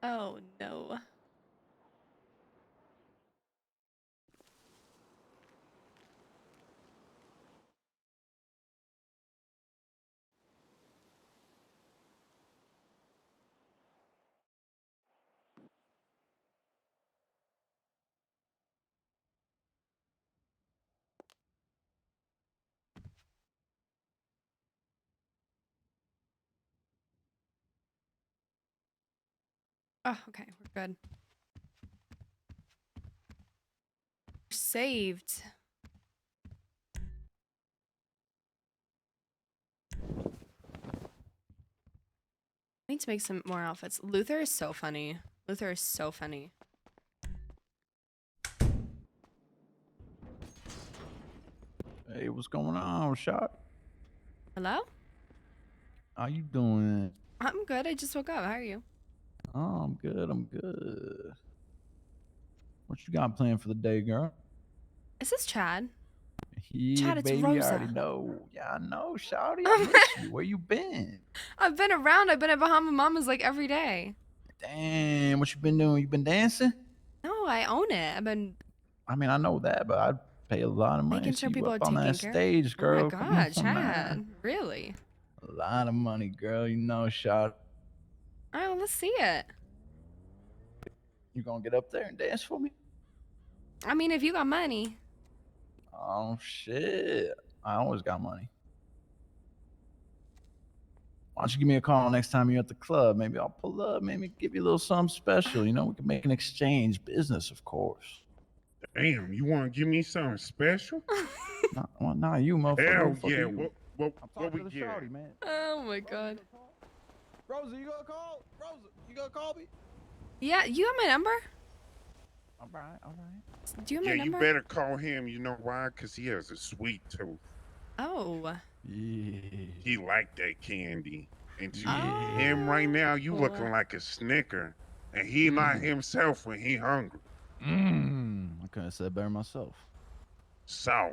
Oh no. Oh, okay, we're good. We're saved. I need to make some more outfits. Luther is so funny. Luther is so funny. Hey, what's going on, Shot? Hello? How you doing? I'm good. I just woke up. How are you? Oh, I'm good. I'm good. What you got planned for the day, girl? Is this Chad? Yeah, Chad, it's baby, I already Rosa. know. Yeah, I know, Shawty. I miss you. Where you been? I've been around. I've been at Bahama Mama's like every day. Damn, what you been doing? You been dancing? No, I own it. I've been I mean, I know that, but I'd pay a lot of money making to see sure you people up are on that taken care of. stage, Oh my girl. Come god, on, man. Chad. Really? A lot of money, girl. You know, Shot. Oh, let's see it. You gonna get up there and dance for me? I mean, if you got money. Oh, shit. I always got money. Why don't you give me a call next time you're at the club? Maybe I'll pull up, maybe give you a little something special. You know, we can make an exchange business, of course. Damn, you want to give me something special? Not you, motherfucker. Who Hell the fuck are yeah. you? I'm What talking we to the get? shawty, man. Oh my Rosa, you god. gonna call? Rosa, you gonna call? Rosa, you gonna call me? Yeah, you have my number? All right, all right. Do you have Yeah, my you number? better call him. You know why? Because he has a sweet tooth. Oh. Yeah. He like that candy. And to him right Oh. now, you looking like a Snicker. And he not himself when he hungry. I couldn't have said better myself. So,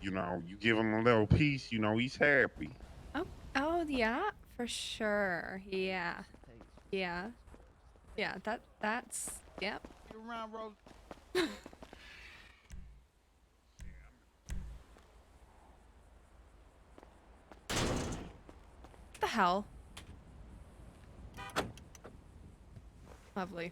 you give him a little piece, he's happy. Oh yeah, for sure. Yeah. Yeah. Yeah, that's yep. You around, Rosa? What the hell? Lovely.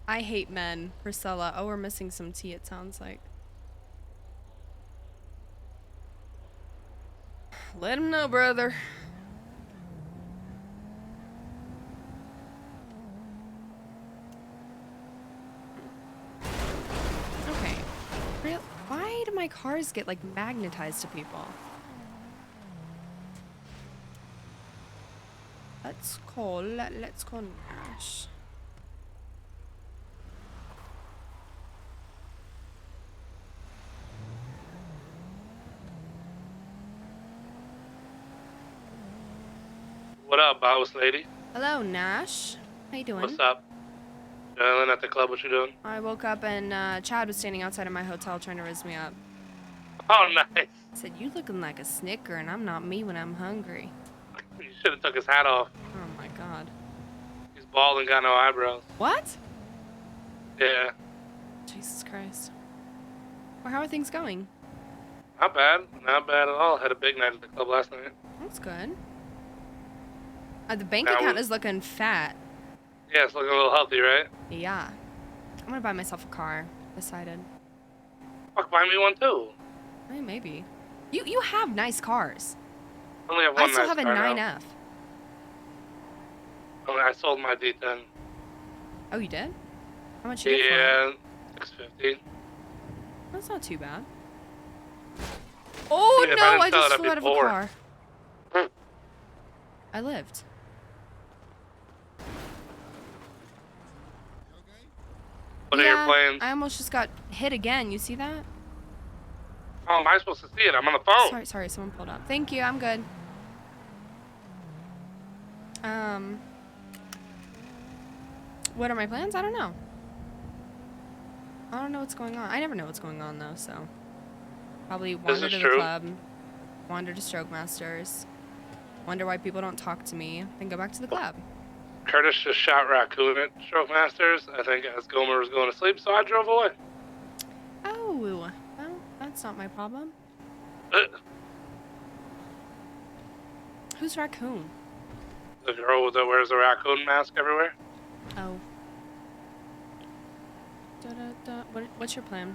I hate men. Priscilla. Oh, we're missing some tea, it sounds like. Let him know, brother. Okay. Why do my cars get, like, magnetized to people? Let's call Nash. What up, boss lady? Hello, Nash. How you doing? What's up? Chilling at the club, what you doing? I woke up and Chad was standing outside of my hotel trying to rizz me up. Oh, nice. He said, you looking like a Snicker and I'm not me when I'm hungry. You should have took his hat off. Oh my god. He's bald and got no eyebrows. What? Yeah. Jesus Christ. Well, how are things going? Not bad. Not bad at all. Had a big night at the club last night. That's good. The bank account is looking fat. Yeah, it's looking a little healthy, right? Yeah. I'm gonna buy myself a car. Decided. Fuck, buy me one too. I mean, maybe. You have nice cars. I only have one I still nice have a car 9F. now. I sold my D10. Oh, you did? How much you get for it? Yeah, $650. That's not too bad. Oh Yeah, if no! I I didn't sell just it, I'd flew be out of a poor. car. I lived. What are your Yeah, plans? I almost just got hit again. You see that? How am I supposed to see it? I'm on the phone. Sorry, someone pulled up. Thank you, I'm good. What are my plans? I don't know. I don't know what's going on. I never know what's going on though, so. Probably This wander is to the true. club, wander to Stroke Masters, wonder why people don't talk to me, then go back to the club. Curtis just shot Raccoon at Stroke Masters, I think, as Gomer was going to sleep, so I drove away. Oh, well, that's not my problem. Who's Raccoon? The girl that wears a raccoon mask everywhere. Oh. What's your plan?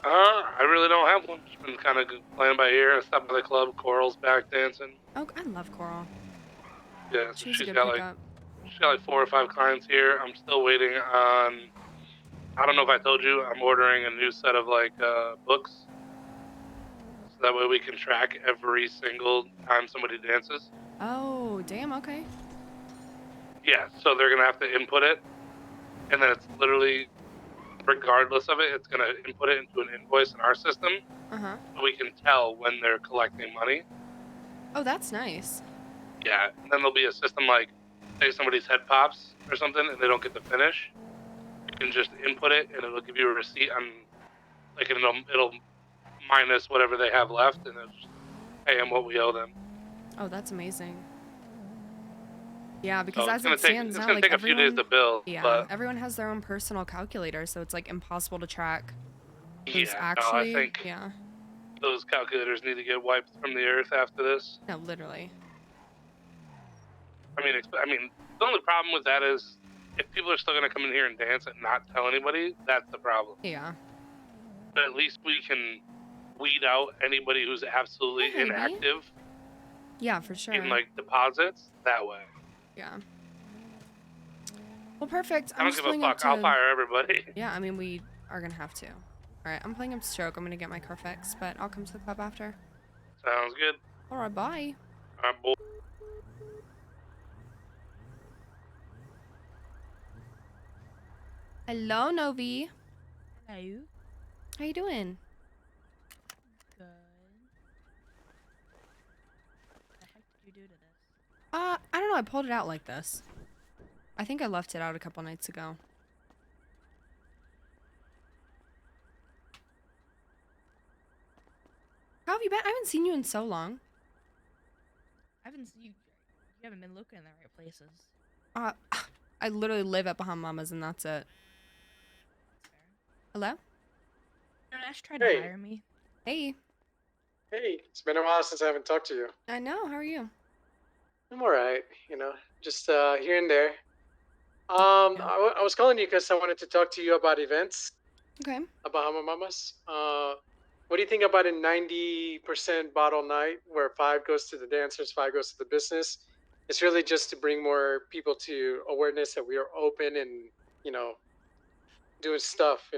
I really don't have one. Just been kind of playing by ear. I stopped by the club. Coral's back dancing. Oh, I love Coral. Yeah, so She's a good got pickup. she's got like 4 or 5 clients here. I'm still waiting on. I don't know if I told you. I'm ordering a new set of like books, so that way we can track every single time somebody dances. Oh, damn, okay. Yeah, so they're gonna have to input it, and then it's literally, regardless of it, it's gonna input it into an invoice in our system, Uh-huh. so we can tell when they're collecting money. Oh, that's nice. Yeah, and then there'll be a system like, say somebody's head pops or something and they don't get to finish. You can just input it and it'll give you a receipt on, like, it'll minus whatever they have left and it'll just pay them what we owe them. Oh, that's amazing. Yeah, because So as it stands now, it's gonna like take a few days to build. yeah, but everyone has their own personal calculator, so it's like impossible to track who's yeah, actually. no, I think Yeah. those calculators need to get wiped from the earth after this. No, literally. I mean, the only problem with that is if people are still gonna come in here and dance and not tell anybody, that's the problem. Yeah. But at least we can weed out anybody who's absolutely Hey, maybe. inactive Yeah, for sure. in like deposits that way. Yeah. Well, perfect. I don't give a fuck. I'll fire everybody. Yeah, I mean, we are gonna have to. All right, I'm playing up Stroke. I'm gonna get my car fixed, but I'll come to the club after. Sounds good. All right, bye. All right, boy. Hello, Novi. Hello. How you doing? Good. What the heck did you do to this? I don't know. I pulled it out like this. I think I left it out a couple nights ago. How have you been? I haven't seen you in so long. I haven't seen you. You haven't been looking in the right places. I literally live at Bahama Mama's and that's it. That's fair. Hello? You know, Ash tried to Hey. hire me. Hey. Hey, it's been a while since I haven't talked to you. I know. How are you? I'm alright, just here and there. Yeah. I was calling you because I wanted to talk to you about events, Okay. about Hama Mamas. What do you think about a 90% bottle night where 5 goes to the dancers, 5 goes to the business? It's really just to bring more people to awareness that we are open and, doing stuff,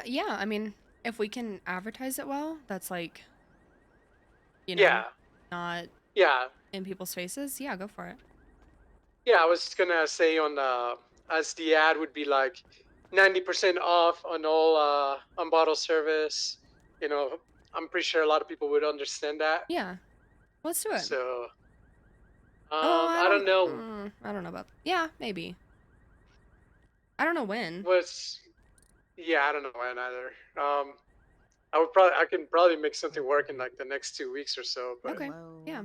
Yeah. I mean, if we can advertise it well, that's like, Yeah, not yeah. in people's faces. Yeah, go for it. Yeah, I was gonna say as the ad would be like 90% off on all on bottle service. I'm pretty sure a lot of people would understand that. Yeah. Let's do it. So, I I don't know I don't know about. Yeah, maybe. I don't know when. what's. Yeah, I don't know when either. I can probably make something work in like the next 2 weeks or so. But Okay. Hello. Yeah.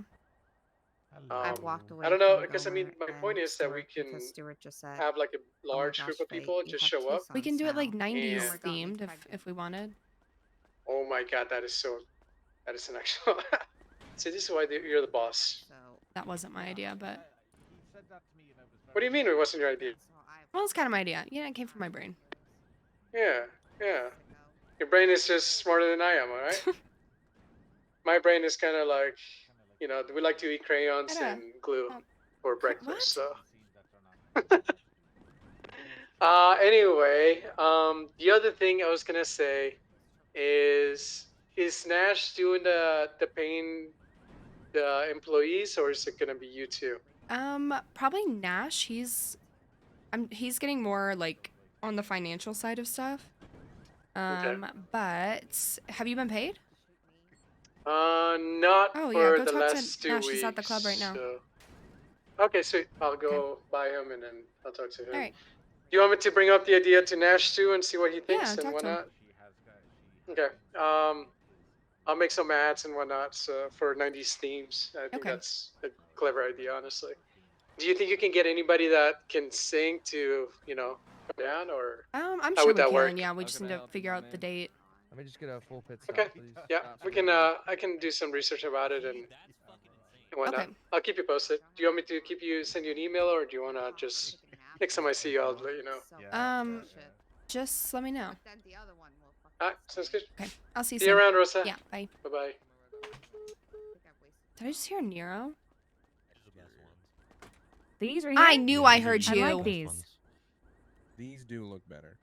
I've walked away. I don't know from because Gomer my point and is that we Stuart can because Stuart just said, have like a "Oh my large gosh, group of Faye, people you just have show 2 up. We can do it like sons now." 90s Yeah. themed Pregnant. if we wanted. Oh my god, that is an actual. See, this is why you're the boss. So, That wasn't my idea, but What do you mean it wasn't your idea? so I've well, it's kind of my idea. Yeah, it came from my brain. Yeah. Your brain is just smarter than I am, alright? My brain is kind of like, we like to eat crayons Kinda, and glue um, for breakfast, what? so. Anyway, the other thing I was gonna say is Nash doing the paying the employees, or is it gonna be you two? Probably Nash. He's getting more like on the financial side of stuff. Okay. But have you been paid? Not Oh yeah, for go the talk to last 2 Nash. weeks. He's at the club right now. So. Okay, sweet. I'll go buy him and then I'll talk to him. All right. Do you want me to bring up the idea to Nash too and see what he thinks Yeah, and talk to him. whatnot? Okay. I'll make some ads and whatnot for 90s themes. I think Okay. that's a clever idea, honestly. Do you think you can get anybody that can sing to, come down, or I'm how sure would we that can. work? Yeah, we just need to figure out the date. Let me just get a full pit stop, Okay. please. Yeah, we can. I can do some research about it and whatnot. Okay. I'll keep you posted. Do you want me to send you an email, or do you want to just next time I see you, I'll let you know? Just let me know. Then the other one will fucking Alright, sounds good. Okay, I'll see you See you soon. around, Rosa. Yeah, bye. Bye bye. Did I just hear Nero? These right I here? knew I heard I you. like these. These do look better.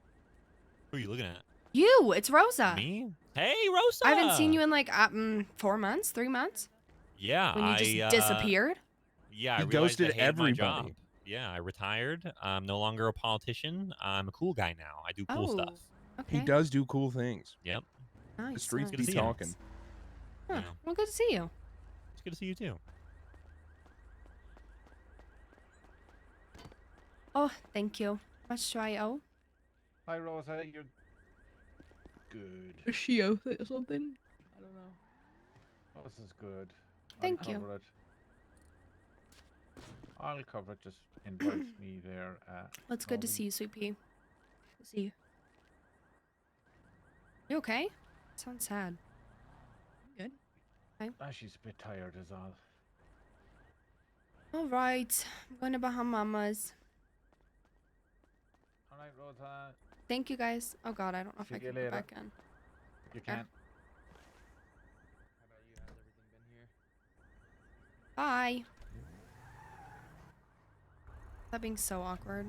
Who are you looking at? You, it's Rosa. Me? Hey, Rosa! I haven't seen you in like 4 months, 3 months. Yeah, When you just disappeared. Yeah, He I realized I ghosted hated my everybody. job. Yeah, I retired. I'm no longer a politician. I'm a cool guy now. I do cool Oh, stuff. okay. He does do cool things. Yep. Nice, The streets Good be to see you. talking. Huh. Yeah. Well, good to see you. It's good to see you too. Oh, thank you. How much do I owe? Hi, Rosa. You're good. Is she oath it or something? I don't know. Oh, this is good. Thank you. Cover it. I'll cover it. Just invites me there. Well, it's good to see you, Sweet Pea. Good to see you. You okay? Sounds sad. Good. She's a bit tired, is all. All right. I'm going to Bahamas. All right, Rosa. Thank you, guys. Oh, God. I don't know if See I you can go later. back in. You Yeah. can't. How about you? How's everything been here? Bye. That being so awkward.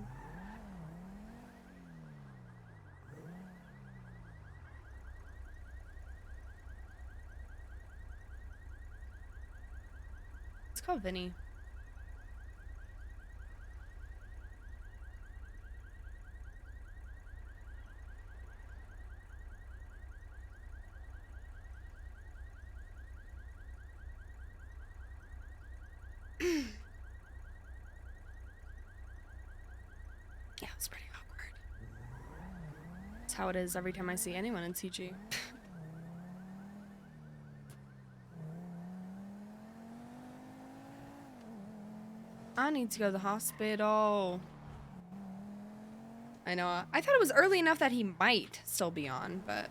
Let's call Vinny. Yeah, it's pretty awkward. It's how it is every time I see anyone in CG. I need to go to the hospital. I know. I thought it was early enough that he might still be on, but...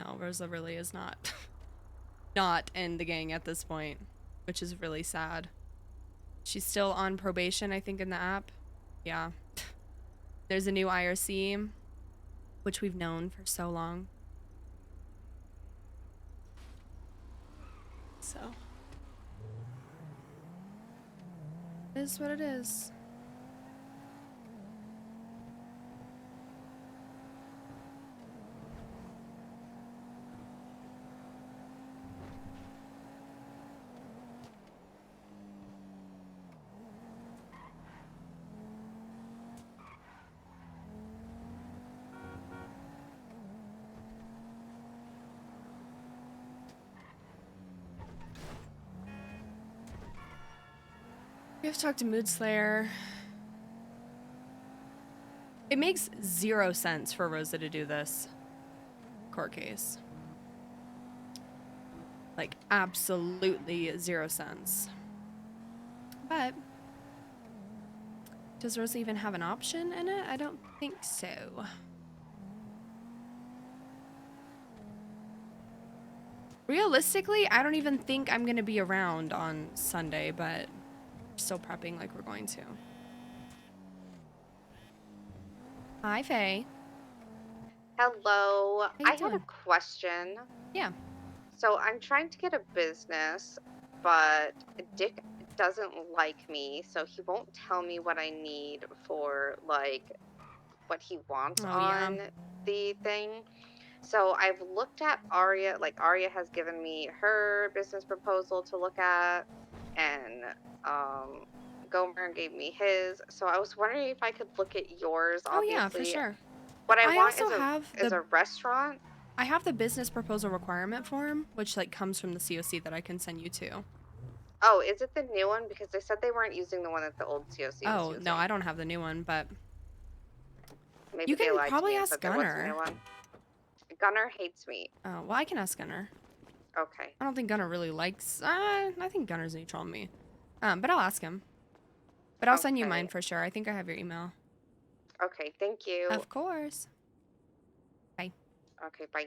No, Rosa really is not not in the gang at this point, which is really sad. She's still on probation, I think, in the app. Yeah. There's a new IRC, which we've known for so long. So. It is what it is. We have to talk to Mood Slayer. It makes 0 sense for Rosa to do this court case. Like, absolutely 0 sense. But, does Rosa even have an option in it? I don't think so. Realistically, I don't even think I'm gonna be around on Sunday, but still prepping like we're going to. Hi, Faye. Hello. How you I had a doing? question. Yeah. So I'm trying to get a business, but Dick doesn't like me, so he won't tell me what I need for like what he wants Oh yeah. on the thing. So I've looked at Aria, like Aria has given me her business proposal to look at, and um Gomer gave me his. So I was wondering if I could look at yours, Oh yeah, for obviously. sure. What I I want also have is the a restaurant. I have the business proposal requirement form, which like comes from the COC that I can send you to. Oh, is it the new one? Because they said they weren't using the one that the old COC was Oh using. no, I don't have the new one, but Maybe you they can lied to probably me and ask said there was a new Gunner. one. Gunner hates me. Oh well, I can ask Gunner. Okay. I don't think Gunner really likes. I think Gunner's neutral on me. But I'll ask him. But I'll send you mine Okay. for sure. I think I have your email. Okay, thank you. Of course. Bye. Okay, bye.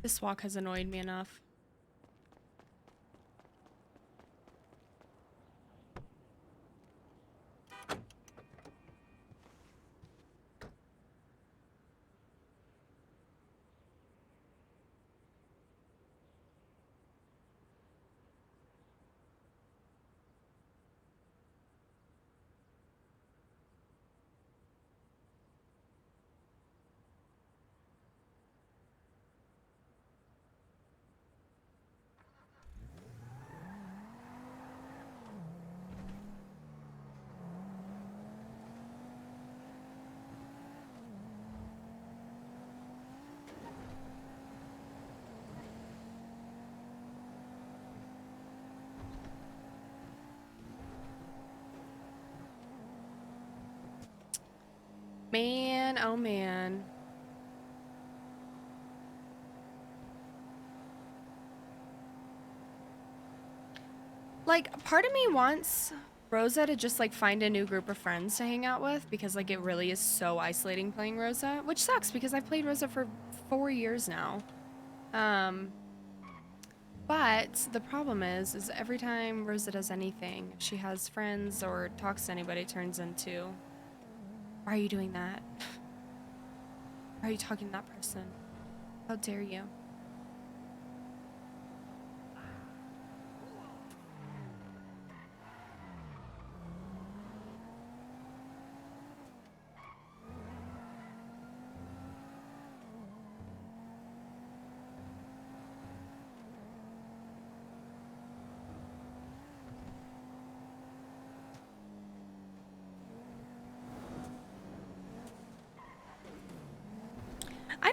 This walk has annoyed me enough. Man, oh man. Like, part of me wants Rosa to just like find a new group of friends to hang out with because like it really is so isolating playing Rosa, which sucks because I've played Rosa for 4 years now. But the problem is every time Rosa does anything, she has friends or talks to anybody, it turns into, why are you doing that? Why are you talking to that person? How dare you?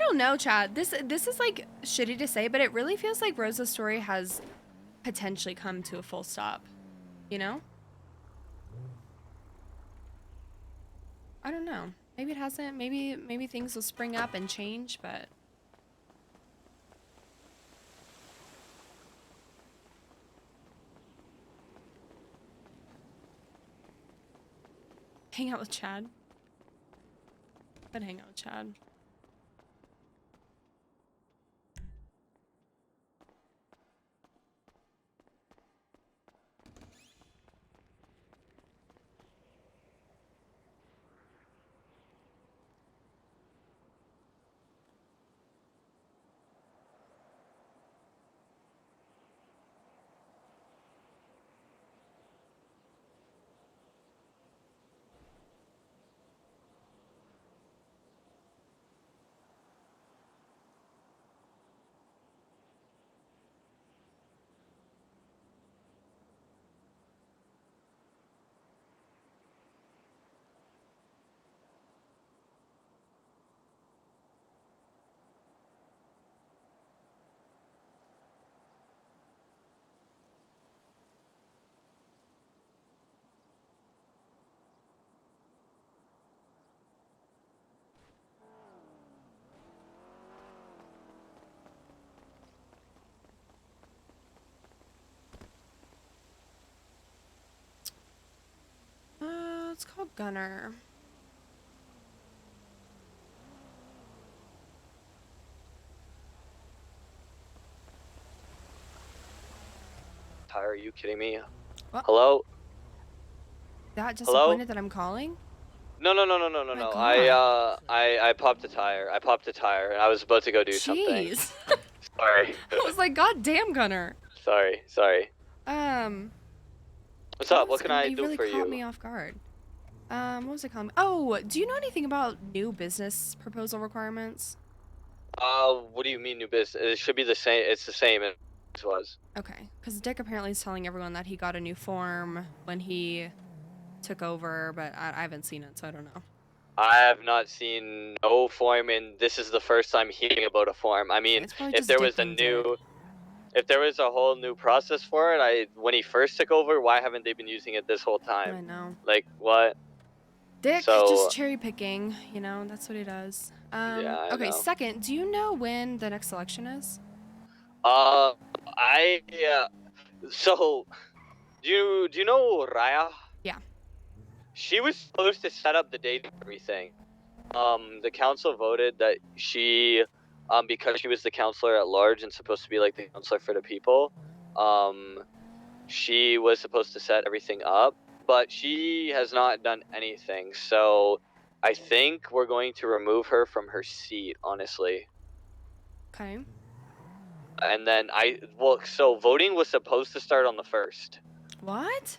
don't know, Chad. This is like shitty to say, but it really feels like Rosa's story has potentially come to a full stop. You know? I don't know. Maybe it hasn't. Maybe things will spring up and change, but hang out with Chad. I'd hang out with Chad. It's called Gunner. Ty, are you kidding me? What? Hello? That Hello? disappointed that I'm calling? No. My I popped a tire. I popped a tire, and I was about to go do something. Jeez. Sorry. I was like, God damn, Gunner. Sorry. What's up? What can I You do really for caught you? me off guard. What was it called? Oh, do you know anything about new business proposal requirements? What do you mean new business? It should be the same. It's the same as it was. Okay, because Dick apparently is telling everyone that he got a new form when he took over, but I haven't seen it, so I don't know. I have not seen no form, and this is the first time hearing about a form. I mean, It's probably if just there Dick was a being new, Dick. if there was a whole new process for it, when he first took over, why haven't they been using it this whole time? I know. Like what? Dick So, just cherry picking, you know, that's what he does. yeah, I Okay, know. second, do you know when the next election is? So, do you know Raya? Yeah. She was supposed to set up the date and everything. The council voted that she, because she was the counselor at large and supposed to be like the counselor for the people, she was supposed to set everything up, but she has not done anything. So, I think we're going to remove her from her seat, honestly. Okay. And then so voting was supposed to start on the 1st. What?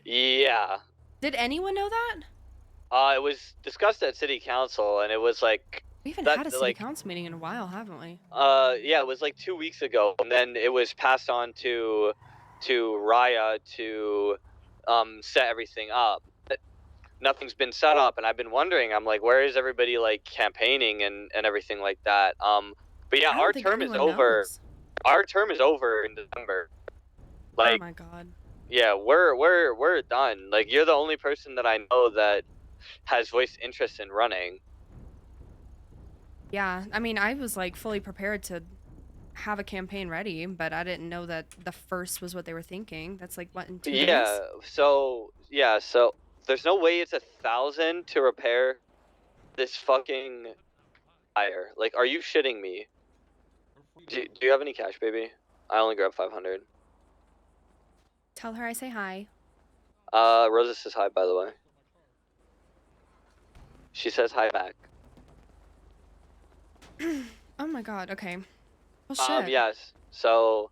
Yeah. Did anyone know that? It was discussed at city council, and it was like We haven't that, had a city council meeting in a while, haven't we? yeah, it was like 2 weeks ago, and then it was passed on to Raya to set everything up. But nothing's been set up, and I've been wondering. I'm like, where is everybody like campaigning and everything like that? But yeah, I don't our think term is anyone over. knows. Our term is over in December. Like, oh my god. yeah, we're done. Like, you're the only person that I know that has voiced interest in running. Yeah, I mean, I was like fully prepared to have a campaign ready, but I didn't know that the 1st was what they were thinking. That's like what, in 2 days? So there's no way it's 1,000 to repair this fucking tire. Like, are you shitting me? Do you have any cash, baby? I only grabbed 500. Tell her I say hi. Rosa says hi, by the way. She says hi back. Oh my god, okay. Well, shit. Yes. So,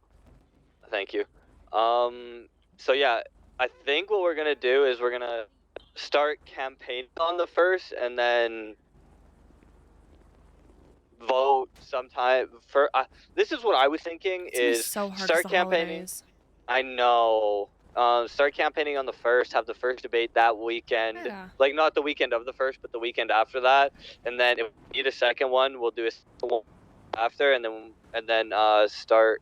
thank you. So yeah, I think what we're gonna do is we're gonna start campaigning on the 1st, and then vote sometime for. This is what I was thinking It's gonna be is so hard 'cause start the campaigning. holidays. I know. start campaigning on the 1st. Have the first debate that weekend. Yeah. Like not the weekend of the 1st, but the weekend after that. And then if we need a second one, we'll do a second one after, and then start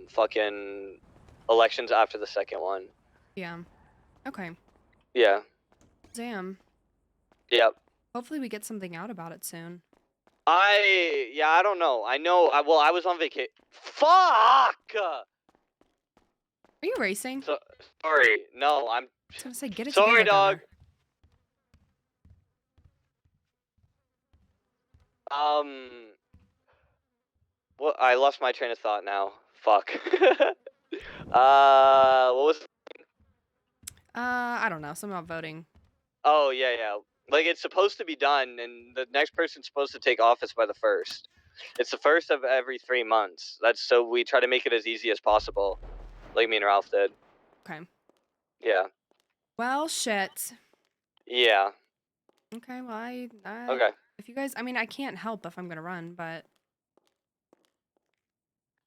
fucking elections after the second one. Yeah. Okay. Yeah. Damn. Yep. Hopefully we get something out about it soon. I don't know. I know. I was on vacation. Fuck. Are you racing? Sorry. No, I'm. I was gonna say, get it Sorry, together, dog. brother. What? I lost my train of thought now. Fuck. What was? I don't know. Something about voting. Oh yeah. Like it's supposed to be done, and the next person's supposed to take office by the 1st. It's the 1st of every 3 months. That's so we try to make it as easy as possible, like me and Ralph did. Okay. Yeah. Well, shit. Yeah. Okay, well, I Okay. if you guys, I mean, I can't help if I'm gonna run, but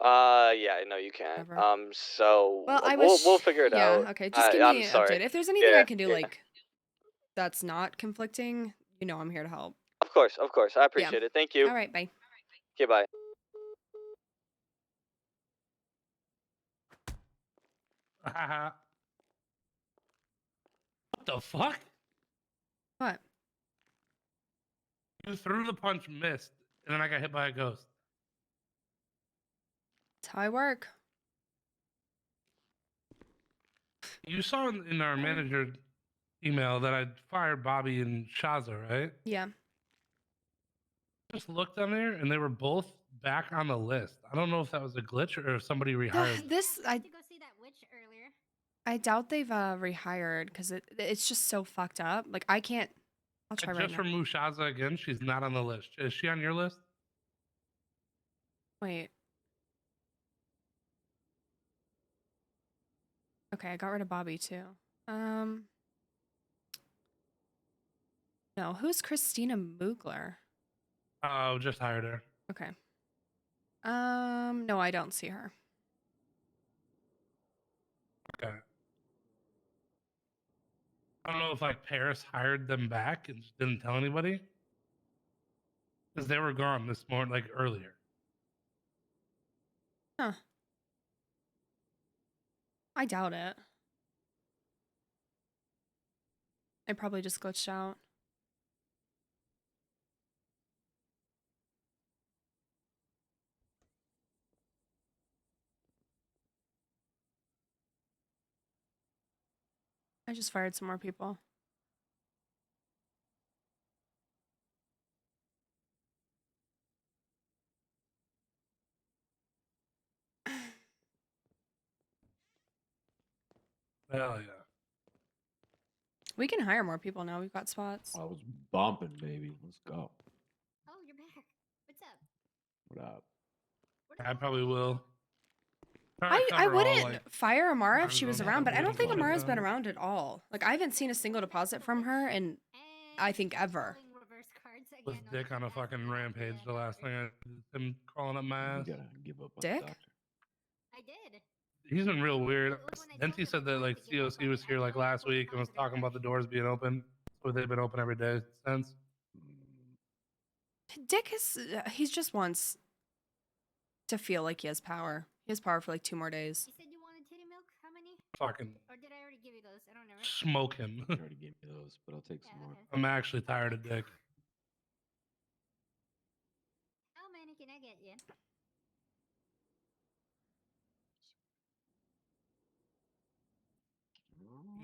Yeah, no, you can't. Whatever. So well, I we'll figure it out. Yeah, okay. Just give I'm me an sorry. update. If there's anything Yeah, I can do, yeah. like, that's not conflicting, you know, I'm here to help. Of course. I Yeah. appreciate it. Thank you. All right, bye. Okay, bye. What the fuck? What? You threw the punch, missed, and then I got hit by a ghost. That's how I work. You saw in our manager email that I fired Bobby and Shaza, right? Yeah. Just looked on there, and they were both back on the list. I don't know if that was a glitch or if somebody rehired. I doubt they've rehired because it's just so fucked up. Like I can't. I'll try right Just now. remove Shaza again. She's not on the list. Is she on your list? Wait. Okay, I got rid of Bobby too. No, who's Christina Mugler? Oh, just hired her. Okay. No, I don't see her. Okay. I don't know if like Paris hired them back and just didn't tell anybody. Because they were gone this morning, like earlier. Huh. I doubt it. I probably just glitched out. I just fired some more people. Hell yeah. We can hire more people now. We've got spots. I was bumping, baby. Let's go. Oh, you're back. What's up? What up? I probably will. I wouldn't fire Amara if times she was on around, but I don't meetings think all the Amara's been time. around at all. Like I haven't seen a single deposit from her in I think ever. Was Dick on a fucking rampage the last thing him crawling up my ass. You gotta give up on Dick? the doctor. I did. He's been real weird. Denti said that like COC was here like last week and was talking about the doors being open. So they've been open every day since. Dick is he's just wants to feel like he has power. He has power for like 2 more days. You said you wanted titty milk? How many? Fucking Or did I already give you those? I don't remember. smoke him. You already gave me those, but I'll take some more. I'm actually tired of Dick. How many can I get you?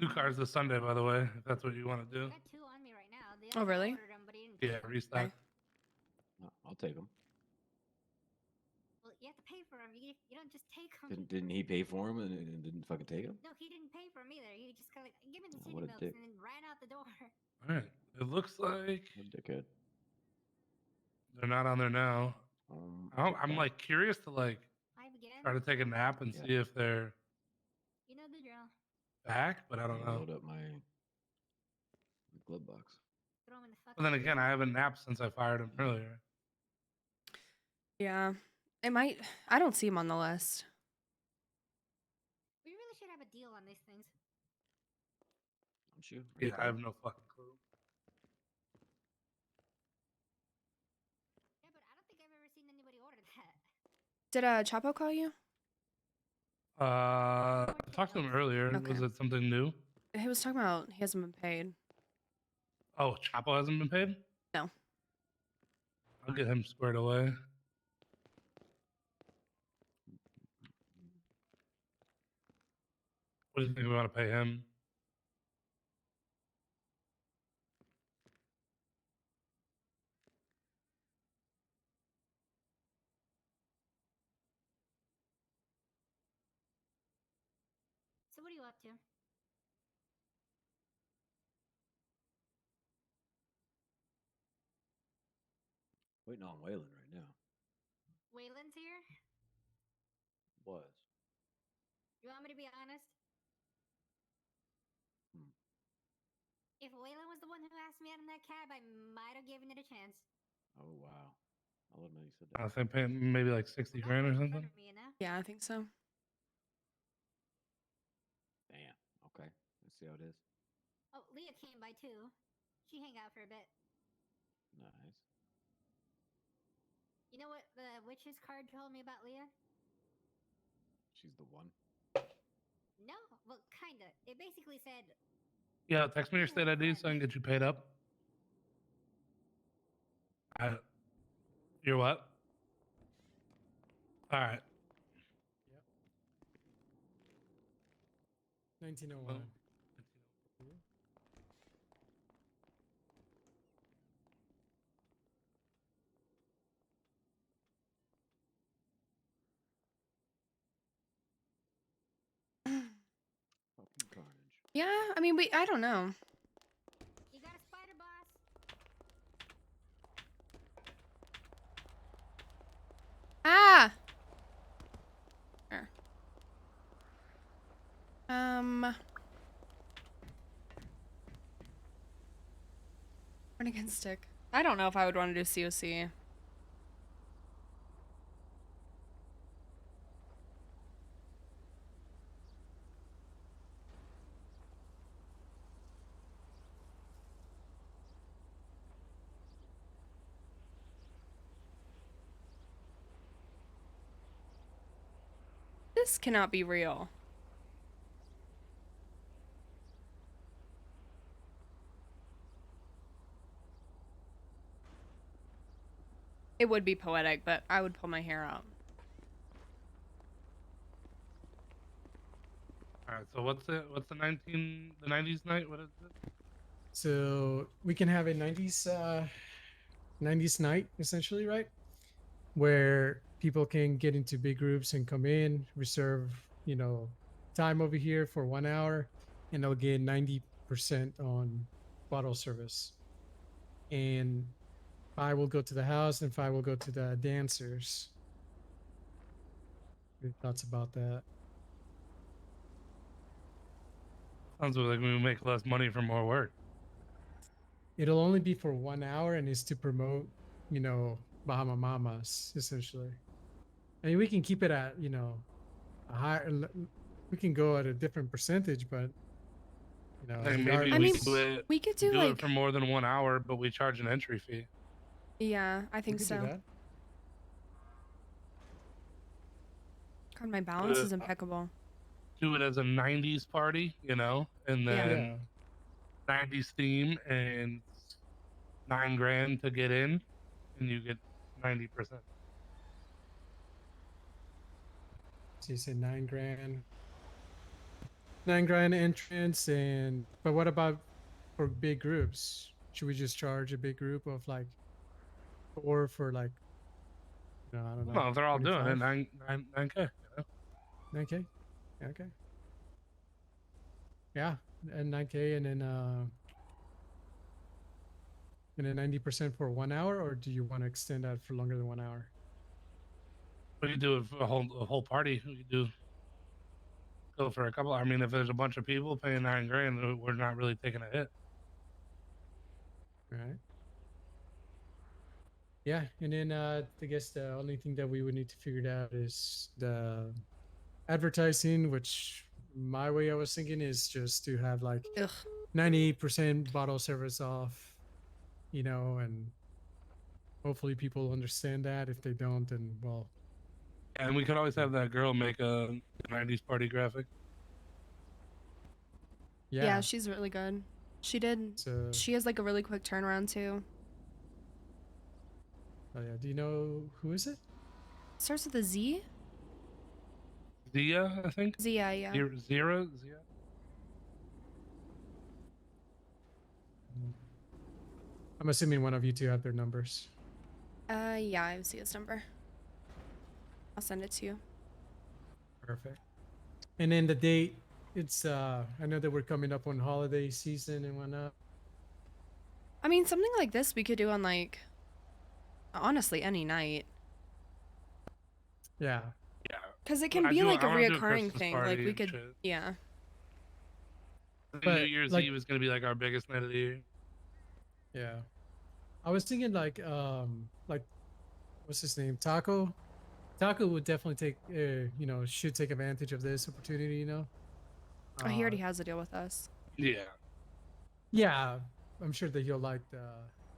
New cars this Sunday, by the way, if that's what you want to do. I got 2 on me right now. The Oh, other guy really? ordered 'em, but he didn't Yeah, pay. restock. Okay. I'll take them. Well, you have to pay for them. You don't just take them. Didn't he pay for them and didn't fucking take them? No, he didn't pay for them either. He just kind of like, give me the Oh, titty what a milks dick. and then ran out the door. All right. It looks like What a dickhead. they're not on there now. I'm like curious to like 5 again? try to take a nap and Yeah. see if they're You know the drill. back, but I don't know. Load up my glove box. Throw 'em in the fucking But then again, I haven't napped since I fired him earlier. Yeah. It might. I don't see him on the list. We really should have a deal on these things. Don't you? Yeah, I have no fucking clue. Yeah, but I don't think I've ever seen anybody order that. Did Chapo call you? I talked to him earlier. Okay. Was it something new? He was talking about he hasn't been paid. Oh, Chapo hasn't been paid? No. I'll get him squared away. What do you think we want to pay him? So what are you up to? Waiting on Waylon right now. Waylon's here? Was. You want me to be honest? Hmm. If Waylon was the one who asked me out in that cab, I might have given it a chance. Oh wow. I'll admit you said I that. think pay him maybe like 60 grand or something. Me, you know? Yeah, I think so. Damn. Okay. Let's see how it is. Oh, Leah came by too. She hung out for a bit. Nice. You know what the witch's card told me about Leah? She's the one. No, well, kinda. It basically said, Yeah, text me your state ID so I can get you paid up. You're what? All right. 1901. Fucking carnage. Yeah, I mean, I don't know. you got a spider, boss? Ah! There. Run against stick. I don't know if I would want to do COC. This cannot be real. It would be poetic, but I would pull my hair out. All right. So what's the 90s night? What is it? So we can have a 90s night essentially, right? Where people can get into big groups and come in, reserve, time over here for 1 hour, and they'll get 90% on bottle service. And 5 will go to the house and 5 will go to the dancers. Your thoughts about that? Sounds like we make less money for more work. It'll only be for 1 hour and is to promote, Bahama Mamas, essentially. I mean, we can keep it at, a higher, we can go at a different percentage, but, Like maybe we could do it for more than 1 hour, but we charge an entry fee. Yeah, I think could do so. that. God, my balance is impeccable. Do it as a 90s party, and then 90s theme and $9 grand to get in, and you get 90%. So you say 9 grand. 9 grand entrance, but what about for big groups? Should we just charge a big group of like 4 for like, I don't know. No, they're all doing it. 25? 9K. 9K? Yeah, okay. Yeah, and 9K, and then 90% for 1 hour, or do you want to extend that for longer than 1 hour? We could do it for a whole party. We could go for a couple. I mean, if there's a bunch of people paying 9 grand, we're not really taking a hit. Right. Yeah, and then I guess the only thing that we would need to figure out is the advertising, which my way I was thinking is just to have like 98% bottle service off, you know, and hopefully people understand that. If they don't, then well, And we could always have that girl make a 90s party graphic. Yeah, she's really good. She did. So, She has like a really quick turnaround too. oh yeah, do you know who is it? Starts with a Z. Zia, I think. Zia, yeah. Zia. I'm assuming one of you two have their numbers. Yeah, I see his number. I'll send it to you. Perfect. And then the date, it's I know that we're coming up on holiday season and whatnot. I mean, something like this we could do on like, honestly, any night. Yeah. Yeah. Because it can be like a reoccurring thing. Like we could, yeah. New But, Year's like- Eve is gonna be like our biggest night of the year. Yeah. I was thinking like what's his name? Taco. Taco would definitely take you know, should take advantage of this opportunity, you know. Oh, he already has a deal with us. Yeah. Yeah, I'm sure that he'll like the,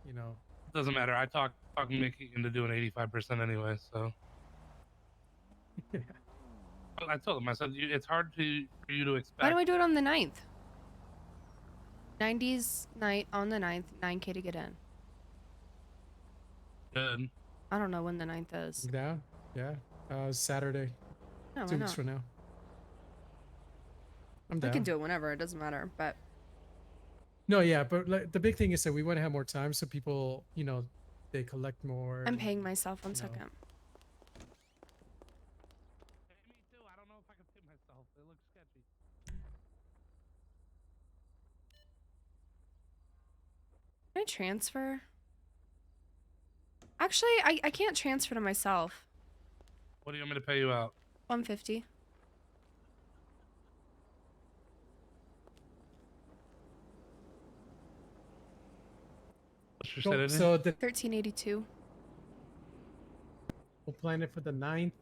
you know. Doesn't matter. I talked Mickey into doing 85% anyway, so. I told him. I said it's hard for you to expect. Why don't we do it on the 9th? 90s night on the 9th, 9K to get in. Good. I don't know when the 9th is. Down? Yeah. Saturday. No, why 2 weeks not? from now. I'm We down. can do it whenever. It doesn't matter. But No, yeah, but like, the big thing is that we want to have more time so people, you know, they collect more. I'm paying myself. One No. second. Me too. I don't know if I can pay myself. It looks sketchy. Can I transfer? Actually, I can't transfer to myself. What do you want me to pay you out? 150. What's your Cool. Saturday? So the 1382. we'll plan it for the 9th.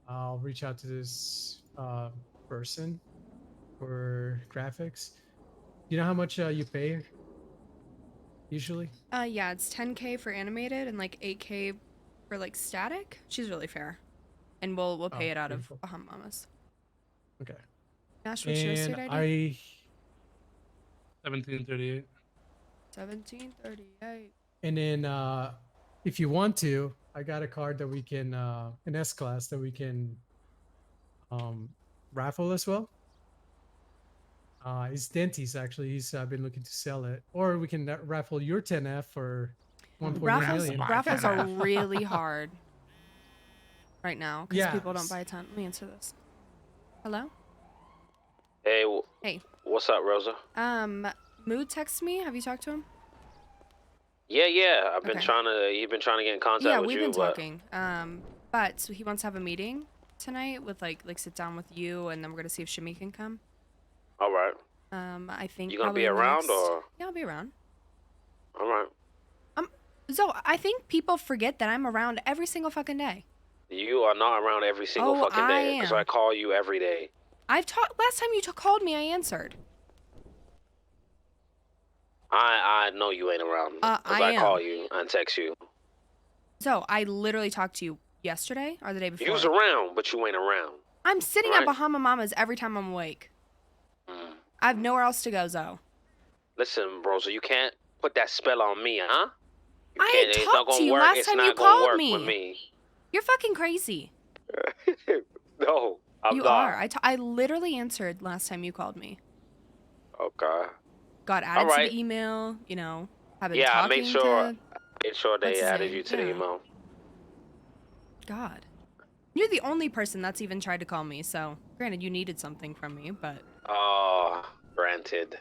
I'll reach out to this person for graphics. You know how much you pay usually? Yeah, it's 10K for animated and like 8K for like static. She's really fair, and we'll pay Oh, it out beautiful. of Bahamas. Okay. Nash, what's your And state ID? 1738. 1738. And then if you want to, I got a card that we can an S class that we can raffle as well. It's Denty's actually. He's been looking to sell it, or we can raffle your 10F for 1.1 million. Raffles are really hard right now because Yeah. people don't buy a ton. Let me answer this. Hello? Hey, Hey. what's up, Rosa? Mood texted me. Have you talked to him? Yeah. I've been Okay. you've been trying to get in contact Yeah, with we've you, been but talking. But so he wants to have a meeting tonight with like sit down with you, and then we're gonna see if Shimmy can come. all right. I think You gonna probably be in the around, next- or? Yeah, I'll be around. All right. So I think people forget that I'm around every single fucking day. You are not around every single Oh, fucking day because I I call you every day. I've talked last time you called me. I answered. I know you ain't around because I I call am. you and text you. So I literally talked to you yesterday or the day before. You was around, but you ain't around. I'm sitting Right. at Bahama Mama's every time I'm awake. I have nowhere else to go, Zoe. Listen, Rosa, you can't put that spell on me, huh? You I can't. had It's not talked gonna to you work. last It's time not you gonna called work me. with me. You're fucking crazy. No, I'm You not. are. I literally answered last time you called me. Okay. Got added to Alright. the email. You know, have been Yeah, I talking made sure. to. Made sure What's they his added name? you to the Yeah. email. God. You're the only person that's even tried to call me, so granted you needed something from me, but Oh, granted.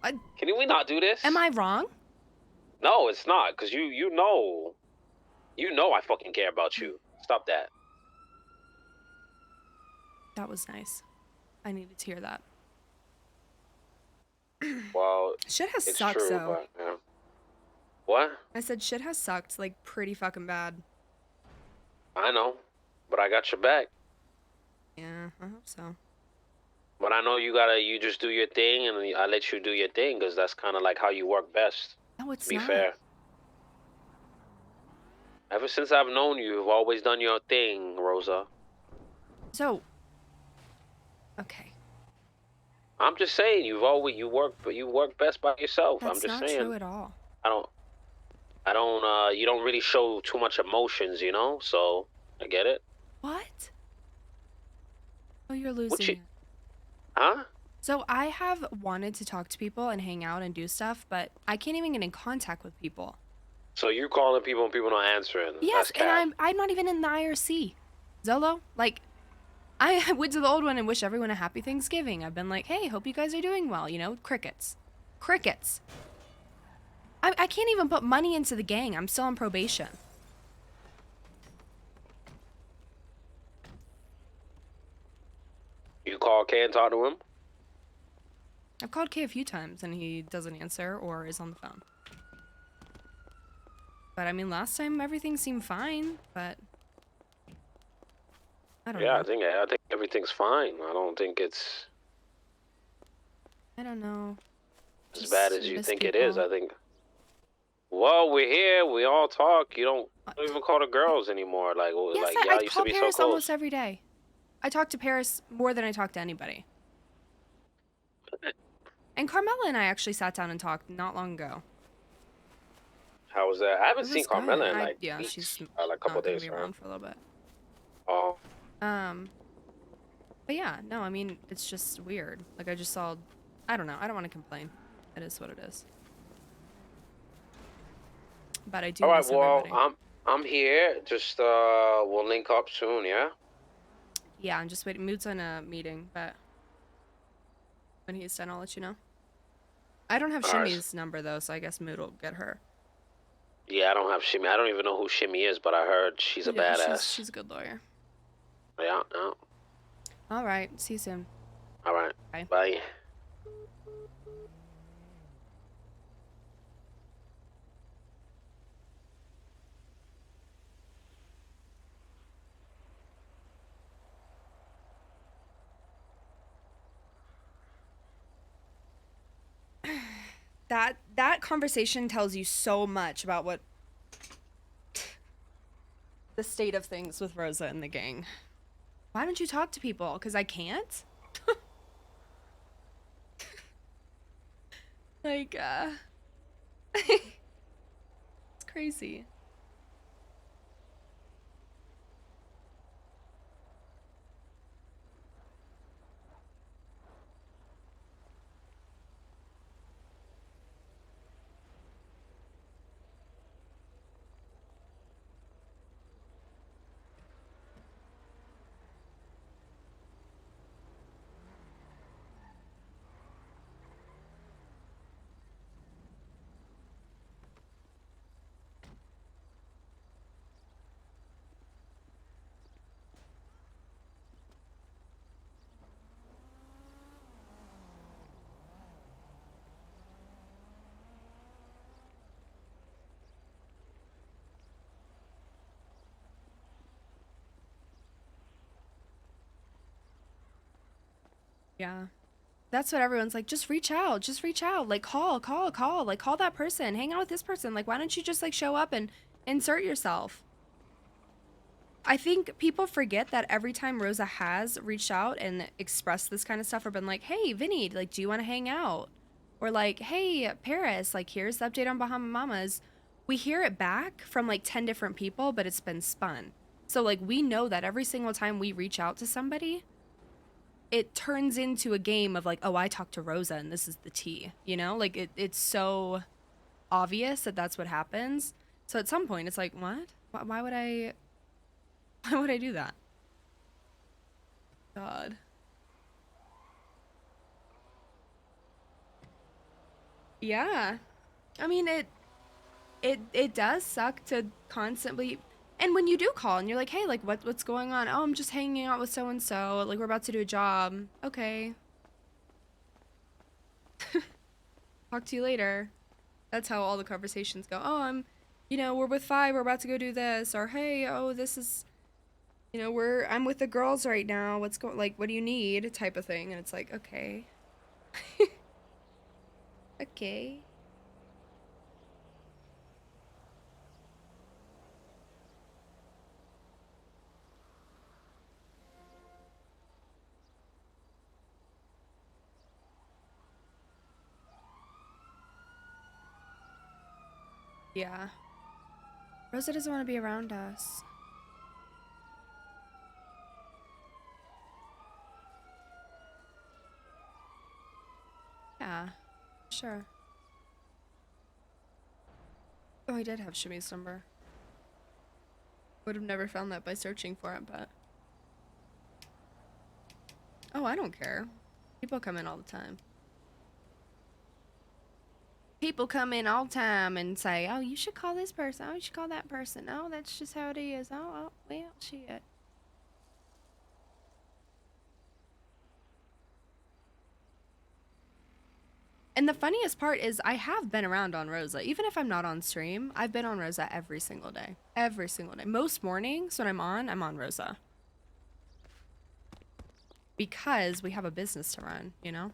Can we not do this? am I wrong? No, it's not, because you know I fucking care about you. Stop that. That was nice. I needed to hear that. Well, Shit has it's sucked, true, so. but, yeah. What? I said shit has sucked, like, pretty fucking bad. I know, but I got your back. Yeah, I hope so. But I know you just do your thing, and I let you do your thing, because that's kind of like how you work best. No, it's to be not. fair. Ever since I've known you, you've always done your thing, Rosa. So, okay. I'm just saying, you work best by yourself. That's I'm just not saying. true at all. You don't really show too much emotions, you know? So, I get it. What? Oh, you're losing you- it. Huh? So I have wanted to talk to people and hang out and do stuff, but I can't even get in contact with people. So you're calling people and people not answering. Yes, That's and cap. I'm not even in the IRC. Zolo, like, I went to the old one and wish everyone a happy Thanksgiving. I've been like, hey, hope you guys are doing well, you know? Crickets. Crickets. I can't even put money into the gang. I'm still on probation. You call K and talk to him? I've called K a few times and he doesn't answer or is on the phone. But I mean, last time everything seemed fine, but I don't know. I think everything's fine. I don't think it's I don't know. as Just bad as you miss think it is. people. I think. Well, we're here. We all talk. You don't even call the girls anymore. Like, Yes, like I y'all used to call be so Paris close. almost every day. I talk to Paris more than I talk to anybody. And Carmela and I actually sat down and talked not long ago. How was that? I haven't It seen was Carmela good. in like Yeah, weeks, she's like a couple not gonna days. be Huh? around for a little bit. Oh, But yeah, no, I mean, it's just weird. Like, I just saw, I don't know, I don't want to complain. It is what it is. But I do all right. miss Well, everybody. I'm here. Just we'll link up soon. Yeah. Yeah, I'm just waiting. Mood's on a meeting, but when he's done, I'll let you know. I don't have All right. Shimmy's number, though, so I guess Mood will get her. Yeah, I don't have Shimmy. I don't even know who Shimmy is, but I heard she's a Yeah, badass. she's a good lawyer. Yeah. No. All right, see you soon. All right. Bye. Bye. That conversation tells you so much about what the state of things with Rosa and the gang. Why don't you talk to people? Because I can't? Like, it's crazy. Yeah. That's what everyone's like, just reach out, just reach out. Like, call, like, call that person, hang out with this person. Like, why don't you just, like, show up and insert yourself? I think people forget that every time Rosa has reached out and expressed this kind of stuff or been like, hey, Vinny, like, do you want to hang out? Or like, hey, Paris, like, here's the update on Bahama Mamas. We hear it back from, like, 10 different people, but it's been spun. So, like, we know that every single time we reach out to somebody, it turns into a game of like, oh, I talked to Rosa and this is the tea, you know? Like, it's so obvious that that's what happens. So at some point, it's like, what? Why would I do that? God. Yeah. I mean, it does suck to constantly, and when you do call and you're like, hey, like, what's going on? Oh, I'm just hanging out with so and so. Like, we're about to do a job. Okay. Talk to you later. That's how all the conversations go. Oh, we're with 5, we're about to go do this, or hey, oh, this is, I'm with the girls right now. What do you need? Type of thing. And it's like, okay. Okay. Yeah. Rosa doesn't want to be around us. Yeah, sure. Oh, I did have Shimmy's number. Would have never found that by searching for it, but... Oh, I don't care. People come in all the time. People come in all the time and say, oh, you should call this person. Oh, you should call that person. Oh, that's just how it is. Oh, well, shit. And the funniest part is I have been around on Rosa. Even if I'm not on stream, I've been on Rosa every single day. Every single day. Most mornings when I'm on Rosa. Because we have a business to run, you know?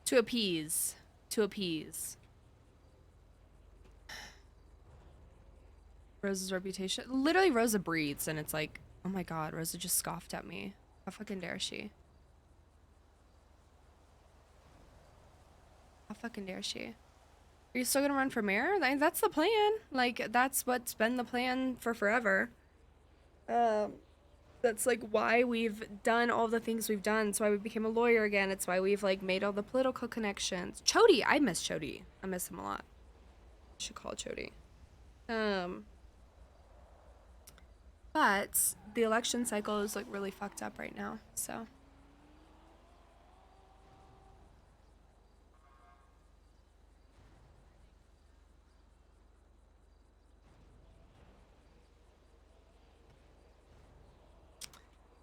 To appease. To appease. Rosa's reputation. Literally, Rosa breathes, and it's like, oh my god, Rosa just scoffed at me. How fucking dare she? How fucking dare she? Are you still gonna run for mayor? That's the plan. Like, that's what's been the plan for forever. That's like why we've done all the things we've done. It's why we became a lawyer again. It's why we've like made all the political connections. Chody, I miss Chody. I miss him a lot. I should call Chody. But the election cycle is like really fucked up right now. So.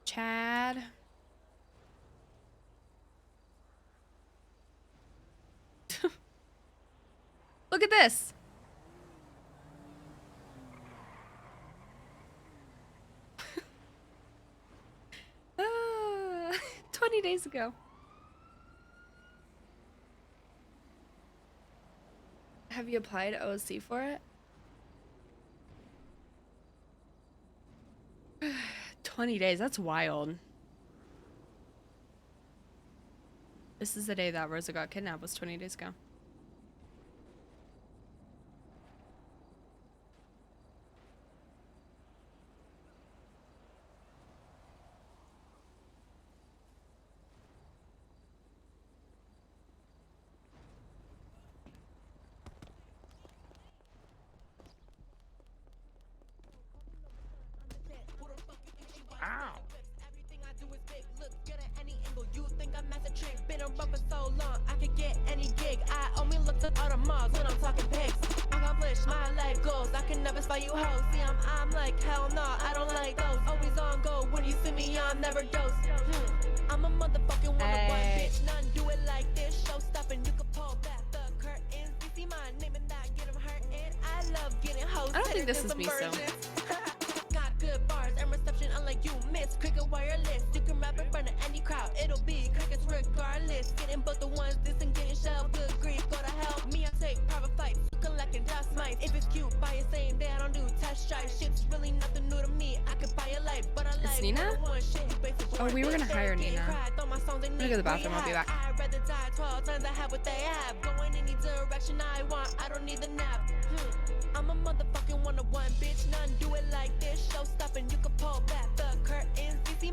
Chad. Look at this. Ah, 20 days ago. Have you applied OSC for it? 20 days, that's wild. This is the day that Rosa got kidnapped, was 20 days ago. Ow. I could get any gig. I only look at all the mugs when I'm talking pigs. Accomplish my life goals. I can never spy you hoes. See, I'm like, hell no, I don't like those. Always on go. When you see me, I'm never dose. I'm a motherfucking one-on-one bitch. None do it like this. Show stopping, you can pull back the curtains. You see my name and that get them hurting. I love getting hoes. I don't think this is me, so. Got good bars and reception, unlike you miss. Cricket wireless, you can rap in front of any crowd. It'll be crickets regardless. Getting both the ones this and getting shelled. Good grief, go to hell. Me, I take private flights. You collecting dust mites. If it's cute, buy it same day. I don't do test drives. Shit's really nothing new to me. I could buy a life, but I like Nina? one shit. Oh, we were gonna hire Nina. I'm gonna go to the bathroom. I'll be back. I'd rather die 12 times I have what they have. Going any direction I want. I don't need the nap. I'm a motherfucking one-on-one bitch.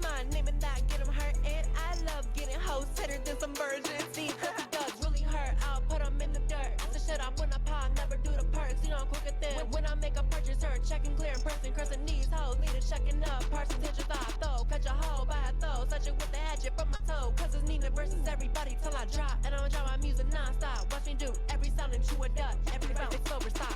my name and not get them hurt. And I love getting hoes tighter than some virgins. These pussy dogs really hurt. I'll put them in the dirt. I shut up when I pop, never do the perks. You know I'm quicker than when I make a purchase. Her checking clear in person, cursing these hoes. Need a checking up. Percentages I throw. Catch a hoe by a throw. Such it with the hatchet from my toe. Cause it's Nina versus everybody till I drop. And I'ma drop my music non-stop. Watch me do every sound and chew it up. Every round it's over, stop.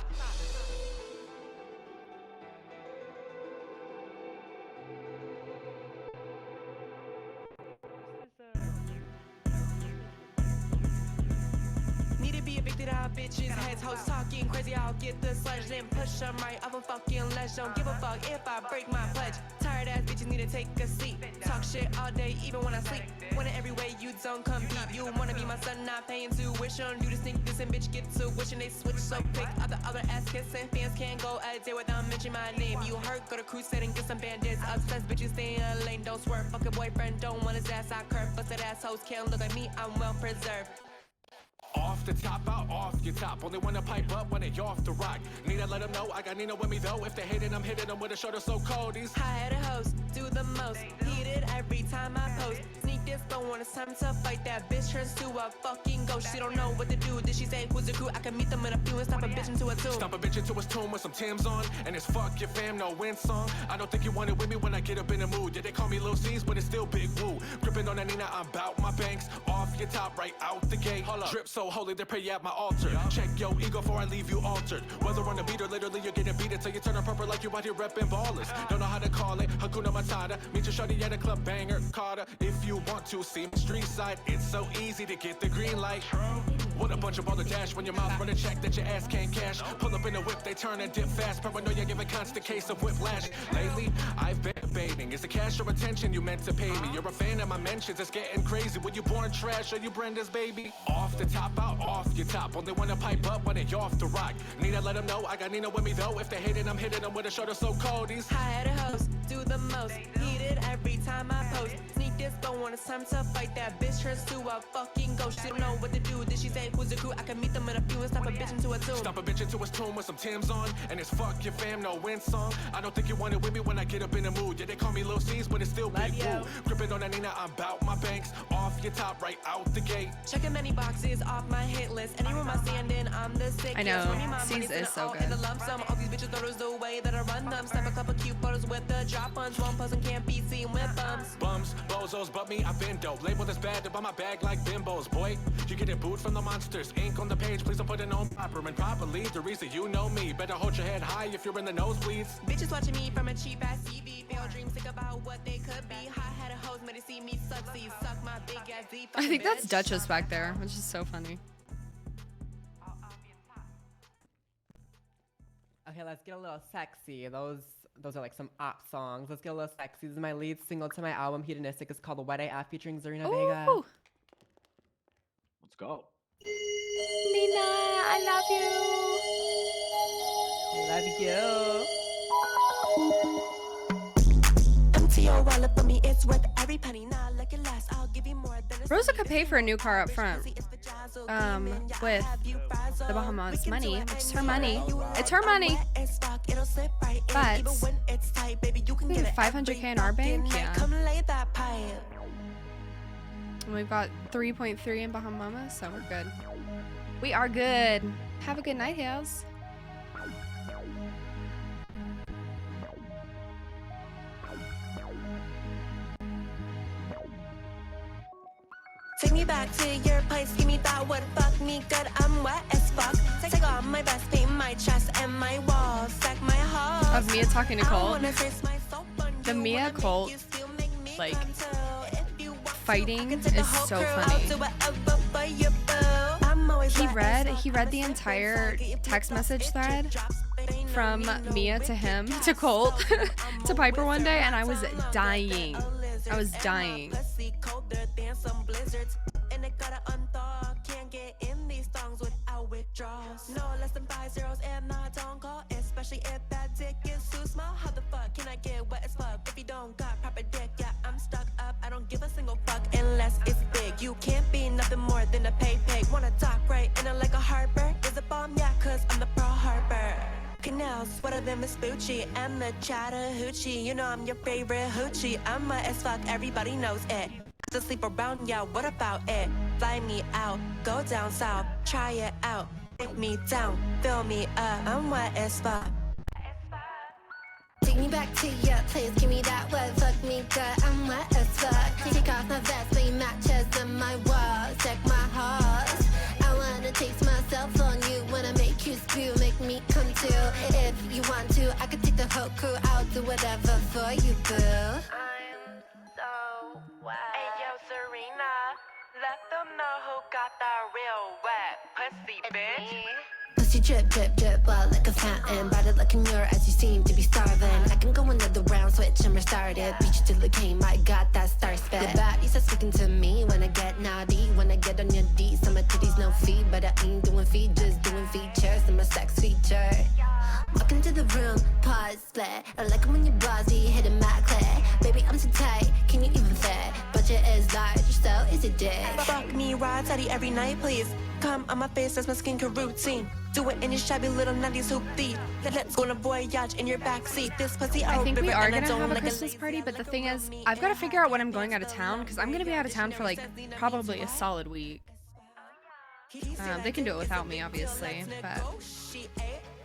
Need to be evicted out, bitches. Heads, hoes talking crazy. I'll get the sludge, then push them right off a fucking ledge. Don't give a fuck if I break my pledge. Tired ass bitches need to take a seat. Talk shit all day, even when I sleep. Wanna every way you don't compete. You wanna be my son, not paying tuition. You just think this and bitch get to wishing they switch so quick. Other ass kissing fans can't go a day without mentioning my name. You hurt, go to crusade and get some bandits. Obsessed bitches stay in a lane, don't swerve. Fuck a boyfriend, don't want his ass, I curve. Busted assholes can't look like me, I'm well preserved. Off the top, out off your top. Only wanna pipe up when they off the rock. Need to let them know I got Nina with me though. If they hating, I'm hitting them with a shoulder so cold. These high-headed hoes do the most. Heated every time I post. Sneak this, but when it's time to fight, that bitch turns to a fucking ghost. She don't know what to do. Did she say who's the crew? I can meet them in a few and stop a bitch into a tomb. Stop a bitch into his tomb with some Tim's on. And it's fuck your fam, no win song. I don't think you want it with me when I get up in the mood. Yeah, they call me Lil C's, but it's still Big Woo. Gripping on that Nina, I'm bout my banks. Off your top, right out the gate. Drip so holy, they pray at my altar. Check your ego before I leave you altered. Whether on the beat or literally you're getting beat until you turn purple like you out here repping ballers. Don't know how to call it, Hakuna Matata. Meet your shorty at a club, banger, Carter. If you want to see my street side, it's so easy to get the green light. What a bunch of baller dash when your mouth run a check that your ass can't cash. Pull up in a whip, they turn and dip fast. Paranoia give a constant case of whiplash. Lately, I've been debating. Is it cash or attention you meant to pay me? You're a fan of my mentions, it's getting crazy. Were you born trash or you Brenda's baby? Off the top, out off your top. Only wanna pipe up when they off the rock. Need to let them know I got Nina with me though. If they hating, I'm hitting them with a shoulder so cold. These high-headed hoes do the most. Heated every time I post. Sneak this, but when it's time to fight, that bitch turns to a fucking ghost. She don't know what to do. Did she say who's the crew? I can meet them in a few and stop a bitch into a tomb. Stop a bitch into his tomb with some Tim's on. And it's fuck your fam, no win song. I don't think you want it with me when I get up in the mood. Yeah, they call me Lil C's, but it's still Big Woo. Gripping on that Nina, I'm bout my banks. Off your top, right out the gate. Checking many boxes off my hit list. Any room I stand in, I'm the sickest. I know, C's is so good. In the lump sum, all these bitches thought it was the way that I run them. Snap a couple cute photos with the drop ones. One person can't be seen with bums. Bums, bozos, but me, I've been dope. Labeled as bad to buy my bag like bimbos, boy. You getting booed from the monsters. Ink on the page, please don't put it on proper and properly. The reason you know me. Better hold your head high if you're in the nosebleeds. Bitches watching me from a cheap ass TV. Fail dreams, think about what they could be. High-headed hoes made to see me succeed. Suck my big ass deep. I think that's Duchess back there, which is so funny. Okay, let's get a little sexy. Those are like some op songs. Let's get a little sexy. This is my lead single to my album Hedonistic. It's called The White AF featuring Zarina Vega. Let's go. Nina, I love you. MTO wallet for me, it's worth every penny. Now look at last, I'll give you more than Rosa could pay for a new car up front. With the Bahamas money, which is her money. It's her money. But we have 500K in our bank, yeah. And we've got 3.3 in Bahamas, so we're good. We are good. Have a good night, Hales. Take me back to your place, give me that what fuck me good, I'm wet as fuck. Take all my best, paint my chest and my walls, stack my halls. Of Mia talking to Colt. The Mia Colt, like, fighting is so funny. He read the entire text message thread from Mia to him, to Colt, to Piper one day, and I was dying. I was dying. No less than 5 zeros and I don't call, especially if that dick is too small. How the fuck can I get wet as fuck if you don't got proper dick? Yeah, I'm stuck up. I don't give a single fuck unless it's big. You can't be nothing more than a pay pig. Wanna talk right in it like a Harper? Is a bomb? Yeah, cause I'm the pro Harper. Canals, sweater than Vespucci, and the Chattahoochee. You know I'm your favorite hoochie. I'm a as fuck, everybody knows it. To sleep around, yeah, what about it? Fly me out, go down south, try it out. Take me down, fill me up, I'm wet as fuck. Take me back to your place, give me that wet, fuck me good, I'm wet as fuck. Take off my vest, play matches on my walls, check my heart. I wanna taste myself on you, wanna make you screw, make me come to. If you want to, I could take the whole crew, I'll do whatever for you, boo. I'm so wet. Hey yo, Serena, let them know who got that real wet pussy, bitch. Pussy drip, drip, drip, well like a fountain. Body like a mirror as you seem to be starving. I can go another round, switch and restart it. Beat you till it came, I got that star spit. The body starts speaking to me when I get naughty. When I get on your D, some of titties no feet. But I ain't doing feet, just doing features. I'm a sex feature. Walk into the room, pause, split. I like it when you're bossy, hitting my clit. Baby, I'm so tight, can you even fit? Budget is large, so is it dick. Fuck me, ride daddy every night, please. Come on my face, that's my skincare routine. Do it in your shabby little 90s hoopty. Let's go on a voyage in your backseat. This pussy I think we river are and I gonna don't have a like Christmas party, but the thing is, I've got to figure out when I'm going out of town because I'm gonna be out of town for like probably a solid week. They can do it without me, obviously, but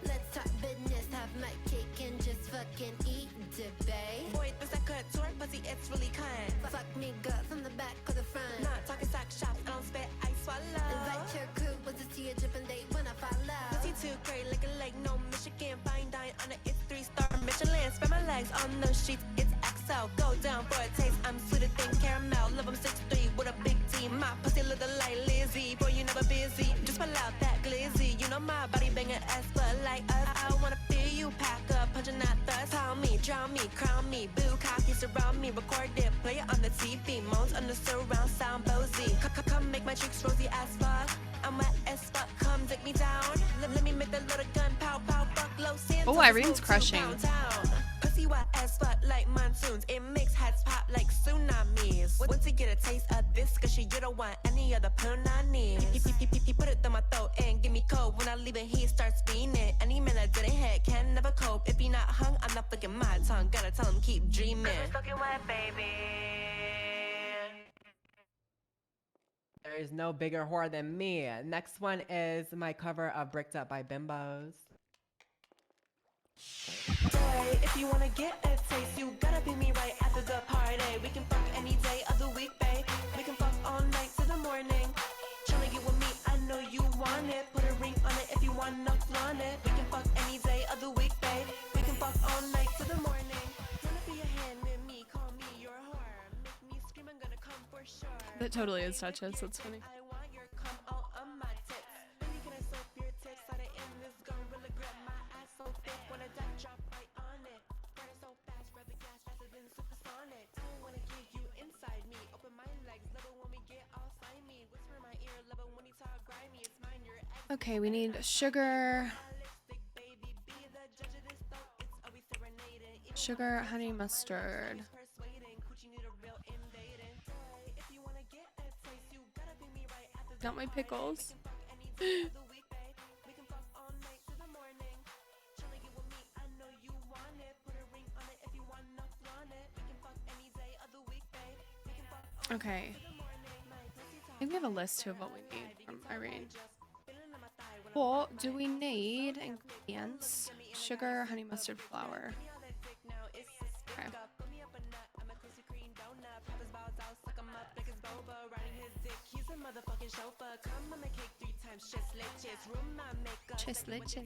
Let's talk business, have my cake and just fucking eat it, babe. Boy, this that couture pussy, it's really kind. Fuck me good from the back or the front. Not talking sock shops, I don't spit, I swallow. Invite your crew, was to see a dripping date when I follow. Pussy too great, like a lake, no Michigan. Fine dine on it, it's 3-star Michelin. Spread my legs on those sheets, it's XL. Go down for a taste, I'm sweeter than caramel. Love 'em 6'3" with a big D. My pussy look like Lizzie, boy you never busy. Just pull out that glizzy, you know my body banging ass, but like us, I wanna feel you pack up, punching that thirst. Pound me, drown me, crown me, boo cocky, surround me, record it, play it on the TV, moans on the surround sound, bozy. Come make my cheeks rosy as fuck. I'm wet as fuck, come take me down. Let me make the little gun pow pow fuck low sand. oh, Irene's crushing. Pussy wet as fuck like monsoons. It makes heads pop like tsunamis. Once you get a taste of this, cause you don't want any other punanis. Put it through my throat and give me cold. When I leave it, he starts fiending. Any man that didn't hit can never cope. If he not hung, I'm not flicking my tongue. Gotta tell him keep dreaming. I'm soaking wet, baby. There is no bigger whore than me. Next one is my cover of Bricked Up by Bimbos. Boy, if you wanna get a taste, you gotta be me right after the party. We can fuck any day of the week, babe. We can fuck all night to the morning. Tryna get with me, I know you want it. Put a ring on it if you wanna flaunt it. We can fuck any day of the week, babe. We can fuck all night to the morning. Wanna be a hand with me, call me your whore. Make me scream, I'm gonna come for sure. That totally is touches. That's funny. I want your cum all on my tits. Baby, can I soak your tits? Slide it in this gorilla grip. My ass so thick when I drop right on it. Burn so fast, grab the gas faster than supersonic. I wanna get you inside me. Open my legs, love it when we get all slimy. Whisper in my ear, love it when you talk grimy. It's mine, your ex. Okay, we need sugar, sugar, honey mustard. Got my pickles. Okay. I think we have a list too of what we need from Irene. What do we need? Ingredients: sugar, honey mustard, flour. Okay. Just leche.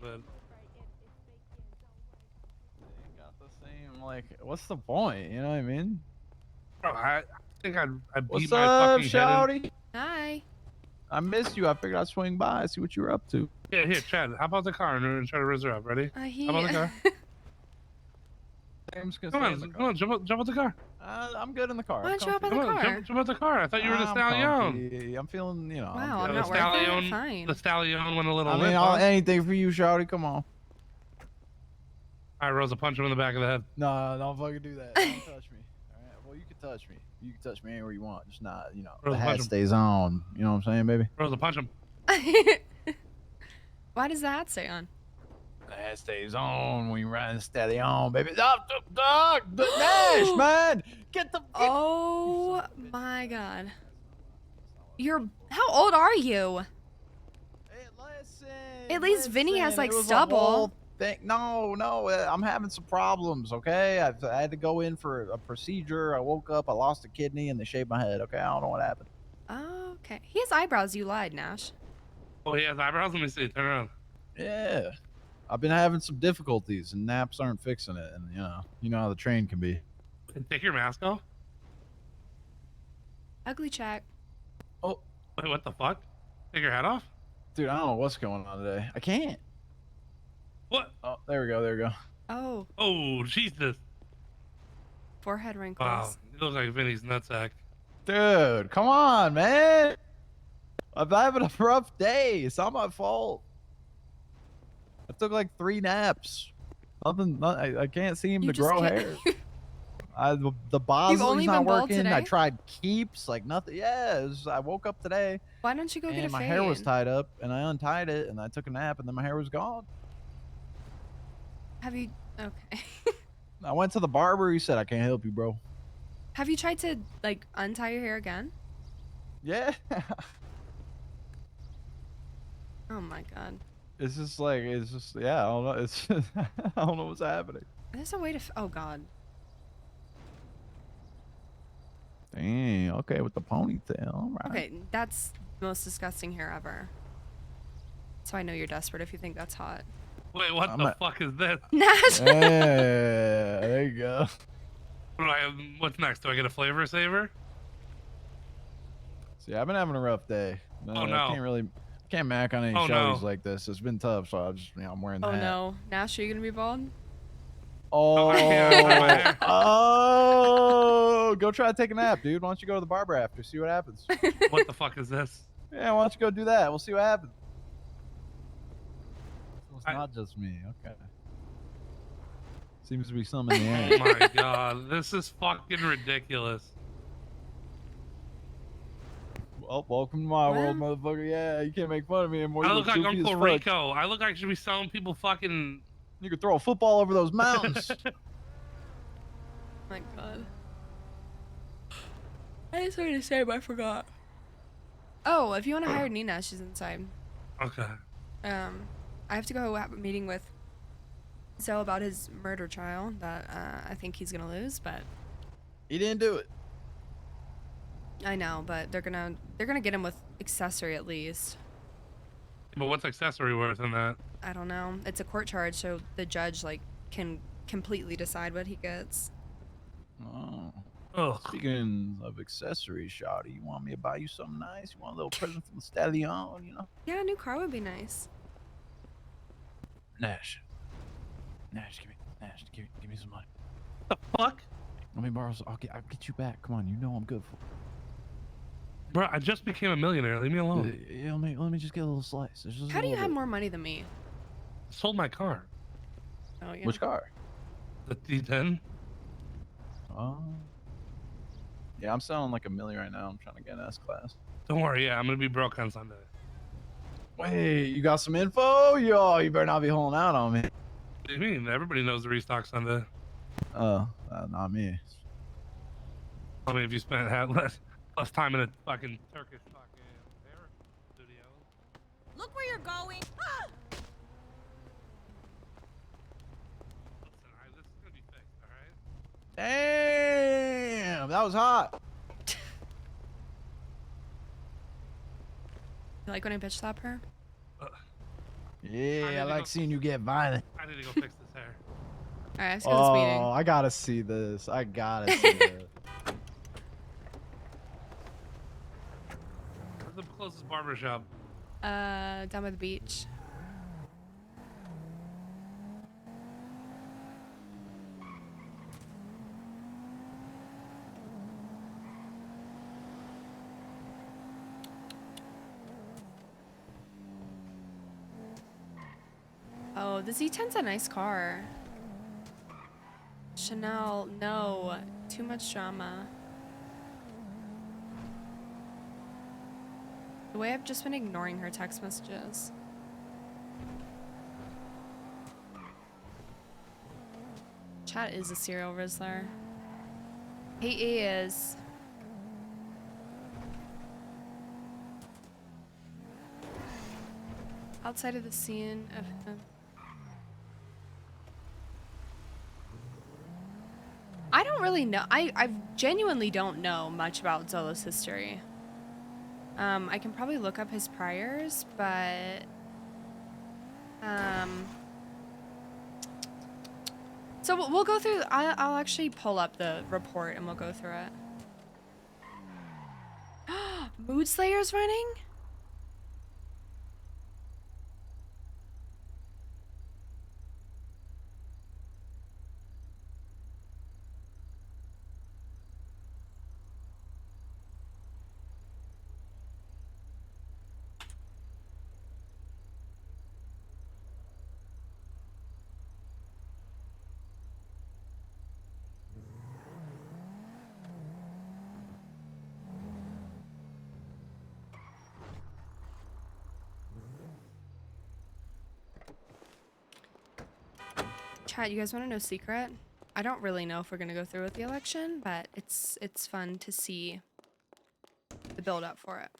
But Got the same, like, what's the point? You know what I mean? bro, I think I beat What's my up, fucking head in. Shouty? Hi. I missed you. I figured I'd swing by, see what you were up to. Yeah, here, Chad. How about the car? And try to raise her up. Ready? How about the car? I'm just gonna Come stay on, in the come on, jump out the car. I'm good in the car. Why don't you hop in Come the on, car? jump out the car. I thought you were the I'm stallion. comfy. I'm feeling, you know. Wow, I'm I'm good. not worth it. Fine. The stallion went a little I mean, limp. I'll huh? anything for you, Shouty. Come on. All right, Rosa, punch him in the back of the head. No, don't fucking do that. Don't touch me. All right. Well, you can touch me. You can touch me anywhere you want. Just not, you know, Rosa, the punch hat him. stays on. You know what I'm saying, baby? Rosa, punch him. Why does the hat stay on? That stays on when you ride steady on, baby. Dog, Nash, man, get the. Oh my god. How old are you? At least Vinny has like it was a stubble. whole thing. No, I'm having some problems. Okay, I had to go in for a procedure. I woke up, I lost a kidney, and they shaved my head. Okay, I don't know what happened. Okay. He has eyebrows. You lied, Nash. Oh, he has eyebrows. Let me see. Turn around. Yeah, I've been having some difficulties, and naps aren't fixing it. And you know how the train can be. Take your mask off. Ugly check. Oh, wait, what the fuck? Take your hat off. Dude, I don't know what's going on today. I can't. What? Oh, there we go. Oh. Oh, Jesus. Forehead wrinkles. Wow, you look like Vinny's nutsack. Dude, come on, man. I'm having a rough day. It's not my fault. I took like 3 naps. I can't seem to grow hair. The Bosley's not working. I tried Keeps, like nothing. Yeah, I woke up today. Why don't you go get a my fade? hair was tied up, and I untied it, and I took a nap, and then my hair was gone. Have you? Okay. I went to the barber. He said, I can't help you, bro. Have you tried to like untie your hair again? Yeah. Oh my god. Yeah, I don't know. It's just, I don't know what's happening. There's a way to. Oh god. Dang, okay, with the ponytail. All right. Okay, that's the most disgusting hair ever. So I know you're desperate if you think that's hot. Wait, what the fuck is this? Nash. Yeah, there you go. What's next? Do I get a flavor saver? See, I've been having a rough day. Oh, no. I can't mac on any Oh, shows no. like this. It's been tough, so I'm wearing the Oh hat. no, Nash, are you gonna be bald? Oh, go try to take a nap, dude. Why don't you go to the barber after? See what happens. What the fuck is this? Yeah, why don't you go do that? We'll see what happens. Well, it's not just me. Okay. Seems to be some in the air. Oh my god, this is fucking ridiculous. Well, welcome to my world, motherfucker. Yeah, you can't make fun of me anymore. I You look like goofy as Uncle fuck. Rico. I look like I should be selling people fucking. You could throw a football over those mountains. My god. I had something to say, but I forgot. Oh, if you want to hire Nina, she's inside. Okay. I have to go have a meeting with Zell about his murder trial that I think he's gonna lose, but He didn't do it. I know, but they're gonna get him with accessory at least. But what's accessory worth in that? I don't know. It's a court charge, so the judge like can completely decide what he gets. Oh. Ugh. Speaking of accessories, Shawty, you want me to buy you something nice? You want a little present from the stallion, you know? Yeah, a new car would be nice. Nash, give me some money. The fuck? Let me borrow some. I'll get you back. Come on, you know I'm good for. Bro, I just became a millionaire. Leave me alone. Yeah, let me just get a little slice. There's just a How do you little have bit. more money than me? Sold my car. Oh yeah. Which car? The D10. Oh. Yeah, I'm selling like $1 million right now. I'm trying to get an S class. Don't worry, yeah, I'm gonna be broke on Sunday. Wait, you got some info? Yo, you better not be holding out on me. What do you mean? Everybody knows the restock Sunday. Oh, not me. I mean, if you spent less time in a fucking Turkish fucking hair studio. Look where you're going. Ah! Listen, this is gonna be fixed, all right? Damn, that was hot. You like when I bitch slap her? Yeah, I like seeing you get violent. I need to go fix this hair. Alright, let's go to this meeting. I gotta see this. I gotta see it. Where's the closest barber shop? Down by the beach. Oh, the Z10's a nice car. Chanel, no. Too much drama. The way I've just been ignoring her text messages. Chat is a serial Rizzler. He is. Outside of the scene of him. I don't really know. I genuinely don't know much about Zolo's history. I can probably look up his priors, but so we'll go through. I'll actually pull up the report and we'll go through it. Mood Slayer's running? Chat, you guys want to know a secret? I don't really know if we're gonna go through with the election, but it's fun to see the build up for it.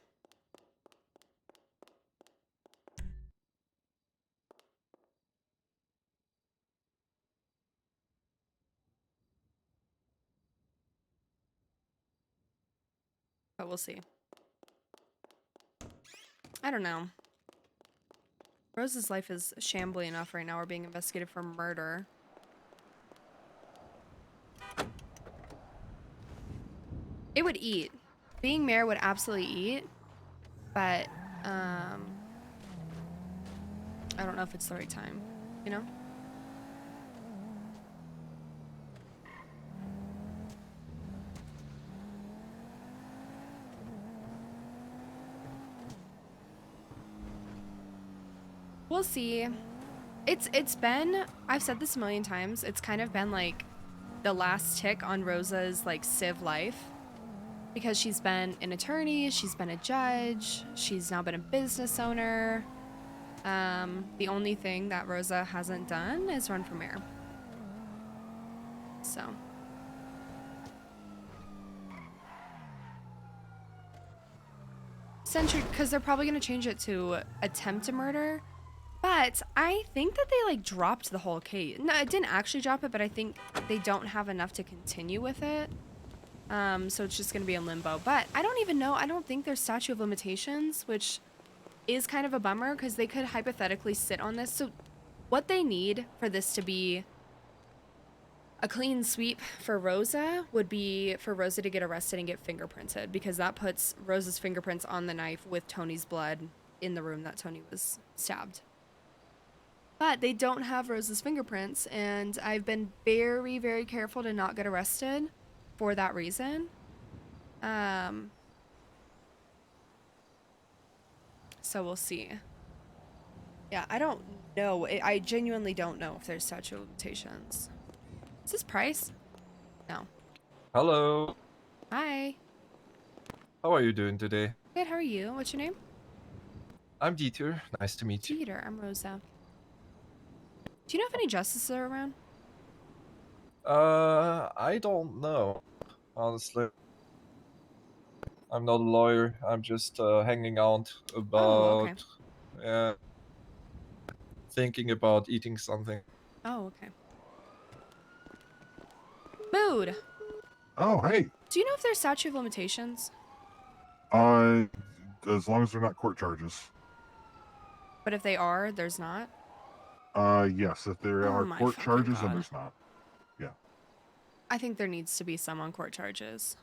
But we'll see. I don't know. Rosa's life is shambly enough right now. We're being investigated for murder. It would eat. Being mayor would absolutely eat, but I don't know if it's the right time, you know? We'll see. It's been, I've said this a million times, it's kind of been like the last tick on Rosa's like civ life, because she's been an attorney, she's been a judge, she's now been a business owner. The only thing that Rosa hasn't done is run for mayor. So. Censored, because they're probably going to change it to attempt to murder. But I think that they like dropped the whole case. No, it didn't actually drop it, but I think they don't have enough to continue with it. So it's just going to be in limbo. But I don't even know. I don't think there's statute of limitations, which is kind of a bummer because they could hypothetically sit on this. So what they need for this to be a clean sweep for Rosa would be for Rosa to get arrested and get fingerprinted, because that puts Rosa's fingerprints on the knife with Tony's blood in the room that Tony was stabbed. But they don't have Rosa's fingerprints, and I've been very, very careful to not get arrested for that reason. So we'll see. Yeah, I don't know. I genuinely don't know if there's statute of limitations. Is this Price? No. Hello. Hi. How are you doing today? Good, how are you? What's your name? I'm Dieter. Nice to meet you. Dieter, I'm Rosa. Do you know if any justices are around? I don't know, honestly. I'm not a lawyer. I'm just hanging out about, thinking about eating something. Oh, okay. Mood. Oh, hey. Do you know if there's statute of limitations? As long as they're not court charges. But if they are, there's not? Yes. If there are my court fucking charges, then God. there's not. Yeah. I think there needs to be some on court charges.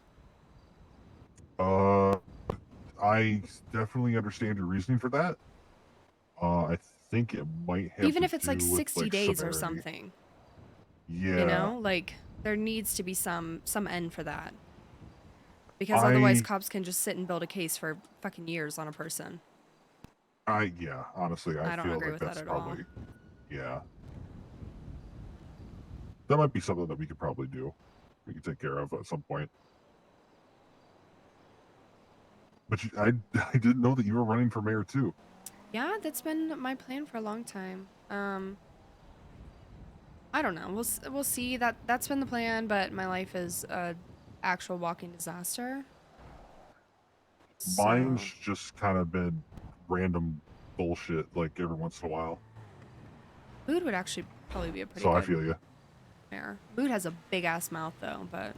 I definitely understand your reasoning for that. I think it might have Even to if it's like do with, 60 like, days or severity. something. Yeah. You know, like there needs to be some end for that. Because otherwise cops can just sit and build a case for fucking years on a person. Yeah, honestly, I don't feel agree like with that that's at all. probably, yeah. That might be something that we could probably do. We could take care of at some point. But I didn't know that you were running for mayor too. Yeah, that's been my plan for a long time. I don't know. We'll see. That's been the plan, but my life is a actual walking disaster. Mine's just kind of been random bullshit, like every once in a while. Mood would actually probably be a pretty So good I feel you. mayor. Mood has a big ass mouth though, but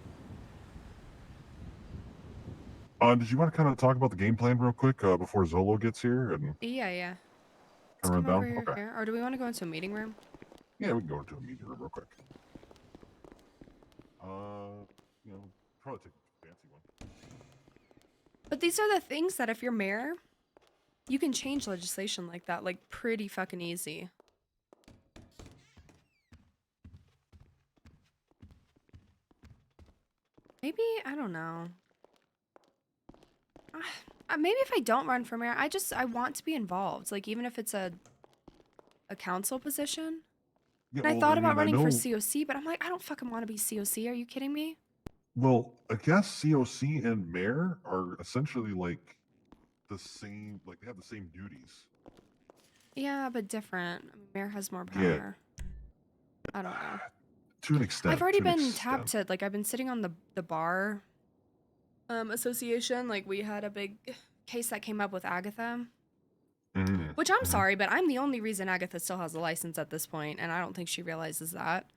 Did you want to kind of talk about the game plan real quick before Zolo gets here and yeah. Let's run come over down? Okay. here. Or do we want to go into a meeting room? Yeah, we can go into a meeting room real quick. Probably take a fancy one. But these are the things that if you're mayor, you can change legislation like that, like pretty fucking easy. Maybe, I don't know. Maybe if I don't run for mayor, I want to be involved. Like, even if it's a council position. Yeah, And I well, thought I about mean, I running for know- COC, but I'm like, I don't fucking want to be COC. Are you kidding me? Well, I guess COC and mayor are essentially like the same, like they have the same duties. Yeah, but different. I mean, mayor has more Yeah. power. I don't know. To an extent. I've already to an been extent. tapped to, like, I've been sitting on the bar association. Like, we had a big case that came up with Agatha. Which I'm sorry, but I'm the only reason Agatha still has a license at this point, and I don't think she realizes that.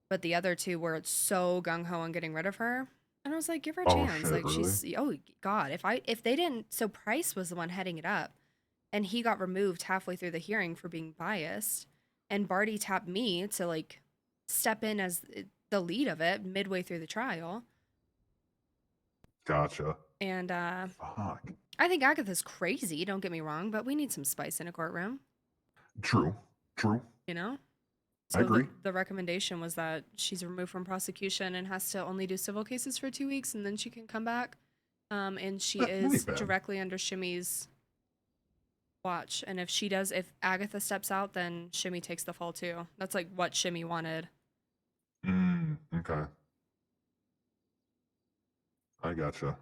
But the other two were so gung-ho on getting rid of her. And I was like, give her a chance. Shit, Like, really? she's, oh, God. If they didn't, so Price was the one heading it up, and he got removed halfway through the hearing for being biased, and Barty tapped me to, like, step in as the lead of it midway through the trial. Gotcha. And, Fuck. I think Agatha's crazy, don't get me wrong, but we need some spice in a courtroom, True. you know? I So agree. the recommendation was that she's removed from prosecution and has to only do civil cases for 2 weeks, and then she can come back. And she That ain't is bad. directly under Shimmy's watch. And if Agatha steps out, then Shimmy takes the fall too. That's like what Shimmy wanted. Okay. I gotcha.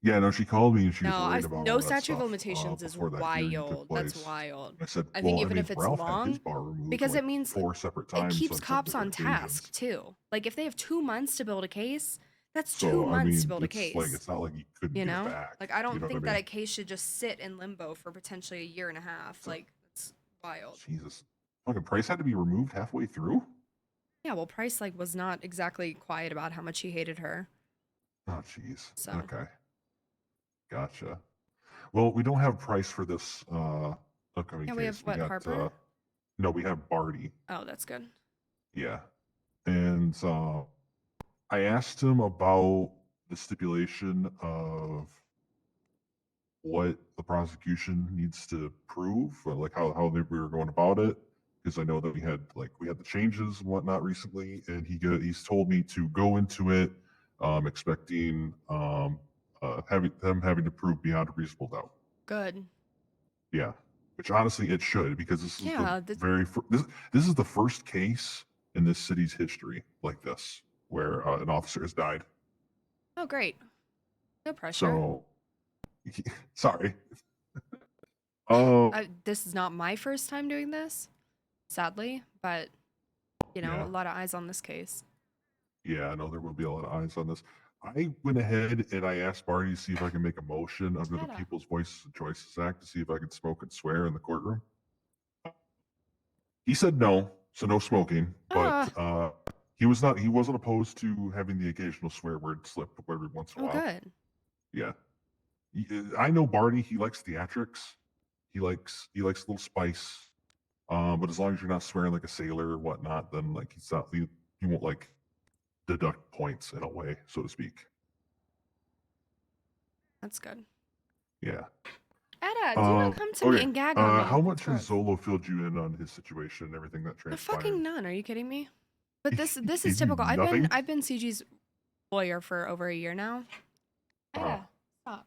Yeah, no, she called me and she was worried about No all that statute of stuff, limitations is before that hearing took wild. That's place. wild. I said, I think well, even if it's Ralph had his long, bar removed because like it means 4 separate it times keeps on 7 cops on different occasions. task too. Like if they have 2 months to build a case, that's So 2 I months mean, to build a it's case. like it's not like you couldn't You get know, it back. like I don't you know think what I that mean? a case should just sit in limbo for potentially a year and a half. Like it's wild. Jesus, fucking Price had to be removed halfway through. Yeah, well, Price like was not exactly quiet about how much he hated her. Oh, jeez. So. Okay. Gotcha. Well, we don't have Price for this upcoming Yeah, case. we have what, Harper? No, we have Barty. Oh, that's good. Yeah. And I asked him about the stipulation of what the prosecution needs to prove, or like how we were going about it, because I know that we had the changes and whatnot recently, and he's told me to go into it expecting having to prove beyond a reasonable doubt. Good. Yeah, which honestly it should, because this is Yeah, this is the first case in this city's history like this where an officer has died. Oh, great. No pressure. So, sorry. This is not my first time doing this, sadly, but you know, Yeah. a lot of eyes on this case. Yeah, I know there will be a lot of eyes on this. I went ahead and I asked Barney to see if I can make a motion under the People's Voices and Choices Act to see if I could smoke and swear in the courtroom. He said no, so no smoking. But he wasn't opposed to having the occasional swear word slip every once in a Oh, while. good. Yeah. I know Barney, he likes theatrics. He likes a little spice. But as long as you're not swearing like a sailor or whatnot, then like he won't like deduct points in a way, so to speak. That's good. Yeah. Etta, do not come to me and gag on me. How much It's gross. has Zolo filled you in on his situation and everything that transpired? Fucking none. Are you kidding me? But this Gave is you typical. nothing? I've been CG's lawyer for over a year now. Etta, stop.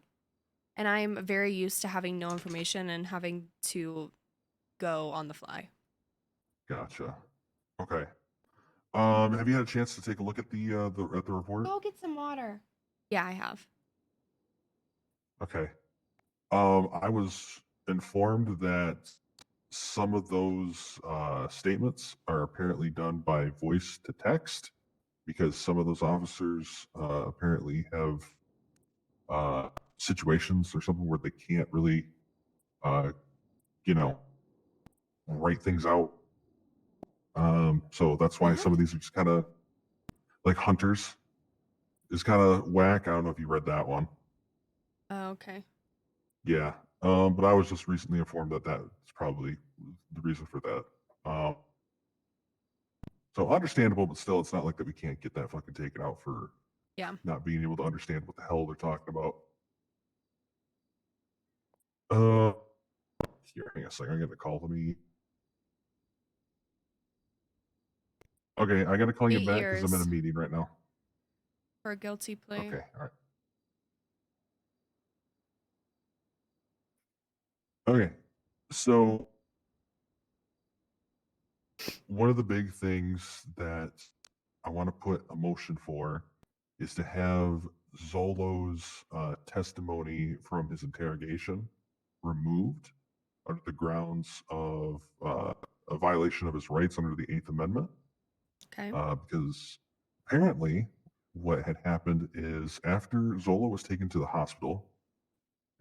And I'm very used to having no information and having to go on the fly. Gotcha. Okay. Have you had a chance to take a look at the report? Go get some water. Yeah, I have. Okay. I was informed that some of those statements are apparently done by voice to text because some of those officers apparently have situations or something where they can't really, write things out. So that's why some of these are just kind of like Hunters is kind of whack. I don't know if you read that one. Oh, okay. Yeah. But I was just recently informed that that's probably the reason for that. So understandable, but still, it's not like that we can't get that fucking taken out for Yeah. not being able to understand what the hell they're talking about. Here, hang on a second. I'm gonna call me. Okay, I gotta call you 8 back because I'm in a years. meeting right now. For a guilty plea. Okay, all right. Okay, so one of the big things that I want to put a motion for is to have Zolo's testimony from his interrogation removed under the grounds of a violation of his rights under the Eighth Amendment. Okay. Because apparently, what had happened is after Zolo was taken to the hospital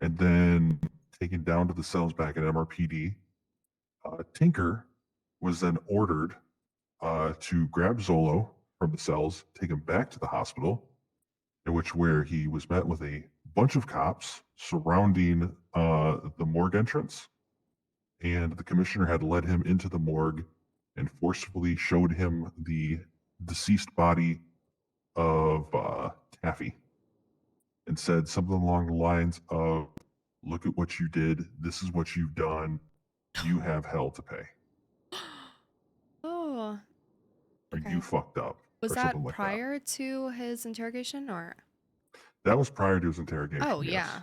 and then taken down to the cells back at MRPD, Tinker was then ordered to grab Zolo from the cells, take him back to the hospital, where he was met with a bunch of cops surrounding the morgue entrance, and the commissioner had led him into the morgue and forcefully showed him the deceased body of Taffy and said something along the lines of, "Look at what you did. This is what you've done. You have hell to pay. Oh. Or Okay. you fucked up." Was or that something like that. prior to his interrogation or? That was prior to his interrogation. Oh, yes. yeah.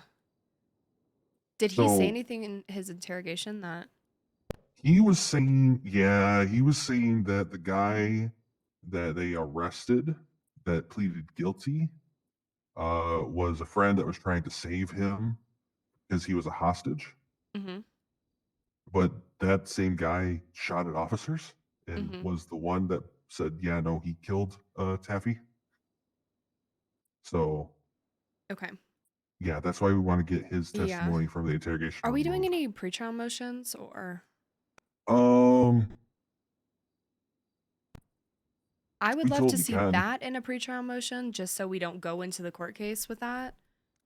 Did he say So- anything in his interrogation that? He was saying that the guy that they arrested that pleaded guilty was a friend that was trying to save him because he was a hostage. Mm-hmm. But that same guy shot at officers and Mhm. was the one that said, yeah, no, he killed Taffy. So, Okay. yeah, that's why we want to get his Yeah. testimony from the interrogation. Are we doing any pretrial motions or? I would we love to totally see can. that in a pretrial motion, just so we don't go into the court case with that.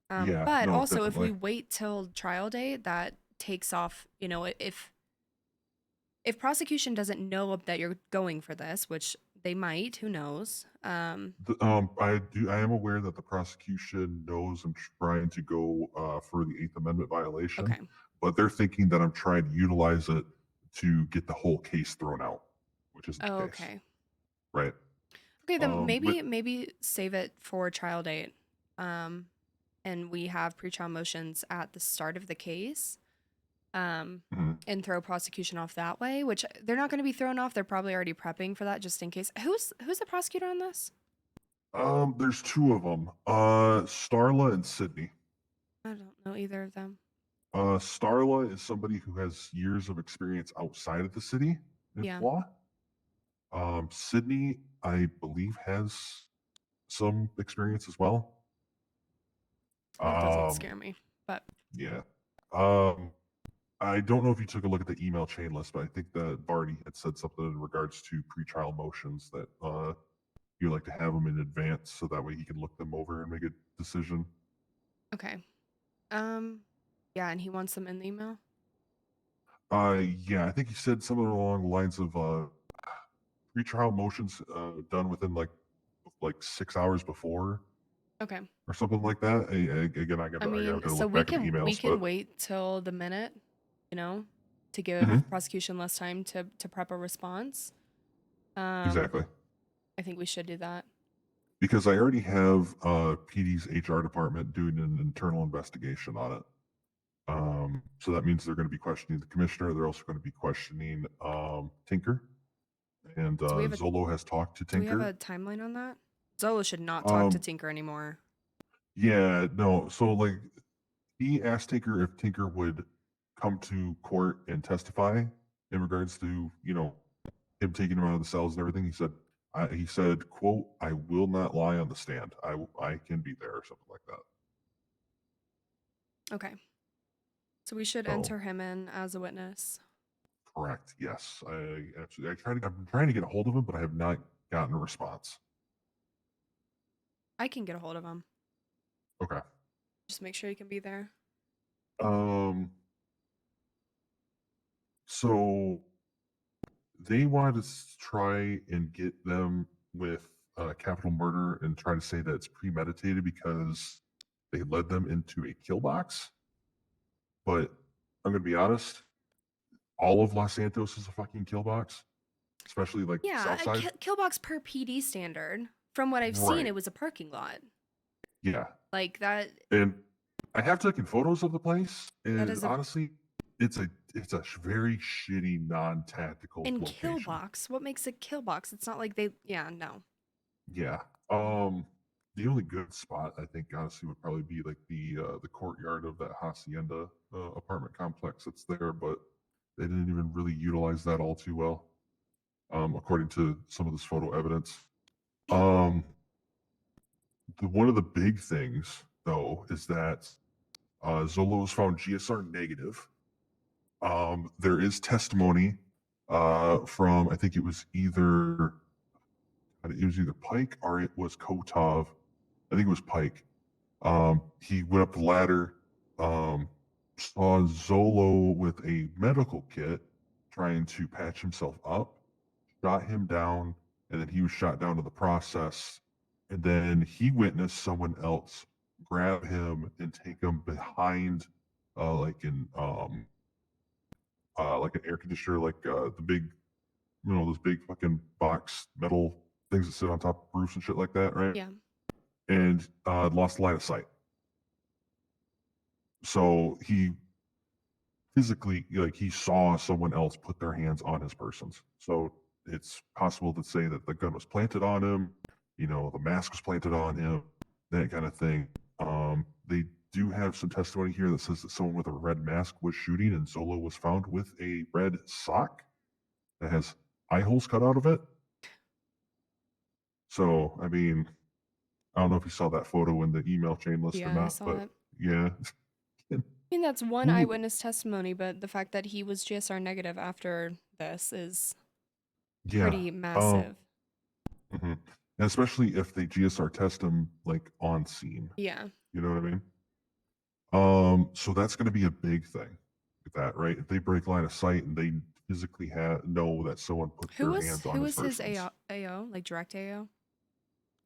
Yeah, But no, also, if we definitely. wait till trial date, that takes off. You know, if prosecution doesn't know that you're going for this, which they might, who knows? I am aware that the prosecution knows I'm trying to go for the Eighth Amendment violation. Okay. But they're thinking that I'm trying to utilize it to get the whole case thrown out, which isn't the case. Okay. Right. Okay, then but- maybe save it for trial date. And we have pretrial motions at the start of the case. Mhm. And throw prosecution off that way, which they're not going to be thrown off. They're probably already prepping for that just in case. Who's the prosecutor on this? There's two of them, Starla and Sydney. I don't know either of them. Starla is somebody who has years of experience outside of the city in Yeah. law. Sydney, I believe, has some experience as well. That doesn't scare me, but Yeah. I don't know if you took a look at the email chain list, but I think that Barney had said something in regards to pretrial motions that you like to have them in advance so that way he can look them over and make a decision. okay. Yeah, and he wants them in the email. Yeah, I think he said something along the lines of pretrial motions done within like 6 hours before Okay. or something like that. Again, I I gotta mean, look so back at the emails. we can but- wait till the minute, you know, to give Mhm. prosecution less time to prep a response. Exactly. I think we should do that. Because I already have PD's HR department doing an internal investigation on it. So that means they're going to be questioning the commissioner. They're also going to be questioning Tinker. And Do we have a- Zolo has talked to Do we Tinker. have a timeline on that? Zolo should not talk to Um, Tinker anymore. Yeah, no. So like he asked Tinker if Tinker would come to court and testify in regards to him taking him out of the cells and everything. He said, "quote I will not lie on the stand. I can be there," or something like that. Okay. So we should So- enter him in as a witness. Correct. Yes, I absolutely. I'm trying to get a hold of him, but I have not gotten a response. I can get a hold of him. Okay. Just make sure he can be there. So they wanted to try and get them with capital murder and try to say that it's premeditated because they led them into a kill box. But I'm gonna be honest, all of Los Santos is a fucking kill box, especially like Yeah, South a Side. kill box per PD standard. From what I've seen, Right. it was a parking lot. Yeah. Like that. And I have taken photos of the place, That and is a- honestly, it's a very shitty non-tactical And location. kill box. What makes a kill box? It's not like they. Yeah, no. Yeah. The only good spot I think honestly would probably be like the courtyard of that hacienda apartment complex that's there, but they didn't even really utilize that all too well, according to some of this photo evidence. One of the big things though is that Zolo was found GSR negative. There is testimony from I think it was either Pike or it was Kotov. I think it was Pike. He went up the ladder, saw Zolo with a medical kit trying to patch himself up, shot him down, and then he was shot down in the process. And then he witnessed someone else grab him and take him behind, like an air conditioner, like the big, those big fucking box metal things that sit on top of roofs and shit like that, right? Yeah. And lost line of sight. So he physically, like, he saw someone else put their hands on his persons. So it's possible to say that the gun was planted on him, the mask was planted on him, that kind of thing. They do have some testimony here that says that someone with a red mask was shooting, and Zolo was found with a red sock that has eye holes cut out of it. So, I mean, I don't know if you saw that photo in the email chain list or Yeah, I not, saw but it. yeah. I mean, that's one Ooh. eyewitness testimony, but the fact that he was GSR negative after this is pretty massive. And especially if they GSR test him like on scene. Yeah. You know what I mean? So that's going to be a big thing with that, right? If they break line of sight and they physically know that someone put Who their was hands on who his was his persons. AO, like direct AO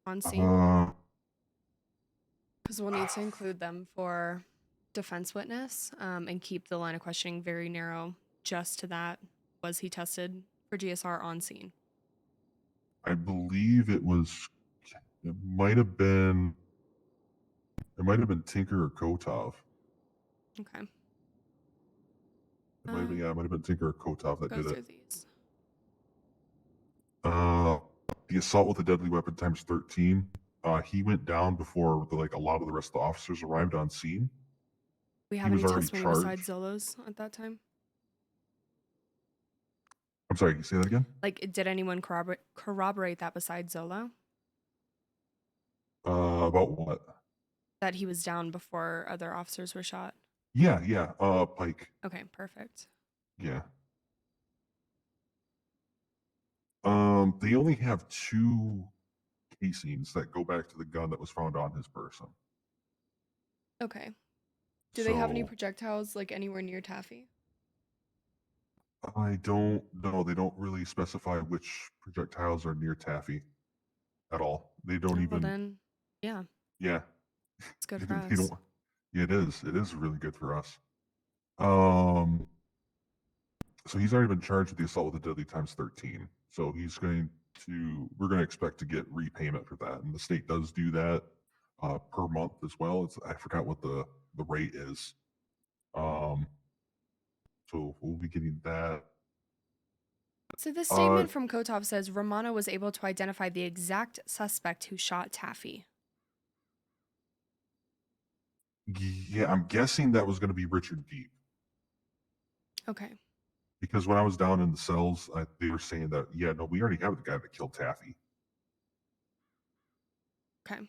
on scene? Because we'll need to include them for defense witness, and keep the line of questioning very narrow just to that. Was he tested for GSR on scene? I believe it might have been Tinker or Kotov. Okay. It might have been Tinker or Kotov that Go did through it. these. The assault with a deadly weapon times 13. He went down before a lot of the rest of the officers arrived on scene. We He have was any already testimony charged. besides Zolo's at that time? I'm sorry, can you say that again? Like, did anyone corroborate that besides Zolo? About what? That he was down before other officers were shot? Yeah. Pike. Okay, perfect. Yeah. They only have 2 casings that go back to the gun that was found on his person. Okay. Do they have any So- projectiles like anywhere near Taffy? I don't know. They don't really specify which projectiles are near Taffy at all. They don't Oh, even. well then, yeah, Yeah. it's good They for don't- us. Yeah, it is. It is really good for us. So he's already been charged with the assault with a deadly times 13. So we're going to expect to get repayment for that. And the state does do that per month as well. I forgot what the rate is. So we'll be getting that. So this statement from Kotov says Romano was able to identify the exact suspect who shot Taffy. Yeah, I'm guessing that was going to be Richard Deep. Okay. because when I was down in the cells, they were saying that yeah, no, we already have the guy that killed Taffy. Okay.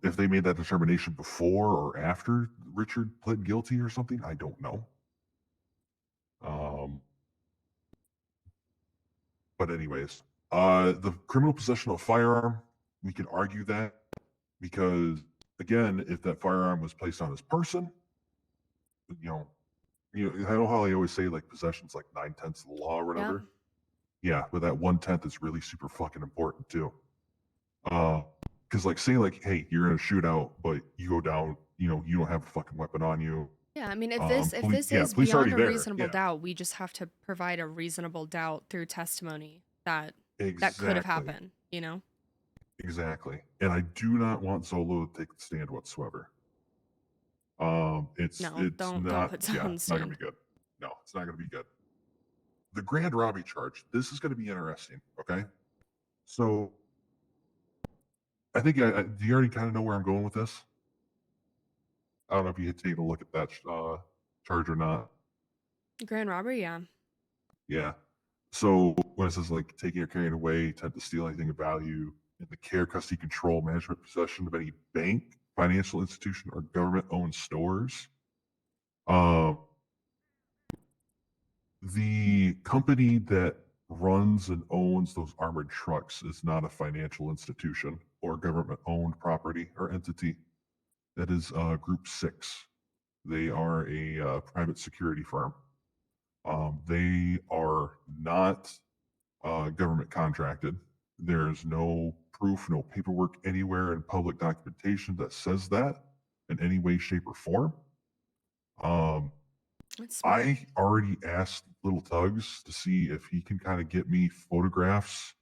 If they made that determination before or after Richard pled guilty or something, I don't know. But anyways, the criminal possession of a firearm, we can argue that because again, if that firearm was placed on his person, you know, I know how they always say like possession's like 9/10 of the law or whatever. Yeah, but that 1/10 is really super fucking important too. Because like say like, hey, you're in a shootout, but you go down, you know, you don't have a fucking weapon on you. Yeah, I mean, if this yeah, is police beyond already a there. reasonable Yeah, doubt, we just have to provide a reasonable doubt through testimony that that could have exactly. happened, you know? Exactly. And I do not want Zolo to take the stand whatsoever. It's No, don't not put yeah, someone it's not gonna stand. be good. No, it's not gonna be good. The grand robbery charge. This is gonna be interesting. Okay, so I think do you already kind of know where I'm going with this? I don't know if you had taken a look at that charge or not. Grand robbery, yeah. Yeah. So when it says like taking or carrying away, intent to steal anything of value in the care, custody, control, management, possession of any bank, financial institution, or government-owned stores. The company that runs and owns those armored trucks is not a financial institution or government-owned property or entity. That is Group 6. They are a private security firm. They are not government contracted. There's no proof, no paperwork anywhere in public documentation that says that in any way, shape, or form. That's smart. I already asked Little Tugs to see if he can kind of get me photographs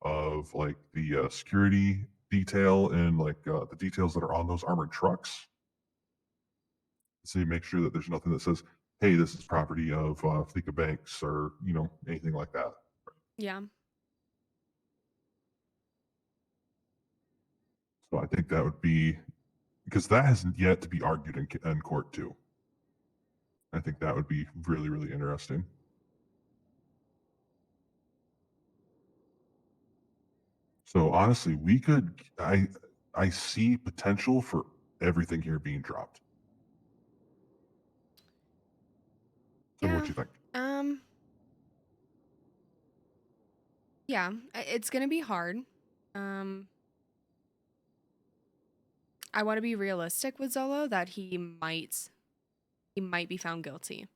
of like the security detail and like the details that are on those armored trucks. So you make sure that there's nothing that says, "Hey, this is property of Fleeka Banks" or you know anything like that. Yeah. So I think that would be because that hasn't yet to be argued in court too. I think that would be really, really interesting. So honestly, we could. I see potential for everything here being dropped. So Yeah. what you think? Yeah, it's gonna be hard. Um, I want to be realistic with Zolo that he might be found guilty,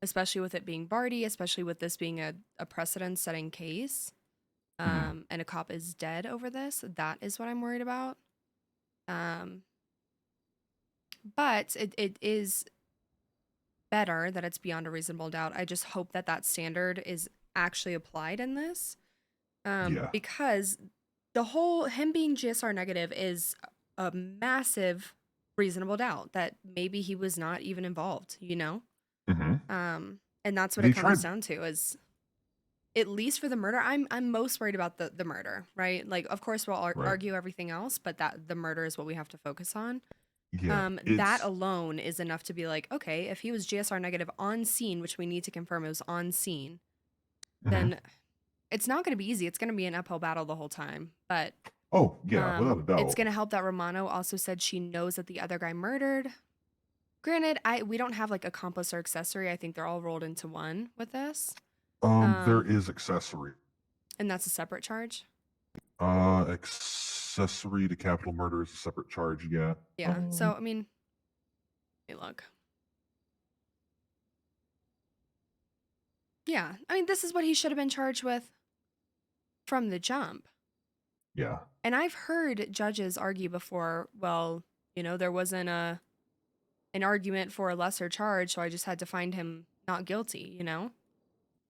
especially with it being Barty, especially with this being a precedent-setting case. And a cop is dead over this. That is what I'm worried about. But it is better that it's beyond a reasonable doubt. I just hope that that standard is actually applied in this. Yeah. Because the whole him being GSR negative is a massive reasonable doubt that maybe he was not even involved, you know? And that's what They it comes tried- down to is at least for the murder, I'm most worried about the murder, right? Like, of course, we'll argue everything else, but that the murder is what we have to focus on. Yeah, That alone is enough to be like, okay, if he was GSR negative on scene, which we need to confirm it was on scene, then it's not going to be easy. It's going to be an uphill battle the whole time. But oh yeah, without a doubt, it's going to help that Romano also said she knows that the other guy murdered. Granted, we don't have like accomplice or accessory. I think they're all rolled into one with this. There is accessory. And that's a separate charge? Accessory to capital murder is a separate charge, yeah. Yeah, so, I mean, hey, look. Yeah, I mean, this is what he should have been charged with from the jump. Yeah. And I've heard judges argue before, well, you know, there wasn't an argument for a lesser charge, so I just had to find him not guilty, you know?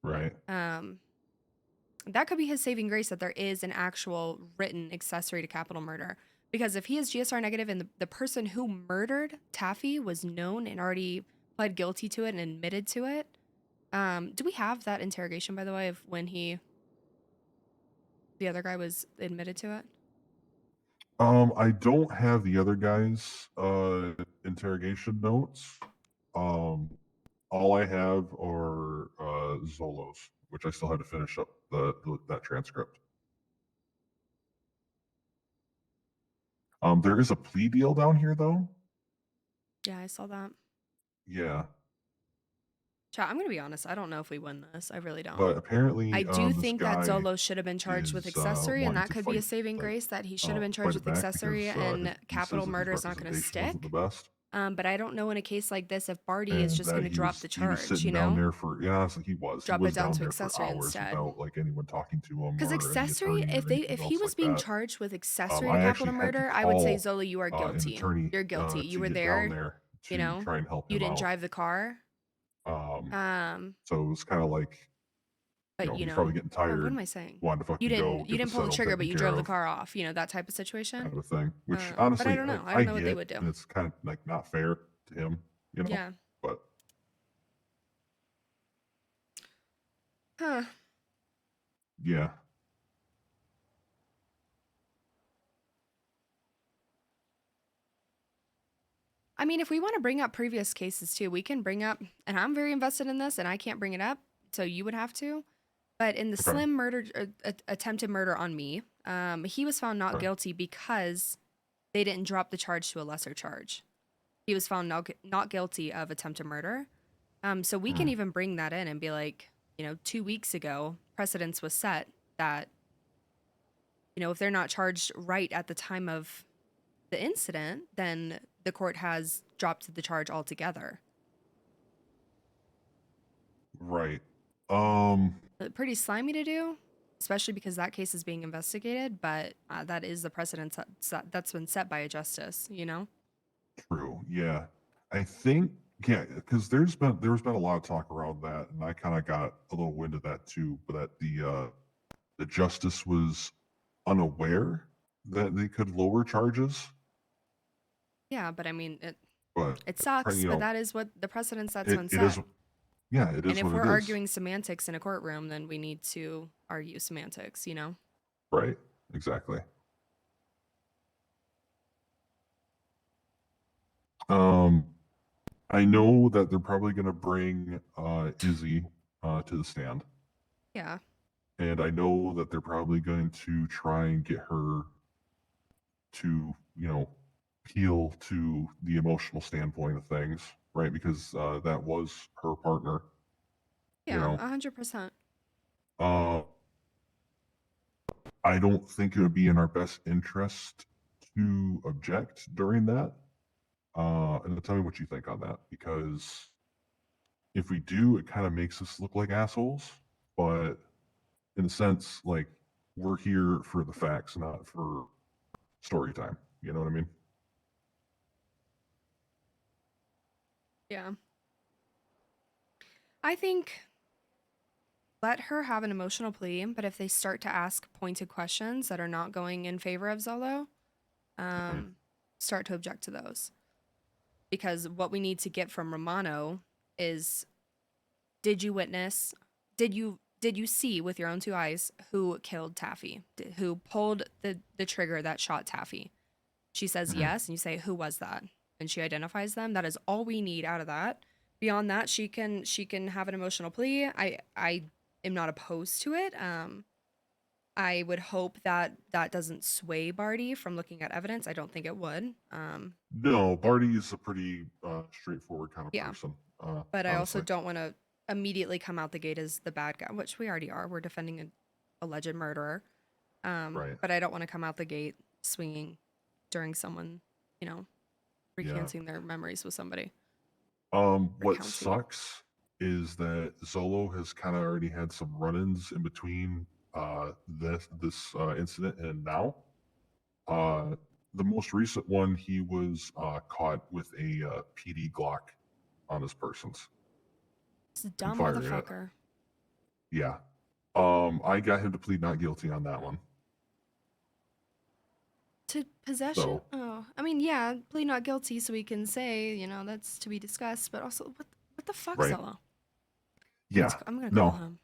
Right. That could be his saving grace that there is an actual written accessory to capital murder. Because if he is GSR negative and the person who murdered Taffy was known and already pled guilty to it and admitted to it, do we have that interrogation, by the way, of when the other guy was admitted to it? I don't have the other guy's interrogation notes. all I have are Zolos, which I still had to finish up that transcript. There is a plea deal down here, though. Yeah, I saw that. Yeah, Chat, I'm gonna be honest. I don't know if we win this. I really don't. but apparently, I do this think that guy Zolo should have been charged with is accessory, and wanting that to could be a fight, saving grace. That he should have been charged fight with it back accessory, because, and he capital says that his murder is not going to representation wasn't stick. the best, But I don't know in a case like this if Barty is and just that going to drop the he was charge. sitting You down know, there for honestly he was drop it down down to there for accessory hours instead. without like anyone talking to him Because or any accessory, attorney or anything if he else was like being that. charged with accessory to I capital actually had to murder, I would say call Zolo, you are an guilty. attorney You're guilty. to You were get there. down there to You know, try and help you him didn't out. drive the car. So it was kind of like, But he was probably getting oh, what tired, am I saying? wanted to fucking go You get the didn't pull the settle trigger, but taken you care drove the of, car off. You know, that type of situation. kind of a thing. Which But honestly, I don't know. I I don't know what get, they would do. and it's kind of like not fair to him, you know. Yeah. But Huh. yeah, I mean, if we want to bring up previous cases too, we can bring up, and I'm very invested in this, and I can't bring it up, so you would have to. But in the Okay. Slim murder, attempted murder on me, he was found not guilty because they didn't drop the charge to a lesser charge. He was found not guilty of attempted murder. So we can even bring that in and be like, 2 weeks ago, precedence was set that, if they're not charged right at the time of the incident, then the court has dropped the charge altogether. right. Pretty slimy to do, especially because that case is being investigated, but that is the precedent that's been set by a justice, True. Yeah. I think because there's been a lot of talk around that, and I kind of got a little wind of that too. But that the justice was unaware that they could lower charges. Yeah, but I mean, But it sucks, you but know, that is what the precedence that's it, been it set. is. Yeah, it is And if what we're it is. arguing semantics in a courtroom, then we need to argue semantics, Right. Exactly. I know that they're probably going to bring Izzy to the stand. Yeah. And I know that they're probably going to try and get her to, appeal to the emotional standpoint of things, right? Because that was her partner. Yeah, 100%. I don't think it would be in our best interest to object during that. And tell me what you think on that, because if we do, it kind of makes us look like assholes. But in a sense, like, we're here for the facts, not for story time. You know what I mean? Yeah. I think let her have an emotional plea, but if they start to ask pointed questions that are not going in favor of Zolo, start to object to those. Because what we need to get from Romano is, did you witness, did you see with your own two eyes who killed Taffy, who pulled the trigger that shot Taffy? She says yes, and you say, who was that? And she identifies them. That is all we need out of that. Beyond that, she can have an emotional plea. I am not opposed to it. I would hope that doesn't sway Barty from looking at evidence. I don't think it would. No, Barty is a pretty straightforward kind of Yeah. person. But I also honestly. don't want to immediately come out the gate as the bad guy, which we already are. We're defending an alleged murderer. Right. But I don't want to come out the gate swinging during someone, recanting their memories with somebody. What recounting. sucks is that Zolo has kind of already had some run-ins in between this incident and now. The most recent one, he was caught with a PD Glock on his persons. This dumb firing it. motherfucker. Yeah. I got him to plead not guilty on that one. To possession? So- Oh, I mean, yeah, plead not guilty so we can say, that's to be discussed, but also, what the fuck, Right. Zolo? Yeah. I'm gonna no. call him.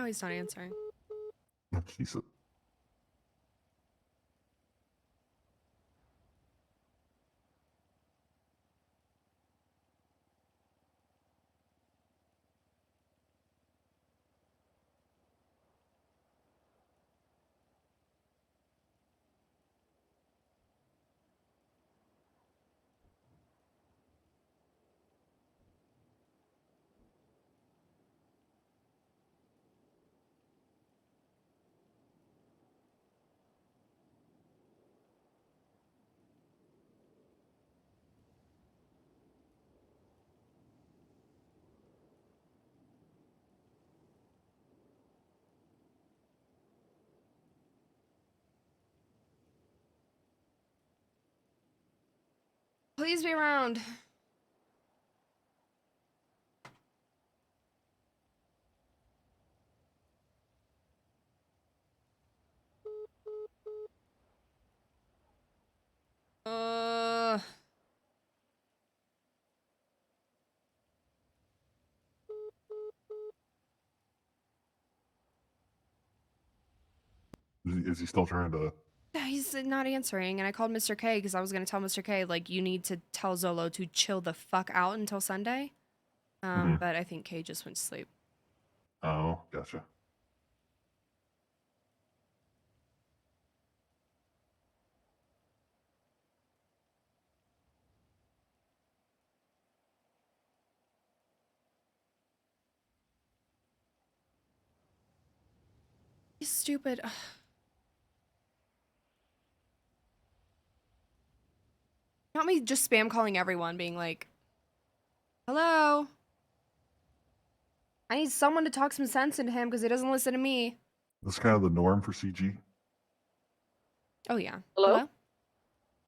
he's not answering. Jesus. Please be around. Is he still trying to? He's not answering, and I called Mr. K because I was gonna tell Mr. K, like, you need to tell Zolo to chill the fuck out until Sunday. But I think K just went to sleep. Oh, gotcha. He's stupid. Ugh. Not me just spam calling everyone, being like, hello? I need someone to talk some sense into him because he doesn't listen to me. That's kind of the norm for CG. Oh, yeah. Hello?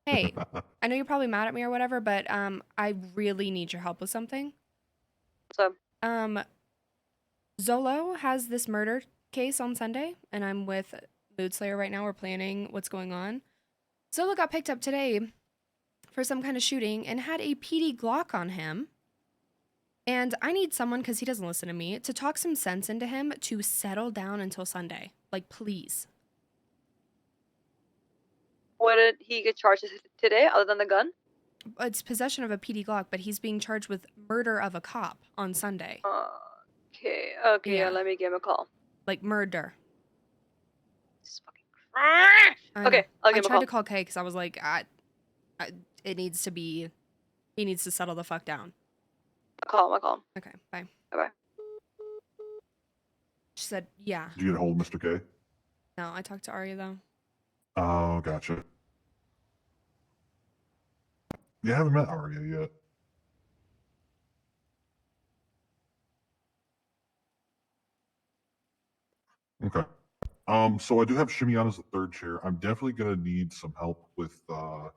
Hey, I know you're probably mad at me or whatever, but I really need your help with something. What's up? Zolo has this murder case on Sunday, and I'm with Mood Slayer right now. We're planning what's going on. Zolo got picked up today for some kind of shooting and had a PD Glock on him. And I need someone, because he doesn't listen to me, to talk some sense into him to settle down until Sunday. Like, please. What did he get charged with today, other than the gun? It's possession of a PD Glock, but he's being charged with murder of a cop on Sunday. Okay, Yeah. let me give him a call. Like, murder. Okay, I'll give him a I tried call. to call Kay because I was like, it needs to be, he needs to settle the fuck down. I'll call him. Okay, bye. Bye-bye. She said, yeah. Did you get a hold of Mr. K? No, I talked to Arya though. Oh, gotcha. You haven't met Arya yet. Okay. So I do have Shimeon as the third chair. I'm definitely gonna need some help with the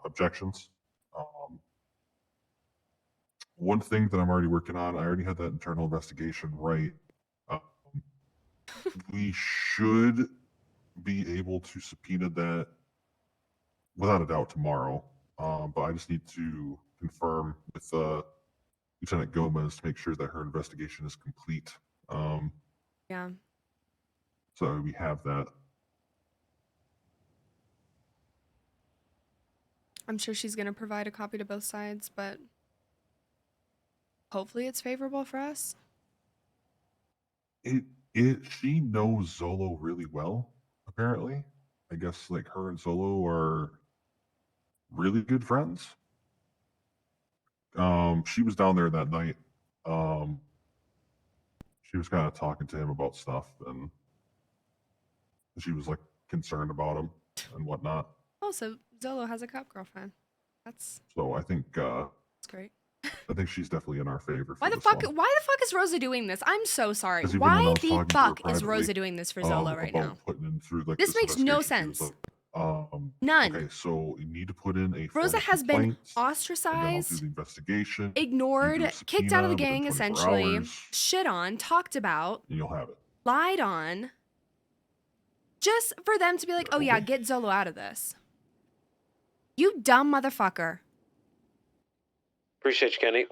objections. One thing that I'm already working on, I already had that internal investigation right. We should be able to subpoena that without a doubt tomorrow. But I just need to confirm with Lieutenant Gomez to make sure that her investigation is complete. Yeah. So we have that. I'm sure she's going to provide a copy to both sides, but hopefully it's favorable for us. She knows Zolo really well, apparently. I guess like her and Zolo are really good friends. She was down there that night. She was kind of talking to him about stuff, and she was like concerned about him and whatnot. Oh, so Zolo has a cop girlfriend. That's So I think great. I think she's definitely in our favor. Why the fuck is Rosa doing this? I'm so sorry. 'Cause even when I Why was the talking to her fuck is Rosa privately, doing this for Zolo right about now? putting in through like This makes no investigation, she was sense. like, None. Okay, so you need to put in a Rosa formal has been complaint, and then I'll do ostracized, the investigation. ignored, You do a kicked out of the subpoena gang within 24 essentially, hours, shit on, talked about, and you'll have it. lied on, just for them to be like, oh yeah, get Zolo out of this. You dumb motherfucker. Appreciate you, Kenny.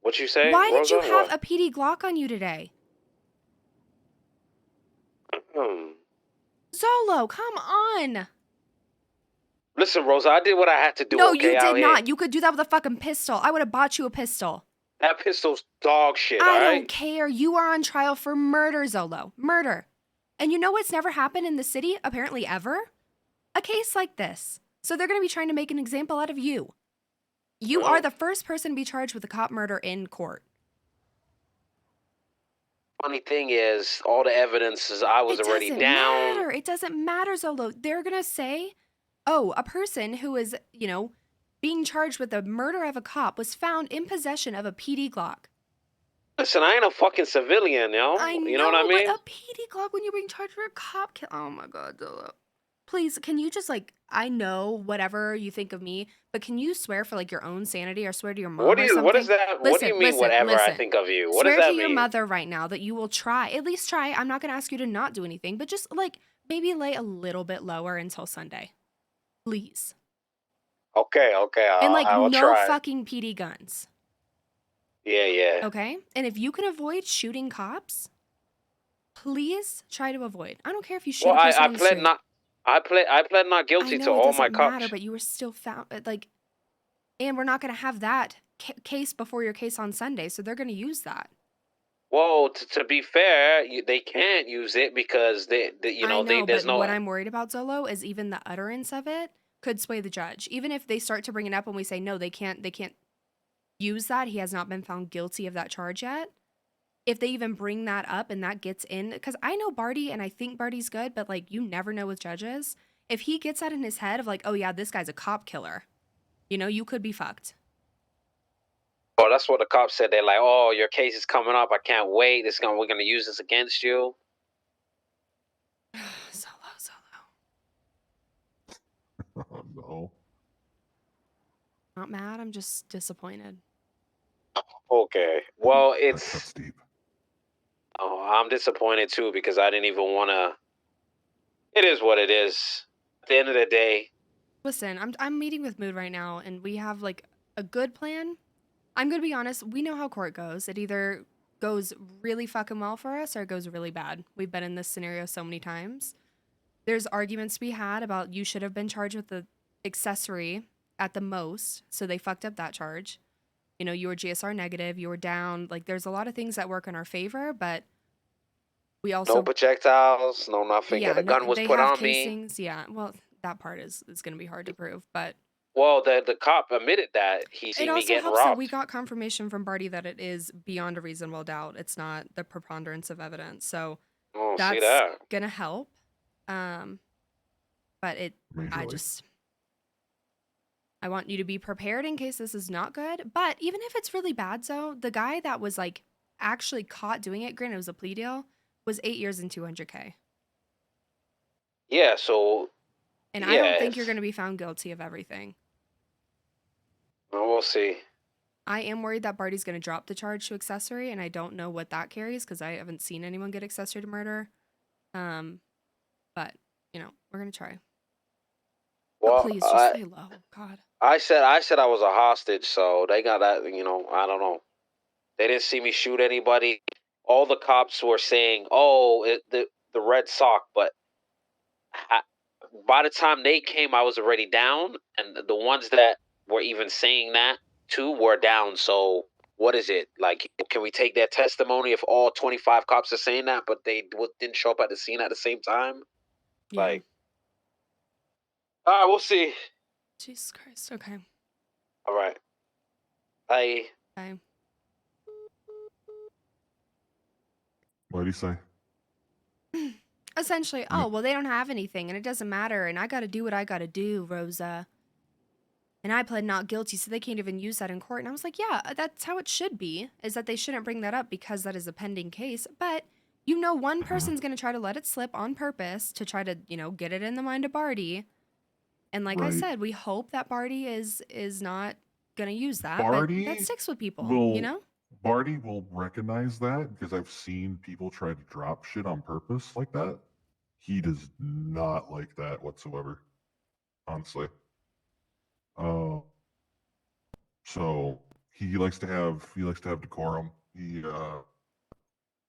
What you say? Why did you Rosa? have What? a PD Glock on you today? Zolo, come on. Listen, Rosa, I did what I had to do. No, okay, you out did here. not. You could do that with a fucking pistol. I would have bought you a pistol. That pistol's dog shit. I all don't right. care. You are on trial for murder, Zolo. Murder. And you know what's never happened in the city, apparently ever? A case like this. So they're going to be trying to make an example out of you. You are the first person to be charged with a cop murder in court. Funny thing is, all the evidence is I was already Doesn't down. matter. It doesn't matter, Zolo. They're going to say, oh, a person who is, being charged with the murder of a cop was found in possession of a PD Glock. Listen, I ain't a fucking civilian, yo. I know, You know what I mean? but a PD Glock when you're being charged for a cop kill. Oh my God, Zolo. Please, can you just I know whatever you think of me, but can you swear for your own sanity or swear to your mom What do or you? something? What is that? What do you mean? Whatever I think of you. What Swear does that to your mean? mother right now that you will try, at least try. I'm not going to ask you to not do anything, but just maybe lay a little bit lower until Sunday. Please. Okay. And I will no try. fucking PD guns. Yeah. Okay? And if you can avoid shooting cops, please try to avoid. I don't care if you shoot Well, a person I on the pled street. not. I pled not I guilty know to it all my doesn't matter, cops. but you were still found. And we're not going to have that case before your case on Sunday, so they're going to use that. Well, to be fair, they can't use it because I know, there's but no. what I'm worried about, Zolo, is even the utterance of it could sway the judge. Even if they start to bring it up and we say no, they can't use that. He has not been found guilty of that charge yet. If they even bring that up and that gets in, because I know Barty and I think Barty's good, but you never know with judges. If he gets that in his head of oh yeah, this guy's a cop killer, you could be fucked. Oh, that's what the cops said. They're like, "Oh, your case is coming up. I can't wait. We're gonna use this against you." Zolo. Oh, no. Not mad. I'm just disappointed. Okay. Well, That's deep. Oh, I'm disappointed too because I didn't even want to. It is what it is. At the end of the day. Listen, I'm meeting with Mood right now, and we have a good plan. I'm gonna be honest. We know how court goes. It either goes really fucking well for us or it goes really bad. We've been in this scenario so many times. There's arguments we had about you should have been charged with the accessory at the most, so they fucked up that charge. You were GSR negative, you were down. There's a lot of things that work in our favor, but we also No projectiles, no nothing. Yeah, the gun was they put have on casings. Yeah, well, that part is going to be hard to prove, but me. Well, the cop admitted that he it seen me also getting helps that robbed. we got confirmation from Barty that it is beyond a reasonable doubt. It's not the preponderance of evidence, so Oh, that's see that. gonna help. But I want you to be prepared in case this is not good. But even if it's really bad, the guy that was actually caught doing it, granted it was a plea deal, was 8 years and $200K. Yeah, so. And I don't think you're going to be found guilty of everything. Well, we'll see. I am worried that Barty's going to drop the charge to accessory, and I don't know what that carries because I haven't seen anyone get accessory to murder. But we're going to try. Well, but please just stay low. God. I said I was a hostage, so they got that. I don't know. They didn't see me shoot anybody. All the cops were saying, "Oh, the red sock," but by the time they came, I was already down, and the ones that were even saying that too were down. So what is it like? Can we take their testimony if all 25 cops are saying that, but they didn't show up at the scene at the same time? Yeah. All right, we'll see. Jesus Christ. Okay. All right. Bye. Bye. What did he say? Essentially, well, they don't have anything, and it doesn't matter, and I got to do what I got to do, Rosa. And I pled not guilty, so they can't even use that in court. And I was like, yeah, that's how it should be, is that they shouldn't bring that up because that is a pending case. But one person's going to try to let it slip on purpose to try to, get it in the mind of Barty. And like I said, we hope that Barty is not going to use that. Barty but that sticks with people, Barty will recognize that because I've seen people try to drop shit on purpose like that. He does not like that whatsoever, honestly. So he likes to have decorum. He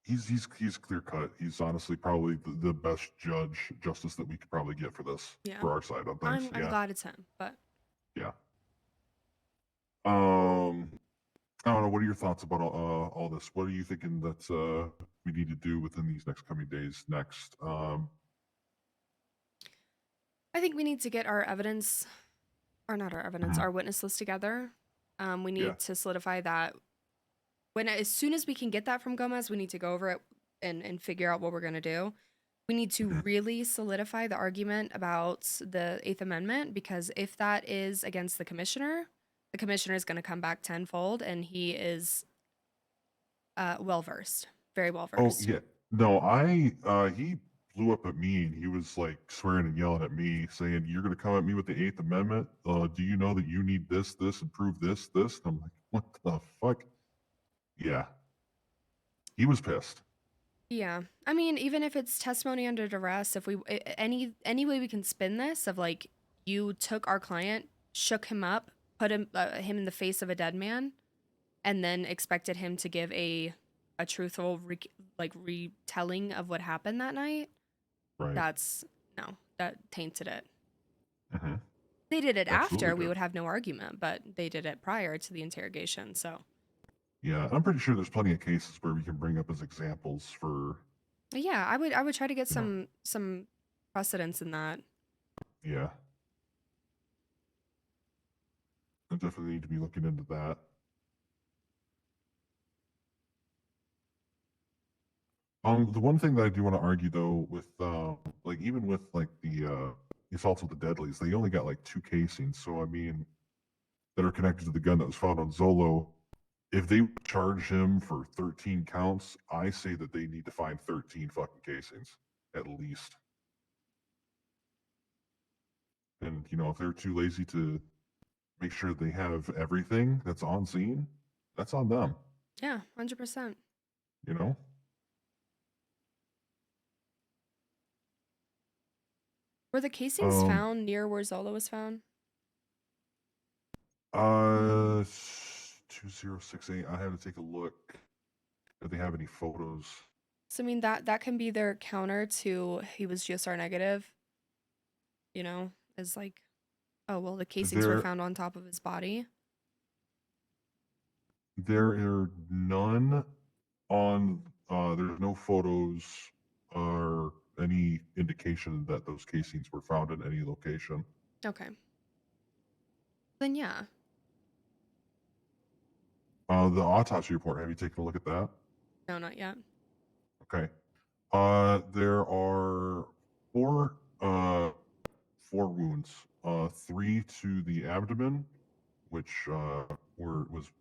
he's clear cut. He's honestly probably the best justice that we could probably get for this Yeah. for our side of things. I'm Yeah. glad it's him, but Yeah. I don't know. What are your thoughts about all this? What are you thinking that we need to do within these next coming days? Next, I think we need to get our evidence, or not our evidence, our witness list together. We need to solidify that. As soon as we can get that from Gomez, we need to go over it and figure out what we're gonna do. We need to really solidify the argument about the Eighth Amendment, because if that is against the commissioner is gonna come back tenfold, and he is well versed, very well oh versed. yeah, no, he blew up at me and he was like swearing and yelling at me, saying, "You're gonna come at me with the Eighth Amendment? Do you know that you need this, and prove this, this?" And I'm like, what the fuck? Yeah, he was pissed. Yeah. I mean, even if it's testimony under duress, if we any way we can spin this of like, you took our client, shook him up, put him in the face of a dead man, and then expected him to give a truthful retelling of what happened that night. Right. That tainted it. Mm-hmm. They did it Absolutely after, we did. would have no argument, but they did it prior to the interrogation, so. Yeah, I'm pretty sure there's plenty of cases where we can bring up as examples for. Yeah, I would try to get You know. some precedence in that. Yeah. I definitely need to be looking into that. The one thing that I do want to argue though, with like even with like the assaults with the deadlies, they only got like 2 casings. So I mean, that are connected to the gun that was found on Zolo. If they charge him for 13 counts, I say that they need to find 13 fucking casings at least. And you know, if they're too lazy to make sure they have everything that's on scene, that's on them. Yeah, 100%. You know. Were the casings found near where Zola was found? 2068. I have to take a look if they have any photos. So I mean that can be their counter to he was GSR negative. You know, is like, oh well, the casings were found on top of his body. There are none on. There's no photos or any indication that those casings were found in any location. Okay. Then yeah. The autopsy report. Have you taken a look at that? No, not yet. Okay. There are 4 wounds. 3 to the abdomen, which was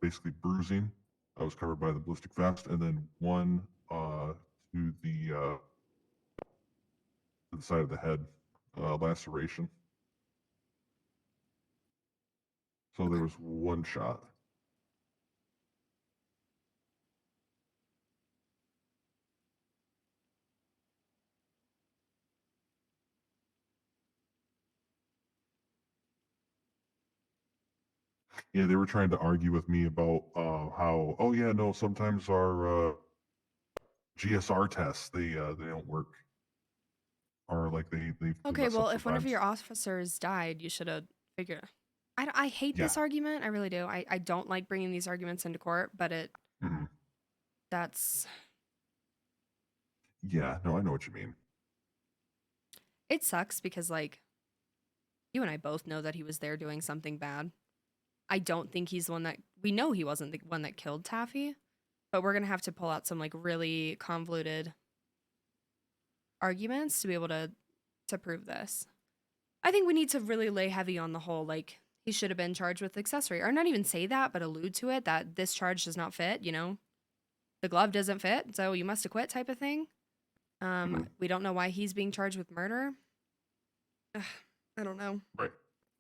basically bruising. I was covered by the ballistic vest, and then 1 to the side of the head, laceration. So there was 1 shot. Yeah, they were trying to argue with me about how, oh yeah, no, sometimes our GSR tests they don't work, or like they Okay, well, if one of your officers died, you should have figured. I hate this argument. I really do. I don't like bringing these arguments into court, but that's. Yeah, no, I know what you mean. It sucks because like, you and I both know that he was there doing something bad. I don't think he's the one that, we know he wasn't the one that killed Taffy, but we're gonna have to pull out some like really convoluted arguments to be able to prove this. I think we need to really lay heavy on the whole, like, he should have been charged with accessory, or not even say that, but allude to it, that this charge does not fit, you know? The glove doesn't fit, so you must acquit type of thing. We don't know why he's being charged with murder. Ugh, I don't know. Right.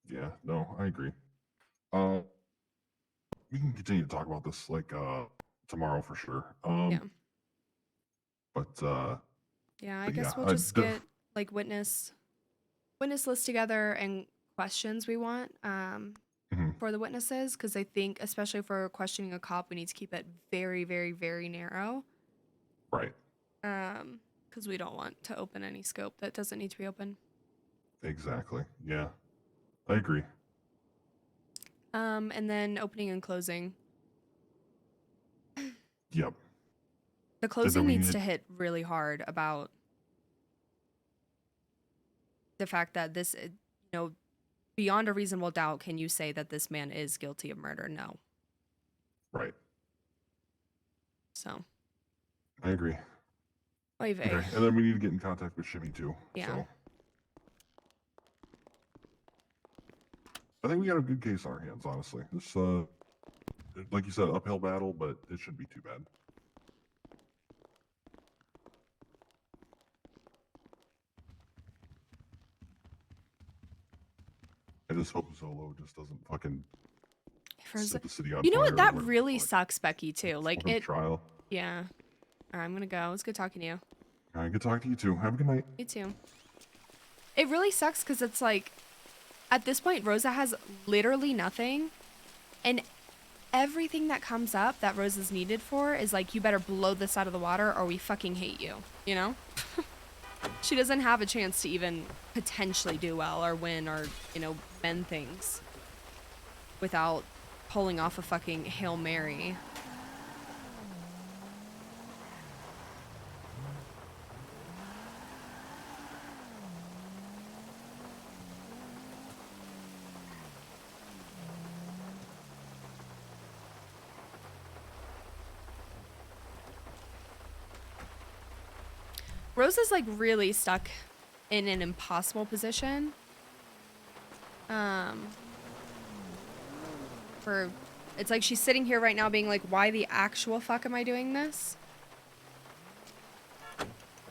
Yeah, no, I agree. We can continue to talk about this like tomorrow for sure. Yeah. But yeah, I guess we'll just get like witness list together and questions we want for the witnesses, because I think especially for questioning a cop, we need to keep it very, very, very narrow. Right. Because we don't want to open any scope that doesn't need to be open. Exactly. Yeah. I agree. And then opening and closing. Yep. The closing needs to hit really hard about the fact that this, beyond a reasonable doubt, can you say that this man is guilty of murder? No. Right. So. I agree. Oy vey. Okay. And then we need to get in contact with Shimmy too. Yeah. So. I think we got a good case on our hands, honestly. This, like you said, uphill battle, but it shouldn't be too bad. I just hope Zolo just doesn't fucking set the city on You know fire what? or That whatever. really sucks, Becky, too. Like, Fucking it. trial. Yeah. All right, I'm going to go. It's good talking to you. All right, good talking to you too. Have a good night. You too. It really sucks because it's like, at this point, Rosa has literally nothing. And everything that comes up that Rosa's needed for is like, you better blow this out of the water or we fucking hate you. You know? She doesn't have a chance to even potentially do well or win or, mend things without pulling off a fucking Hail Mary. Rosa's like really stuck in an impossible position. It's like she's sitting here right now being like, why the actual fuck am I doing this?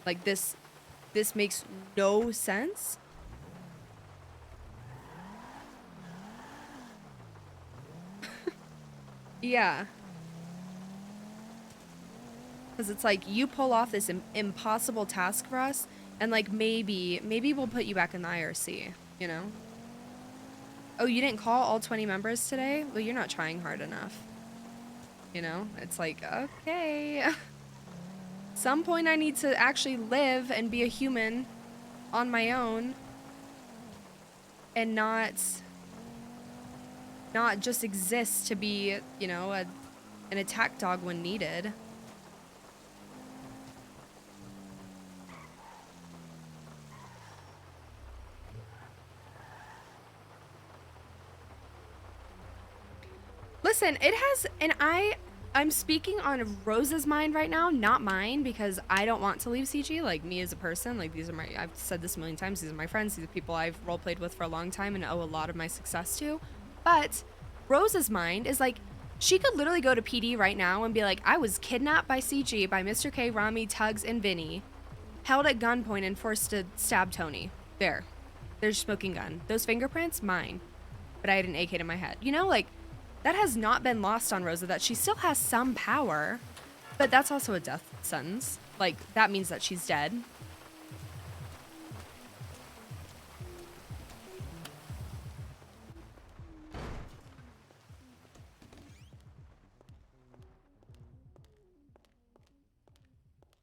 Like this makes no sense. Yeah. Because it's like, you pull off this impossible task for us, and like, maybe we'll put you back in the IRC, you know? Oh, you didn't call all 20 members today? Well, you're not trying hard enough. You know? It's like, okay. Some point I need to actually live and be a human on my own. And not just exist to be, an attack dog when needed. Listen, it has, and I'm speaking on Rosa's mind right now, not mine, because I don't want to leave CG, like me as a person. Like, I've said this a million times, these are my friends, these are people I've roleplayed with for a long time and owe a lot of my success to. But Rosa's mind is like, she could literally go to PD right now and be like, I was kidnapped by CG, by Mr. K, Rami, Tugs, and Vinny, held at gunpoint and forced to stab Tony. There's your smoking gun. Those fingerprints, mine. But I had an AK in my head. Like, that has not been lost on Rosa, that she still has some power, but that's also a death sentence. Like, that means that she's dead.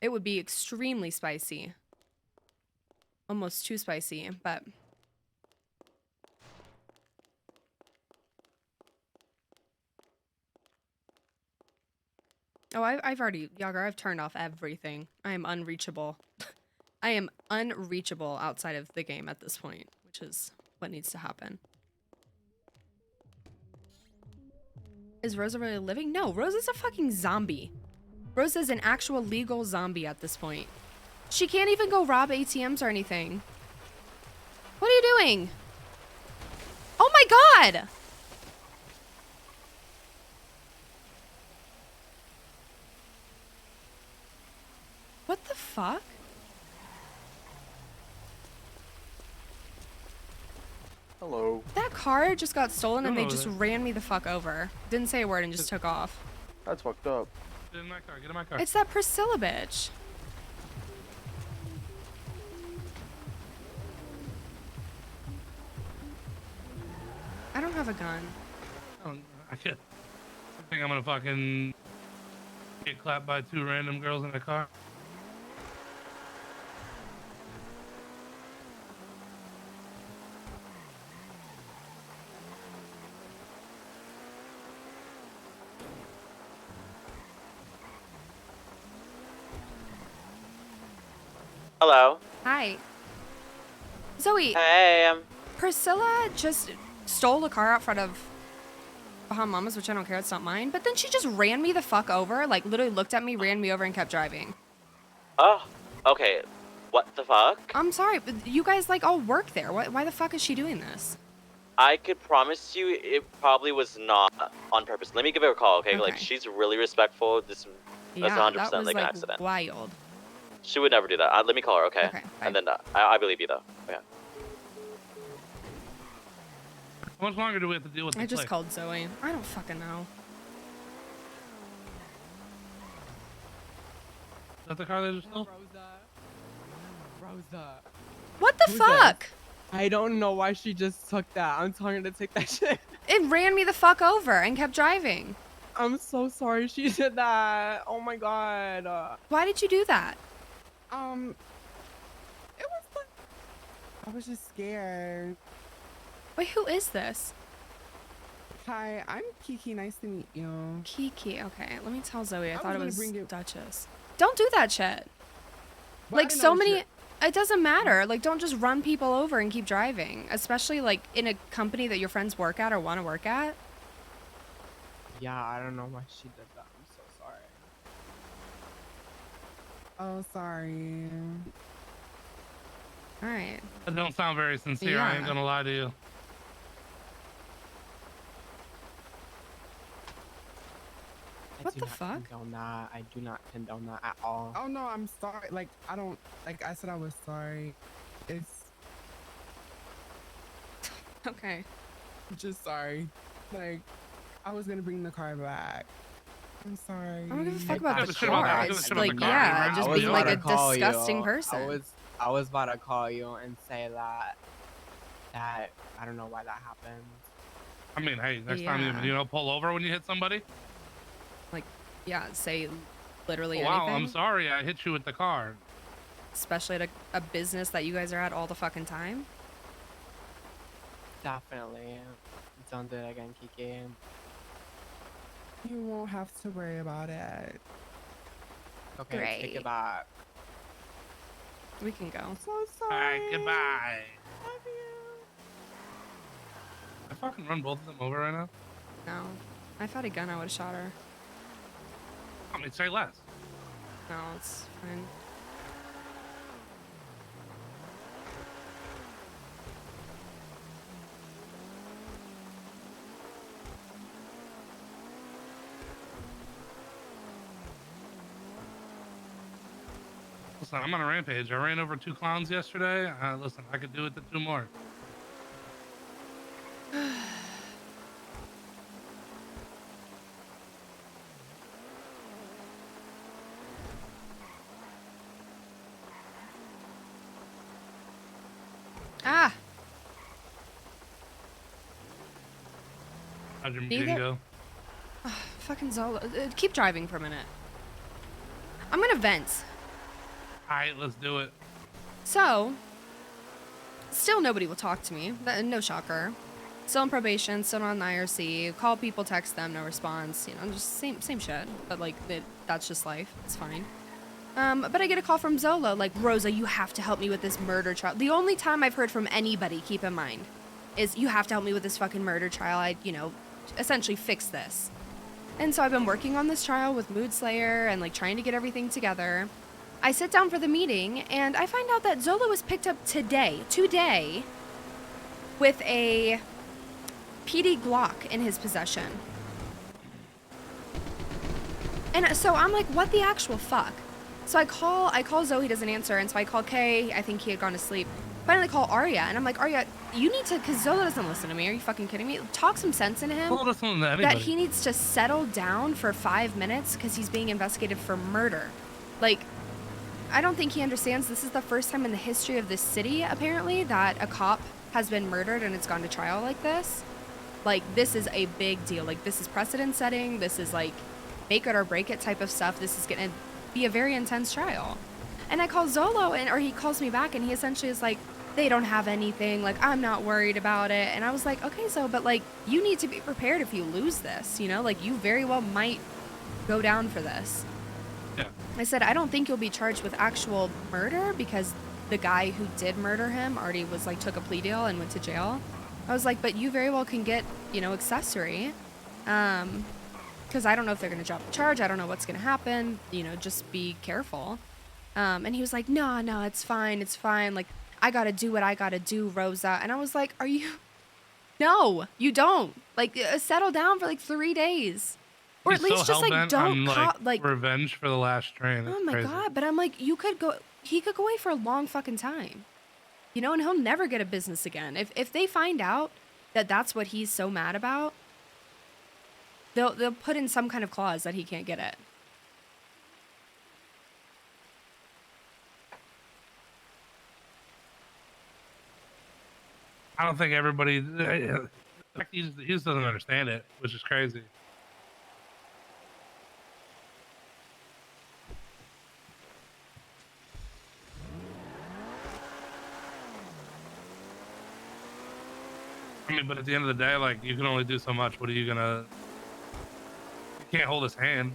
It would be extremely spicy. Almost too spicy, but... Oh, I've already, Yagar, I've turned off everything. I am unreachable. I am unreachable outside of the game at this point, which is what needs to happen. Is Rosa really living? No, Rosa's a fucking zombie. Rosa's an actual legal zombie at this point. She can't even go rob ATMs or anything. What are you doing? Oh my god! What the fuck? Hello. That car just got stolen and they Hello just there. ran me the fuck over. Didn't say a word and just took off. That's fucked up. Get in my car. Get in my car. It's that Priscilla bitch. I don't have a gun. I think I'm gonna fucking get clapped by two random girls in a car. Hello. Hi. Zoe. Hey. Priscilla just stole a car out front of Mama's, which I don't care. It's not mine. But then she just ran me the fuck over. Like, literally looked at me, ran me over, and kept driving. Oh. Okay. What the fuck? I'm sorry, but you guys, like, all work there. Why the fuck is she doing this? I could promise you it probably was not on purpose. Let me give her a call, okay? Like, she's really respectful. That's Yeah, 100% that was, like an like, accident. wild. She would never do that. Let me call her, okay? Okay, And then I believe you, though. Okay. How much longer do we have to deal with this I just place? called Zoe. I don't fucking know. Is that the car they just stole? Rosa. What the fuck? I don't know why she just took that. I'm telling her to take that shit. It ran me the fuck over and kept driving. I'm so sorry she did that. Oh my god. Why did you do that? It was like, I was just scared. Wait, who is this? Hi, I'm Kiki. Nice to meet you. Kiki. Okay, let me tell Zoe. I I thought it was was gonna bring you- Duchess. Don't do that shit. But I Like, didn't so know many... shit. It doesn't matter. Like, don't just run people over and keep driving. Especially, like, in a company that your friends work at or want to work at. Yeah, I don't know why she did that. I'm so sorry. Oh, sorry. Alright. That don't sound very sincere. I ain't Yeah. gonna lie to you. What the fuck? Condone that. I do not condone that at all. Oh no, I'm sorry. Like I don't. Like I said, I was sorry. It's Okay. just sorry. Like I was gonna bring the car back. I'm sorry. I don't give a fuck about Yeah, the but shit about that. car. I give a It's shit about like, the car, yeah, right? just I was being like about a to call disgusting you. person. I was about to call you and say that I don't know why that happened. I mean, hey, next Yeah. time you pull over when you hit somebody. Like, yeah, say literally Oh, wow, anything. I'm sorry. I hit you with the car. Especially at a business that you guys are at all the fucking time. Definitely. Don't do it again, Kiki. You won't have to worry about it. Okay, Great. take it back. We can go. So All sorry. right, goodbye. I fucking run both of them over right now. No. If I had a gun, I would have shot her. I mean, say less. No, it's fine. Listen, I'm on a rampage. I ran over 2 clowns yesterday. Listen, I could do it to 2 more. Ah! How'd your Neither- meeting go? Fucking Zola. Keep driving for a minute. I'm gonna vent. All right, let's do it. So, still nobody will talk to me. No shocker. Still on probation, still on the IRC. Call people, text them, no response. You know, just same shit. But like, that's just life. It's fine. But I get a call from Zola, like, Rosa, you have to help me with this murder trial. The only time I've heard from anybody, keep in mind, is you have to help me with this fucking murder trial. Essentially fix this. And so I've been working on this trial with Mood Slayer and like trying to get everything together. I sit down for the meeting and I find out that Zola was picked up today, with a PD Glock in his possession. And so I'm like, what the actual fuck? So I call Zoe, he doesn't answer, and so I call Kay, I think he had gone to sleep. Finally call Arya, and I'm like, Arya, you need to, because Zola doesn't listen to me, are you fucking kidding me? Talk some sense into him. Well, listen to That anybody. he needs to settle down for 5 minutes because he's being investigated for murder. Like, I don't think he understands this is the first time in the history of this city, apparently, that a cop has been murdered and it's gone to trial like this. Like, this is a big deal. Like, this is precedent setting. This is like make it or break it type of stuff. This is gonna be a very intense trial. And I call Zolo, or he calls me back, and he essentially is like, they don't have anything, like, I'm not worried about it. And I was like, okay, so, but like, you need to be prepared if you lose this, you know, like, you very well might go down for this. Yeah. I said, I don't think you'll be charged with actual murder because the guy who did murder him already was like took a plea deal and went to jail. I was like, but you very well can get, you know, accessory. Because I don't know if they're going to drop the charge. I don't know what's going to happen. You know, just be careful. And he was like, no, it's fine. It's fine. Like, I got to do what I got to do, Rosa. And I was like, are you? No, you don't. Like, settle down for like 3 days. Or He's at least so just like hell-bent don't on, like revenge for the last train. oh It's my crazy. God. But I'm like, he could go away for a long fucking time. You know, and he'll never get a business again. If they find out that that's what he's so mad about, they'll put in some kind of clause that he can't get it. I don't think everybody. He just doesn't understand it, which is crazy. I mean, but at the end of the day, like, you can only do so much. What are you gonna? You can't hold his hand.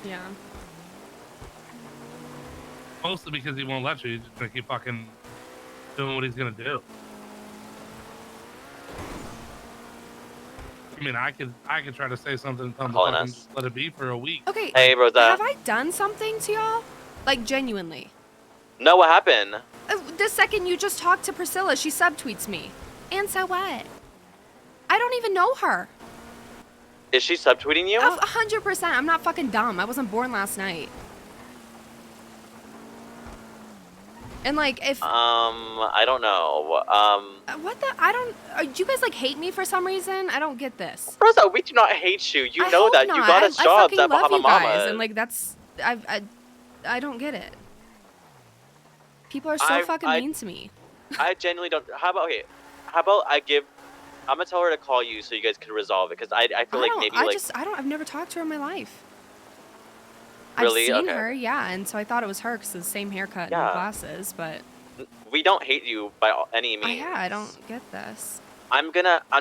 Yeah. Mostly because he won't let you. He's just gonna keep fucking doing what he's gonna do. I mean, I could try to say something and tell him to Calling fucking us. just let it be for a week. Okay. Hey, Rosa. Have I done something to y'all? Like, genuinely. No, what happened? The second you just talked to Priscilla, she subtweets me. And so what? I don't even know her. Is she subtweeting you? 100%. I'm not fucking dumb. I wasn't born last night. And like, if I don't know. what the? I don't. Do you guys like hate me for some reason? I don't get this. Rosa, we do not hate you. You I know hope that. not. You got us I jobs fucking at love Bahama you guys, Mama. and like that's I don't get it. People are so fucking mean to me. I genuinely don't. How about I'm gonna tell her to call you so you guys can resolve it because I feel like maybe like. I've never talked to her in my life. Really? I've seen Okay. her, yeah, and so I thought it was her because the same haircut Yeah. and glasses, but We don't hate you by any means. yeah, I don't get this. I'm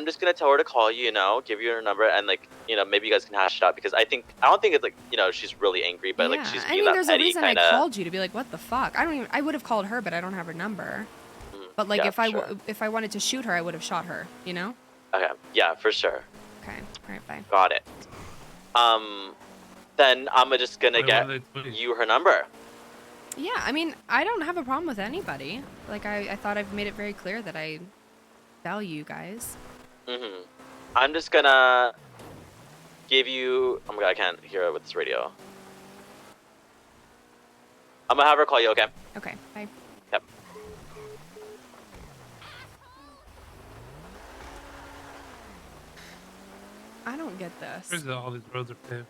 just gonna tell her to call you, you know, give you her number, and like, you know, maybe you guys can hash it out because I don't think it's like, you know, she's really angry, but like she's I being mean, that there's a petty reason kind I of. called you to be like, what the fuck? I would have called her, but I don't have her number. But like, yeah, if I wanted to shoot her, I would have shot her. You know? Okay. Yeah, for sure. Okay. All right. Bye. Got it. Then I'm just gonna Wait, get what are they tweeting? you her number. Yeah. I mean, I don't have a problem with anybody. Like, I thought I've made it very clear that I value you guys. I'm just gonna give you. Oh my god, I can't hear it with this radio. I'm gonna have her call you. Okay. Okay. Bye. Yep. I don't get this. Crazy that all these roads are paved.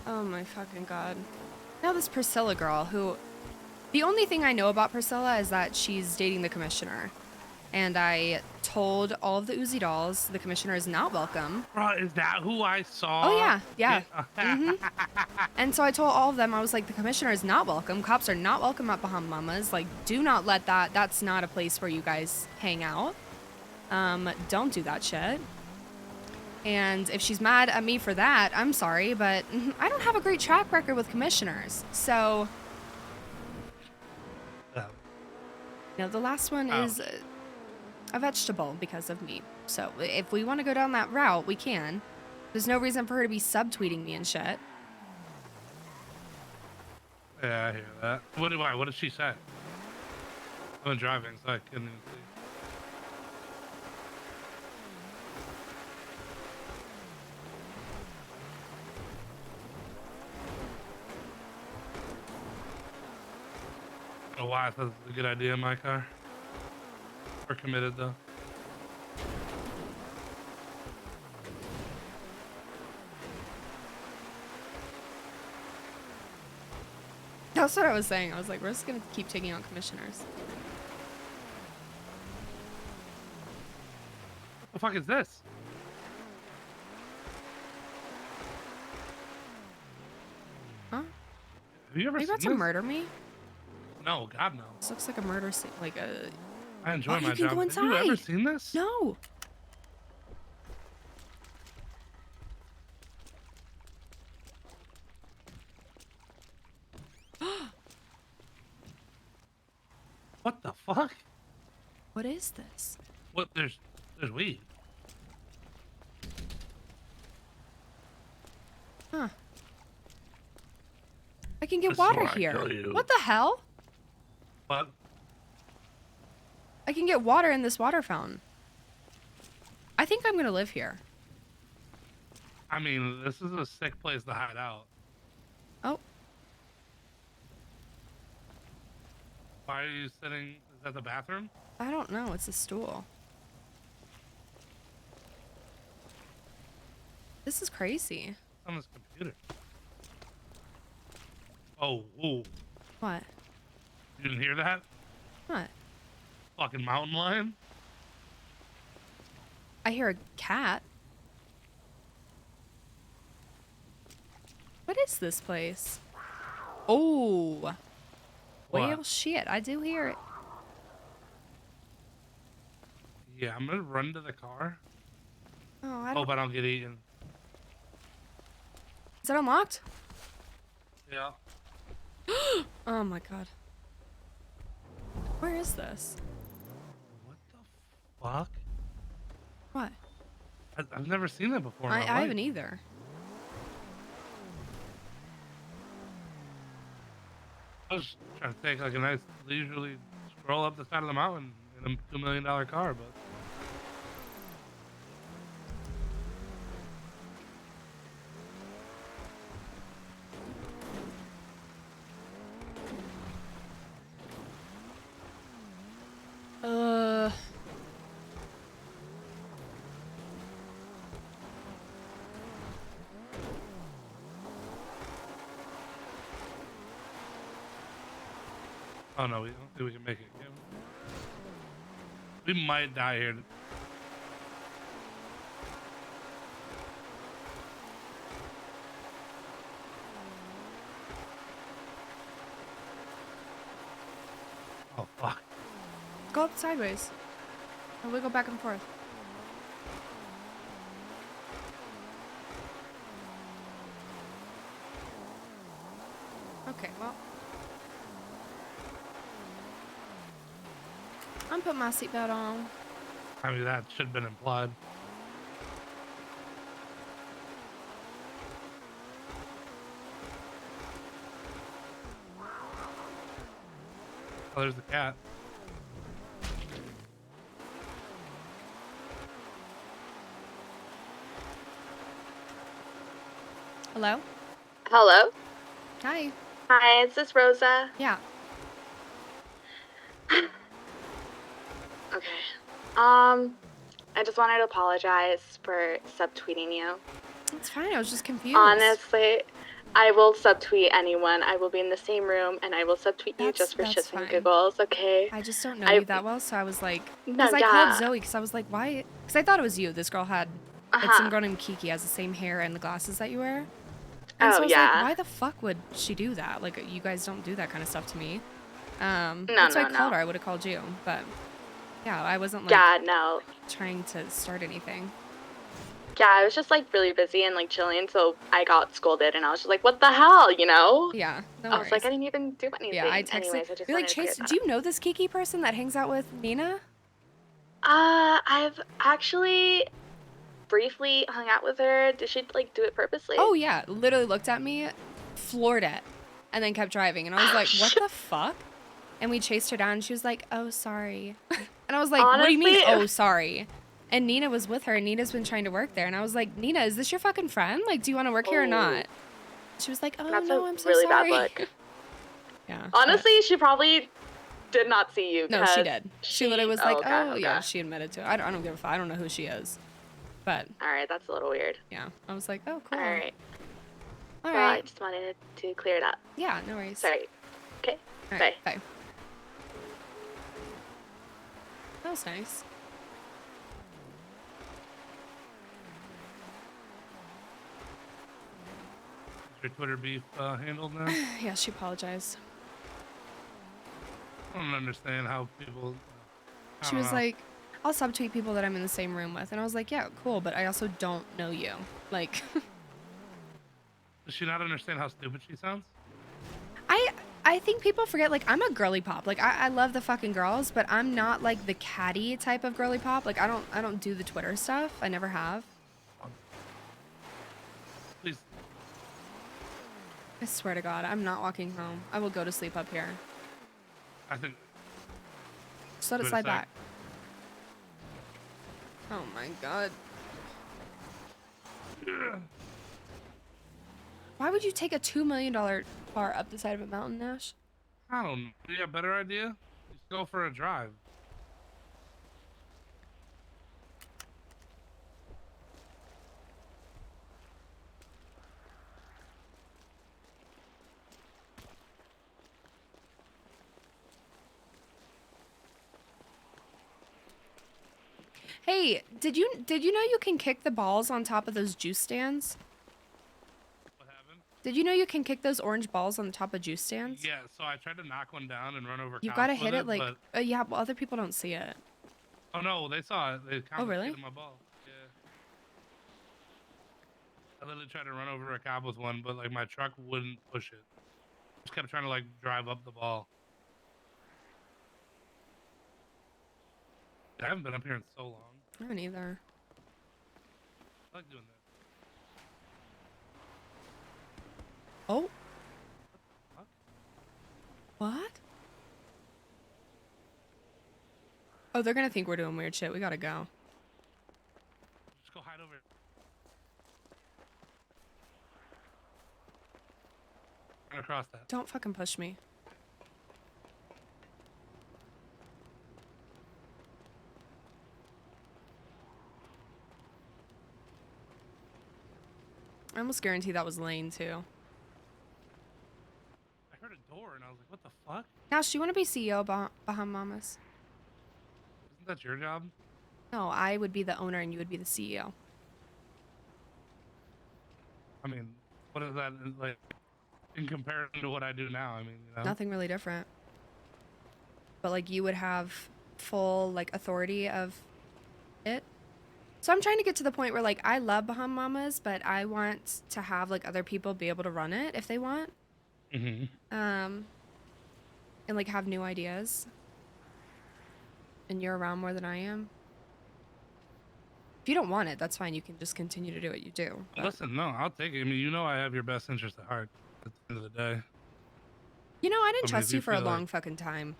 Oh my fucking god. Now this Priscilla girl who... The only thing I know about Priscilla is that she's dating the commissioner. And I told all of the Uzi dolls the commissioner is not welcome. Bro, is that who I saw? Oh yeah, yeah. And so I told all of them, I was like, the commissioner is not welcome. Cops are not welcome at Bahama Mamas. Like, do not let that's not a place where you guys hang out. Don't do that shit. And if she's mad at me for that, I'm sorry, but I don't have a great track record with commissioners. So, you know, the last one is a vegetable because of me. So if we want to go down that route, we can. There's no reason for her to be subtweeting me and shit. Yeah, I hear that. What did she say? I'm driving, so I couldn't even see. I don't know why I thought it was a good idea in my car. We're committed though. That's what I was saying. I was like, we're just gonna keep taking out commissioners. What the fuck is this? Huh? Have you ever Are you seen about to this? murder me? No, God no. This looks like a murder scene, like a. I enjoy Oh, my you can job. go Have you ever inside. seen this? No. What the fuck? What is this? What? There's weed. Huh. I can get I water swore I'd here. kill you. What the hell? What? I can get water in this water fountain. I think I'm gonna live here. I mean, this is a sick place to hide out. Oh. Why are you sitting? Is that the bathroom? I don't know. It's a stool. This is crazy. On this computer. Oh, ooh. What? You didn't hear that? What? Fucking mountain lion? I hear a cat. What is this place? Oh. Well, What? shit. I do hear it. Yeah, I'm gonna run to the car. Oh, I Hope don't. I don't get eaten. Is it unlocked? Yeah. Oh my god. Where is this? Fuck. What? I've never seen that before. In I my life. haven't either. I was trying to take like a nice leisurely stroll up the side of the mountain in a $2 million car, but. Oh no, we don't think we can make it. Can we? We might die here. Oh fuck. Go up sideways. And we go back and forth. Okay, well. I'm putting my seatbelt on. I mean, that should have been implied. Oh, there's the cat. Hello? Hello? Hi. Hi, is this Rosa? Yeah. Okay. I just wanted to apologize for subtweeting you. It's fine. I was just confused. Honestly, I will subtweet anyone. I will be in the same room and I will subtweet you just for That's shits and fine. giggles, okay? I just don't know you that well, so I was like, No, because I yeah. called Zoe because I was like, why? Because I thought it was you. This girl had, it's some Uh-huh. girl named Kiki, has the same hair and the glasses that you wear. And so I Oh, was yeah. like, why the fuck would she do that? Like, you guys don't do that kind of stuff to me. No, that's why no, I called no. her. I would have called you, but yeah, I wasn't like Yeah, no. trying to start anything. Yeah, I was just like really busy and like chilling, so I got scolded and I was just like, what the hell, you know? Yeah, no I was like, worries. I didn't even do anything. Yeah, I texted. Anyways, I just You're like, wanted to clear Chase, that do you know this Kiki person that hangs out with Nina? I've actually briefly hung out with her. Did she like do it purposely? Oh yeah, literally looked at me, floored it, and then kept driving. And I was like, what the fuck? And we chased her down and she was like, oh, sorry. And I was like, what do you mean, Honestly- oh, sorry? And Nina was with her and Nina's been trying to work there. And I was like, Nina, is this your fucking friend? Like, do you want to work here or not? She was like, oh, That's no, a I'm so really sorry. bad look. Yeah. Honestly, she probably did not see you. No, she 'cause did. She literally was like, okay, oh, okay. yeah, she admitted to it. I don't give a fuck. I don't know who she is. But, All right, that's a little weird. yeah, I was like, oh, cool. All right. All Well, I right. just wanted to clear it up. Yeah, no worries. Sorry. Okay. All Bye. right, bye. That was nice. Is your Twitter beef handled now? Yeah, she apologized. don't understand how people. I She don't was know. like, I'll subtweet people that I'm in the same room with. And I was like, yeah, cool, but I also don't know you. Like, Does she not understand how stupid she sounds? I think people forget, like, I'm a girly pop. Like, I love the fucking girls, but I'm not like the catty type of girly pop. Like, I don't do the Twitter stuff. I never have. Please. I swear to God, I'm not walking home. I will go to sleep up here. I think. Just let it Wait a slide sec. back. Oh my God. Why would you take a $2 million car up the side of a mountain, Nash? I don't know. Do you have a better idea? Just go for a drive. Hey, did you know you can kick the balls on top of those juice stands? What happened? Did you know you can kick those orange balls on the top of juice stands? Yeah, so I tried to knock one down and run over. You cops gotta with hit it like, but yeah, well, other people don't see it. oh no, they saw it. They Oh, really? confiscated my ball. Yeah. I literally tried to run over a cop with one, but like my truck wouldn't push it. Just kept trying to like drive up the ball. I haven't been up here in so long. I haven't either. I like doing that. Oh. What? Oh, they're gonna think we're doing weird shit. We gotta go. Just go hide over. Run across that. Don't fucking push me. I almost guarantee that was Lane too. I heard a door and I was like, what the fuck? Nash, do you want to be CEO of Bahamas? Isn't that your job? No, I would be the owner and you would be the E CEO. I mean, what is that like in comparison to what I do now? I mean, you know? Nothing really different. But like you would have full like authority of it. So I'm trying to get to the point where like I love Bahamas, but I want to have like other people be able to run it if they want. Mm-hmm. And like have new ideas. And you're around more than I am. If you don't want it, that's fine. You can just continue to do what you do. But, Listen, no, I'll take it. I mean, you know I have your best interest at heart at the end of the day. you know, I didn't I mean, trust if you you for a feel long like- fucking time.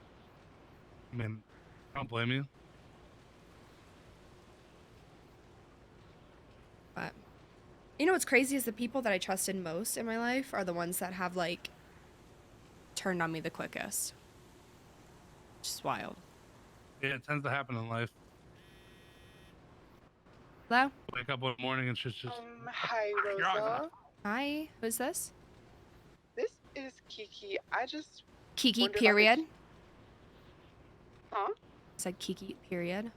I mean, I don't blame you. But you know what's crazy is the people that I trusted most in my life are the ones that have like turned on me the quickest. Just wild. Yeah, it tends to happen in life. Hello? Wake up one morning and shit's just. Hi, You're on. Rosa. Hi, who's this? This is Kiki. I just Kiki, wondered, period. Huh? Said Kiki, period.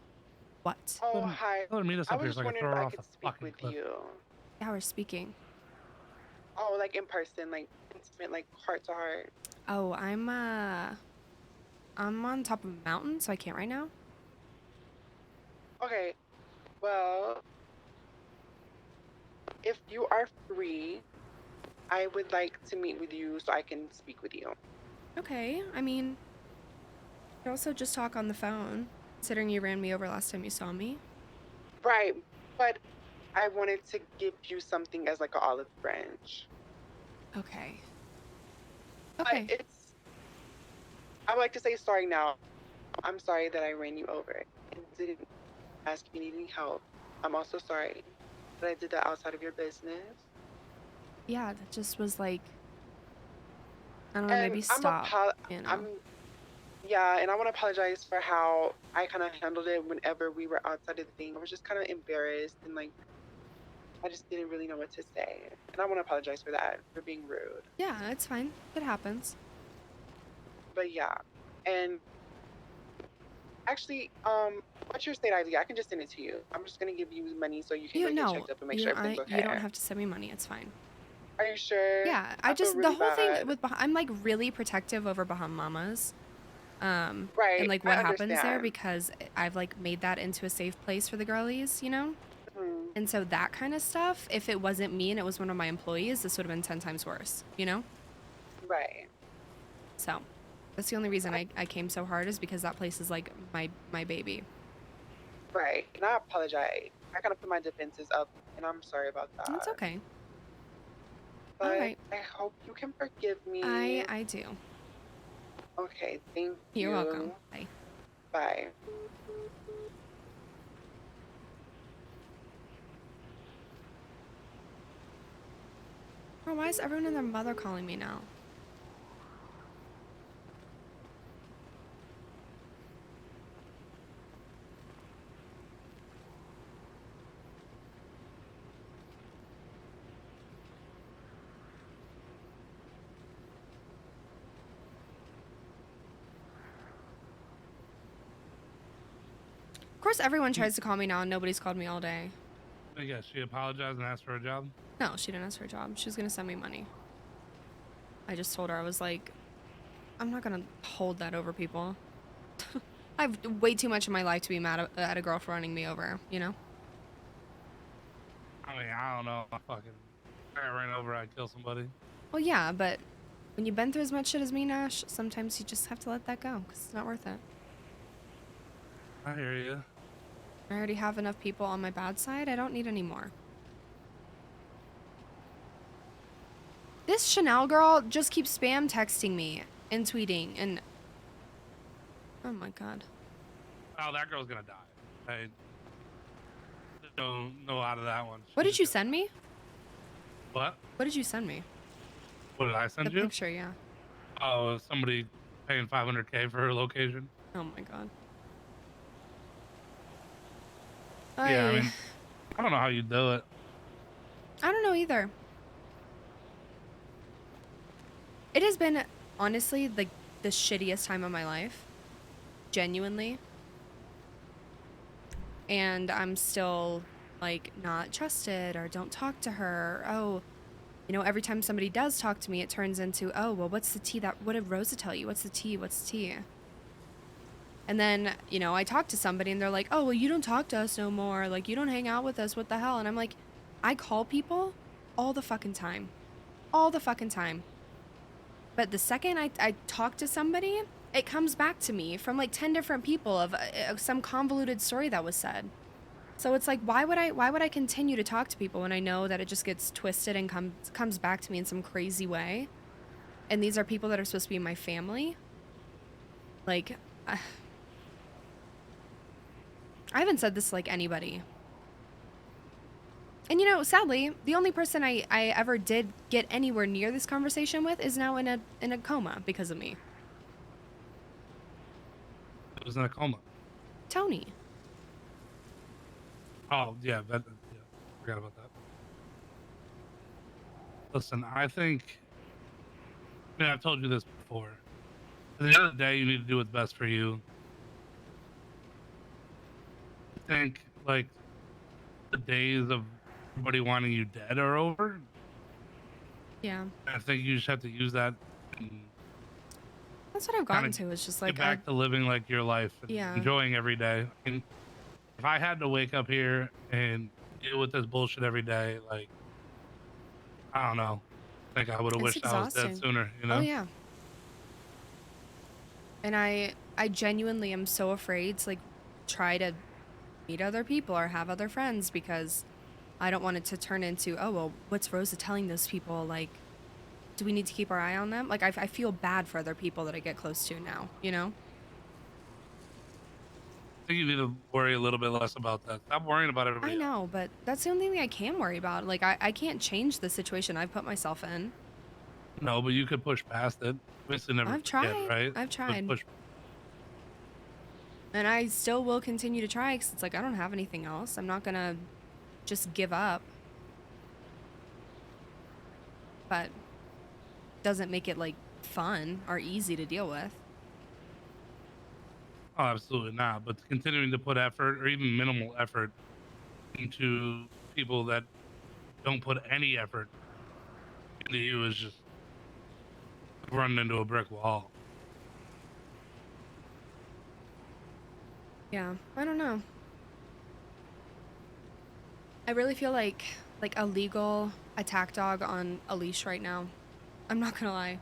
What? Oh, hi. Tell her to meet us I up was here so just I can wondering throw if her I off could the speak fucking with cliff. you. Yeah, we're speaking. Oh, like in person, like intimate, like heart to heart. Oh, I'm on top of a mountain, so I can't right now. Okay. Well, if you are free, I would like to meet with you so I can speak with you. Okay, I mean, you could also just talk on the phone, considering you ran me over last time you saw me. Right, but I wanted to give you something as like an olive branch. Okay. Okay. But I would like to say sorry now. I'm sorry that I ran you over and didn't ask if you need any help. I'm also sorry that I did that outside of your business. Yeah, that just was like, I don't know, And maybe stop, you know? Yeah, and I want to apologize for how I kind of handled it whenever we were outside of the thing. I was just kind of embarrassed and like, I just didn't really know what to say. And I want to apologize for that, for being rude. Yeah, it's fine. It happens. But yeah, and actually, what's your state ID? I can just send it to you. I'm just gonna give you money so you can like, get checked up and make sure everything's okay. You don't have to send me money. It's fine. Are you sure? Yeah, I I just feel the really whole bad. thing with I'm like really protective over Bahamas. Right, and like I what happens there, understand. because I've like made that into a safe place for the girlies, you know? Mhm. And so that kind of stuff, if it wasn't me and it was one of my employees, this would have been 10 times worse, you know? Right. So that's the only reason I came so hard, is because that place is like my baby. Right. And I apologize. I gotta put my defenses up, and I'm sorry about that. It's okay. But Alright. I hope you can forgive me. I do. Okay, thank you. You're welcome. Bye. Bye. Bro, why is everyone and their mother calling me now? Of course, everyone tries to call me now, and nobody's called me all day. I guess she apologized and asked for a job. No, she didn't ask for a job. She was gonna send me money. I just told her, I was like, I'm not gonna hold that over people. I have way too much in my life to be mad at a girl for running me over, you know? I mean, I don't know. If I ran over, I'd kill somebody. Well, yeah, but when you've been through as much shit as me, Nash, sometimes you just have to let that go, because it's not worth it. I hear you. I already have enough people on my bad side. I don't need any more. This Chanel girl just keeps spam texting me and tweeting, and oh my god. Oh, that girl's gonna die. I don't know out of that one. What did you send me? What? What did you send me? What did I send The you? picture, yeah. Oh, somebody paying $500K for her location. Oh my god. Yeah, I mean, I don't know how you do it. I don't know either. It has been, honestly, like the shittiest time of my life. Genuinely. And I'm still, like, not trusted, or don't talk to her. Oh, you know, every time somebody does talk to me, it turns into, oh, well, what's the tea what did Rosa tell you? What's the tea? What's the tea? And then, you know, I talk to somebody and they're like, oh, well, you don't talk to us no more. Like, you don't hang out with us. What the hell? And I'm like, I call people all the fucking time. All the fucking time. But the second I talk to somebody, it comes back to me from like 10 different people of some convoluted story that was said. So it's like, why would I continue to talk to people when I know that it just gets twisted and comes back to me in some crazy way? And these are people that are supposed to be my family. Like, I haven't said this to like anybody. And you know, sadly, the only person I ever did get anywhere near this conversation with is now in a coma because of me. It was in a coma. Tony. Oh, yeah, yeah, forgot about that. Listen, I think, I mean, I've told you this before. At the end of the day, you need to do what's best for you. I think, like, the days of everybody wanting you dead are over. Yeah. I think you just have to use that and That's what I've gotten to. It's just like, get back to living like your life and Yeah. enjoying every day. I mean, if I had to wake up here and deal with this bullshit every day, like, I don't know. I think I would have It's wished I was dead exhausting. sooner, you know? Oh yeah. And I genuinely am so afraid to like try to meet other people or have other friends, because I don't want it to turn into, oh, well, what's Rosa telling those people? Like, do we need to keep our eye on them? Like, I feel bad for other people that I get close to now, you know? I think you need to worry a little bit less about that. Stop worrying about everybody I know, but that's the only thing I can worry about. Like, I can't change the situation I've put myself in. else. No, but you could push past it. Obviously never I've forget, tried. right? I've But tried. push. And I still will continue to try, because it's like, I don't have anything else. I'm not gonna just give up. But doesn't make it like fun or easy to deal with. Oh, absolutely not. But continuing to put effort or even minimal effort into people that don't put any effort into you is just running into a brick wall. Yeah, I don't know. I really feel like a legal attack dog on a leash right now. I'm not gonna lie.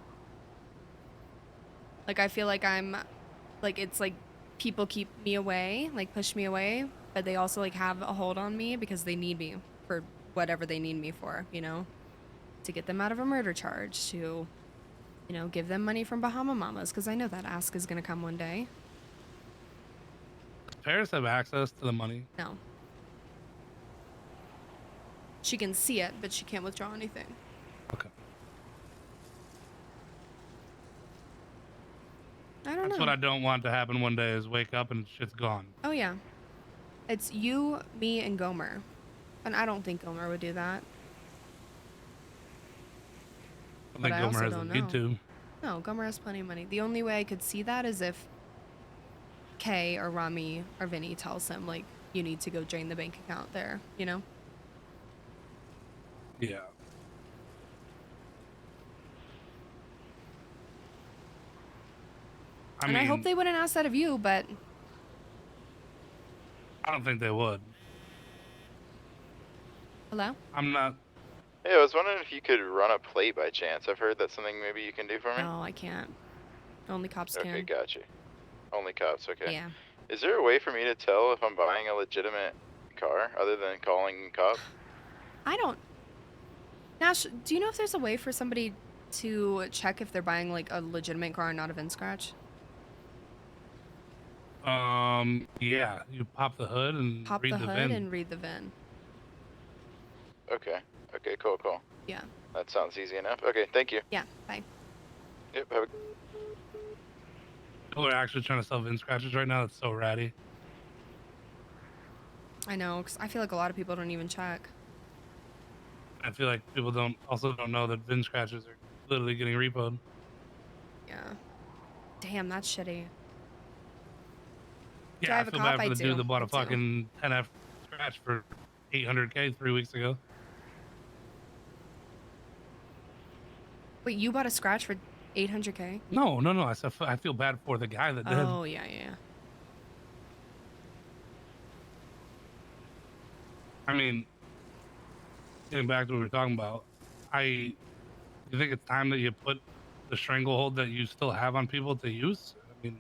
Like, I feel like I'm, like, it's like people keep me away, like push me away, but they also like have a hold on me because they need me for whatever they need me for, you know? To get them out of a murder charge, to, you know, give them money from Bahama Mamas, because I know that ask is gonna come one day. Does Paris have access to the money? No. She can see it, but she can't withdraw anything. Okay. I don't know. That's what I don't want to happen one day is wake up and shit's gone. Oh, yeah. It's you, me, and Gomer. And I don't think Gomer would do that. I But think I Gomer also has a don't need know. to. No, Gomer has plenty of money. The only way I could see that is if Kay or Rami or Vinny tells him, like, you need to go drain the bank account there, you know? Yeah. And I hope they wouldn't ask that of you, but I don't think they would. hello? I'm not. Hey, I was wondering if you could run a plate by chance. I've heard that's something maybe you can do for me. No, I can't. Only cops Okay, can. gotcha. Only cops, okay. Yeah. Is there a way for me to tell if I'm buying a legitimate car other than calling cops? I don't. Nash, do you know if there's a way for somebody to check if they're buying, like, a legitimate car and not a VIN scratch? Yeah, you pop the hood and Pop read the the hood VIN. and read the VIN. Okay. Okay, cool. Yeah. That sounds easy enough. Okay, thank you. Yeah, bye. Yep, have a... People are actually trying to sell VIN scratches right now. It's so ratty. I know, because I feel like a lot of people don't even check. I feel like people don't know that VIN scratches are literally getting repoed. Yeah. Damn, that's shitty. Yeah, Drive I a feel cop, bad for I the dude do. that bought I a do. fucking 10F scratch for $800K 3 weeks ago. Wait, you bought a scratch for $800K? No. I said I feel bad for the guy that did. Oh, yeah. I mean, getting back to what we were talking about, you think it's time that you put the stranglehold that you still have on people to use? I mean,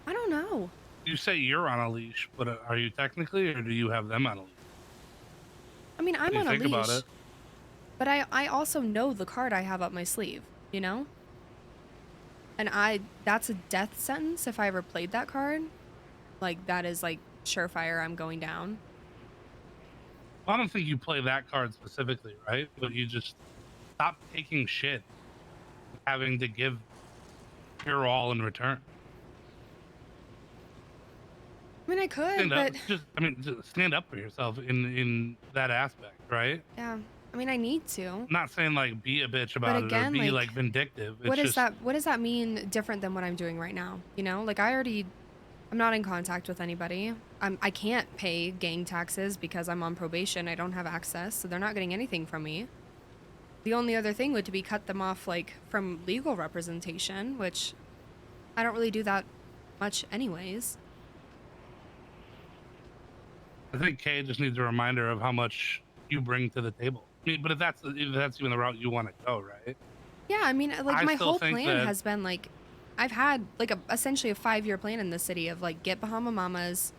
I don't know. you say you're on a leash, but are you technically, or do you have them on a leash? I mean, I'm What do you on a think about leash. it? But I also know the card I have up my sleeve, you know? And that's a death sentence if I ever played that card. Like, that is, like, surefire I'm going down. I don't think you play that card specifically, right? But you just stop taking shit, having to give your all in return. I mean, I could, Stand but... up, just stand up for yourself in that aspect, right? Yeah. I mean, I need to. I'm not saying, like, be a bitch about But again, it or be, like, vindictive. It's What just, does that mean different than what I'm doing right now? You know, like I'm not in contact with anybody. I can't pay gang taxes because I'm on probation. I don't have access, so they're not getting anything from me. The only other thing would be cut them off, like, from legal representation, which I don't really do that much anyways. I think Kay just needs a reminder of how much you bring to the table. I mean, but if that's even the route you want to go, right? Yeah, I mean, like, I my still whole think plan that- has been, like, I've had, like, essentially a 5-year plan in the city of, like, get Bahama Mamas,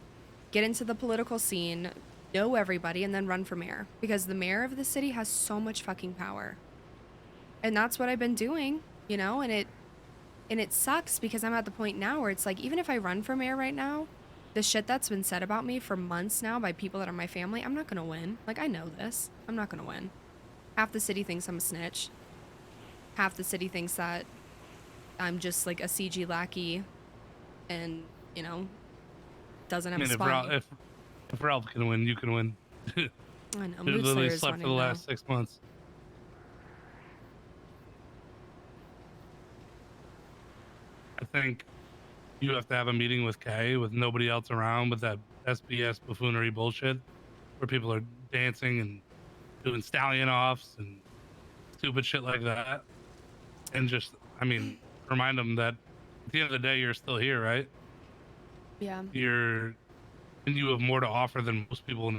get into the political scene, know everybody, and then run for mayor. Because the mayor of the city has so much fucking power. And that's what I've been doing, you know? And it sucks because I'm at the point now where it's like, even if I run for mayor right now, the shit that's been said about me for months now by people that are my family, I'm not gonna win. Like, I know this. I'm not gonna win. Half the city thinks I'm a snitch. Half the city thinks that I'm just, like, a CG lackey and, you know, doesn't have a spine. If Ralph can win, you can win. I know. Dude Mood literally Slayer's slept for the running now. last 6 months. I think you have to have a meeting with Kay with nobody else around with that SBS buffoonery bullshit where people are dancing and doing stallion offs and stupid shit like that. And just, I mean, remind them that at the end of the day, you're still here, right? Yeah. And you have more to offer than most people.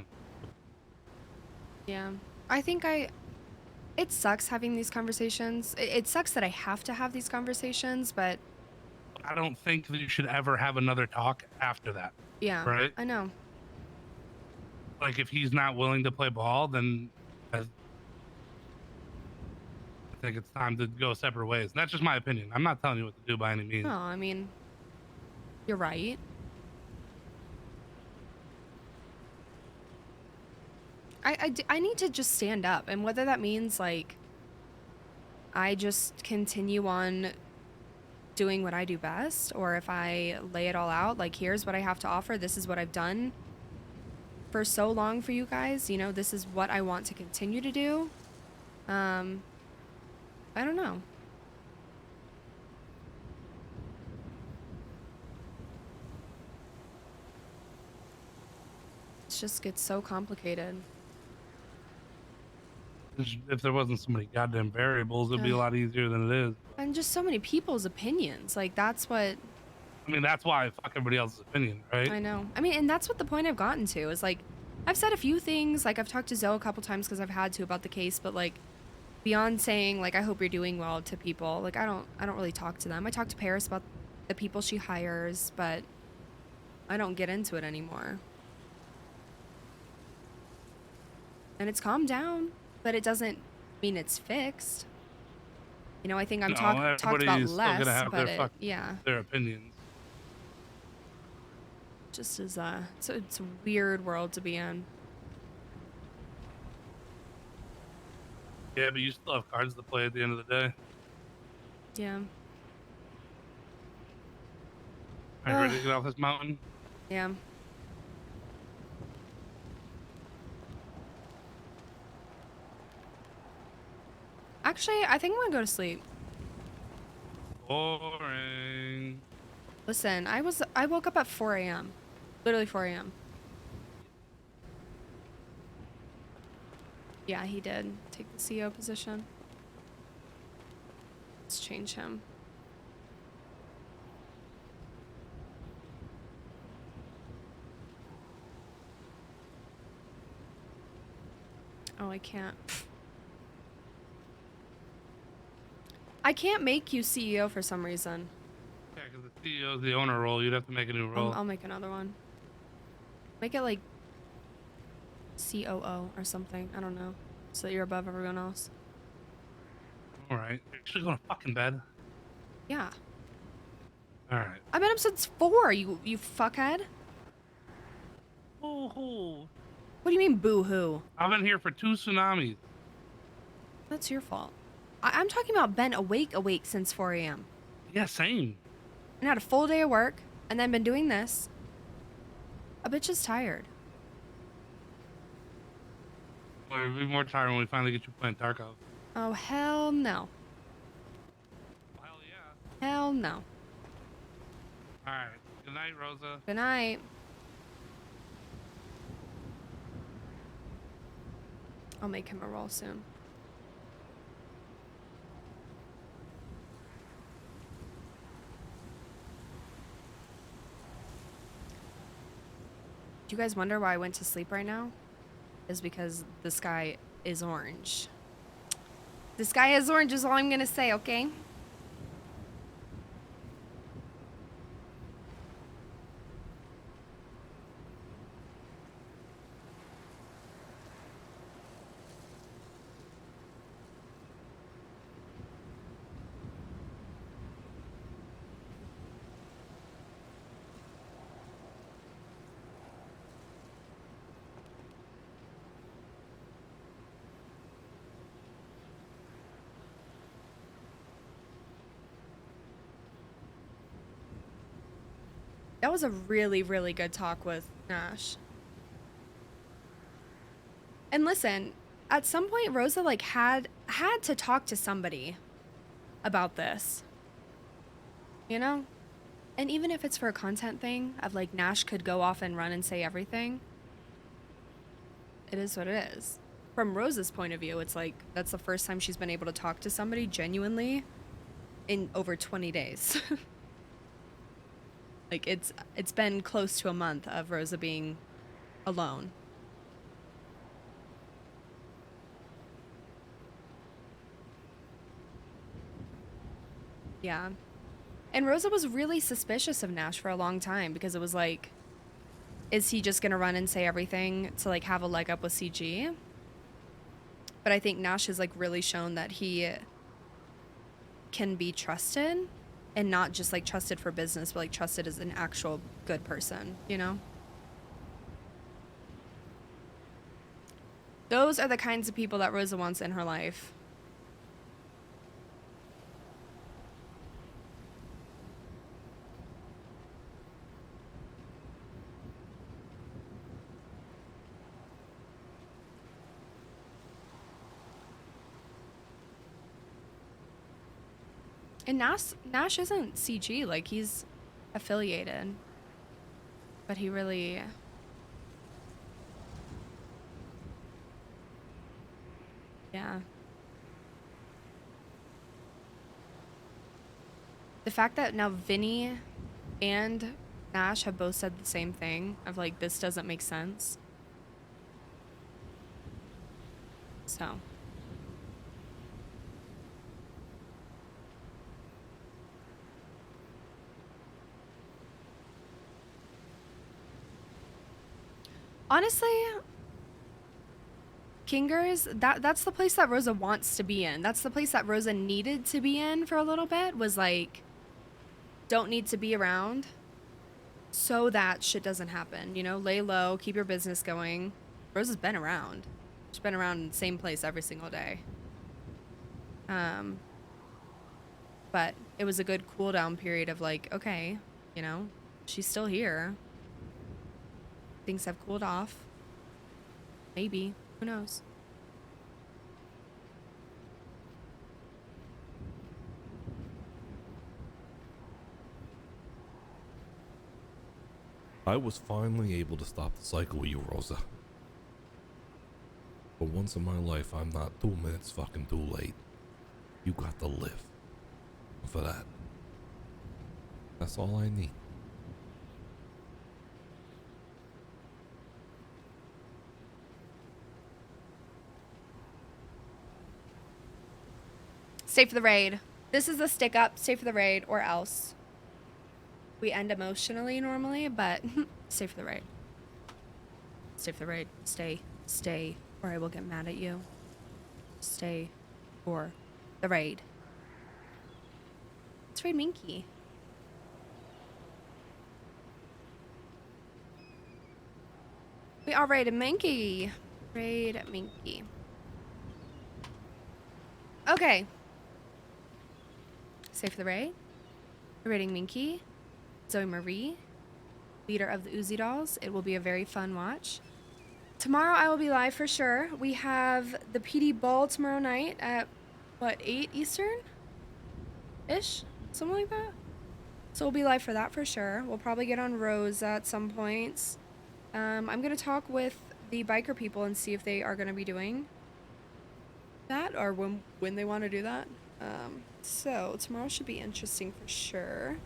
Yeah. I think it sucks having these conversations. It sucks that I have to have these conversations, but I don't think that you should ever have another talk after that. yeah, Right? I know. Like, if he's not willing to play ball, then I think it's time to go separate ways. And that's just my opinion. I'm not telling you what to do by any means. No, I mean, you're right. I need to just stand up, and whether that means like I just continue on doing what I do best, or if I lay it all out, like here's what I have to offer, this is what I've done for so long for you guys, you know, this is what I want to continue to do. I don't know. It just gets so complicated. If there wasn't so many goddamn variables, it'd be a lot easier than it is. And just so many people's opinions. Like, that's what... I mean, that's why I fuck everybody else's opinion, right? I know. I mean, and that's what the point I've gotten to is, like, I've said a few things. Like, I've talked to Zoe a couple times because I've had to about the case, but, like, beyond saying, like, I hope you're doing well to people, like, I don't really talk to them. I talk to Paris about the people she hires, but I don't get into it anymore. And it's calmed down, but it doesn't mean it's fixed. You know, I think I'm talked about everybody's still less, gonna have but their yeah, their opinions. just as it's a weird world to be in. Yeah, but you still have cards to play at the end of the day. Yeah. Are you ready to get off this mountain? Yeah. Actually, I think I'm gonna go to sleep. Boring. Listen, I woke up at 4 a.m. Literally 4 a.m. Yeah, he did take the CEO position. Let's change him. Oh, I can't. I can't make you CEO for some reason. Yeah, because the CEO is the owner role. You'd have to make a new role. I'll make another one. Make it like COO or something. I don't know. So that you're above everyone else. All right. You're actually going to fucking bed. Yeah. All right. I've been up since 4, you fuckhead. Boo-hoo. What do you mean boo-hoo? I've been here for 2 tsunamis. That's your fault. I'm talking about been awake since 4 a.m. Yeah, same. And had a full day of work, and then been doing this. A bitch is tired. We'll be more tired when we finally get you playing Tarkov. Oh, hell no. Hell yeah. Hell no. All right. Good night, Rosa. Good night. I'll make him a roll soon. Do you guys wonder why I went to sleep right now? Is because the sky is orange. The sky is orange is all I'm gonna say, okay? That was a really, really good talk with Nash. And listen, at some point Rosa like had to talk to somebody about this. You know? And even if it's for a content thing of like Nash could go off and run and say everything, it is what it is. From Rosa's point of view, it's like that's the first time she's been able to talk to somebody genuinely in over 20 days. Like it's been close to a month of Rosa being alone. Yeah. And Rosa was really suspicious of Nash for a long time because it was like, is he just gonna run and say everything to like have a leg up with CG? But I think Nash has like really shown that he can be trusted, and not just like trusted for business, but like trusted as an actual good person, you know? Those are the kinds of people that Rosa wants in her life. And Nash isn't CG, like he's affiliated. But he really... Yeah. The fact that now Vinny and Nash have both said the same thing of like, this doesn't make sense. So. Honestly, Kingers, that's the place that Rosa wants to be in. That's the place that Rosa needed to be in for a little bit, was like, don't need to be around so that shit doesn't happen, you know? Lay low, keep your business going. Rosa's been around. She's been around in the same place every single day. But it was a good cool down period of like, okay, you know, she's still here. Things have cooled off. Maybe. Who knows? I was finally able to stop the cycle with you, Rosa. For once in my life, I'm not 2 minutes fucking too late. You got to live. For that. That's all I need. Stay for the raid. This is the stick up. Stay for the raid, or else. We end emotionally normally, but stay for the raid. Stay for the raid. Stay. Stay, or I will get mad at you. Stay for the raid. Let's raid Minky. We are raided Minky. Raid Minky. Okay. Stay for the raid. We're raiding Minky. Zoe Marie, leader of the Uzi Dolls. It will be a very fun watch. Tomorrow I will be live for sure. We have the PD ball tomorrow night at, what, 8 Eastern? Ish? Something like that? So we'll be live for that for sure. We'll probably get on Rosa at some points. I'm going to talk with the biker people and see if they are going to be doing that, or when they want to do that. So tomorrow should be interesting for sure.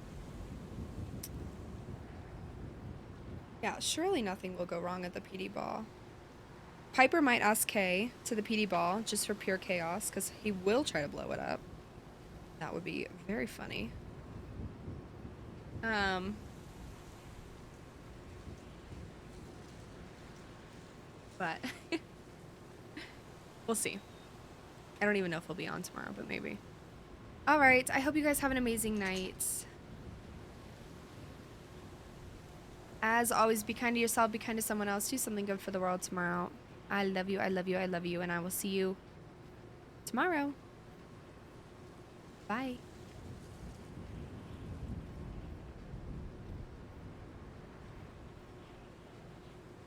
Yeah, surely nothing will go wrong at the PD ball. Piper might ask Kay to the PD ball just for pure chaos, because he will try to blow it up. That would be very funny. But we'll see. I don't even know if he'll be on tomorrow, but maybe. All right, I hope you guys have an amazing night. As always, be kind to yourself, be kind to someone else, do something good for the world tomorrow. I love you, I love you, I love you, and I will see you tomorrow. Bye.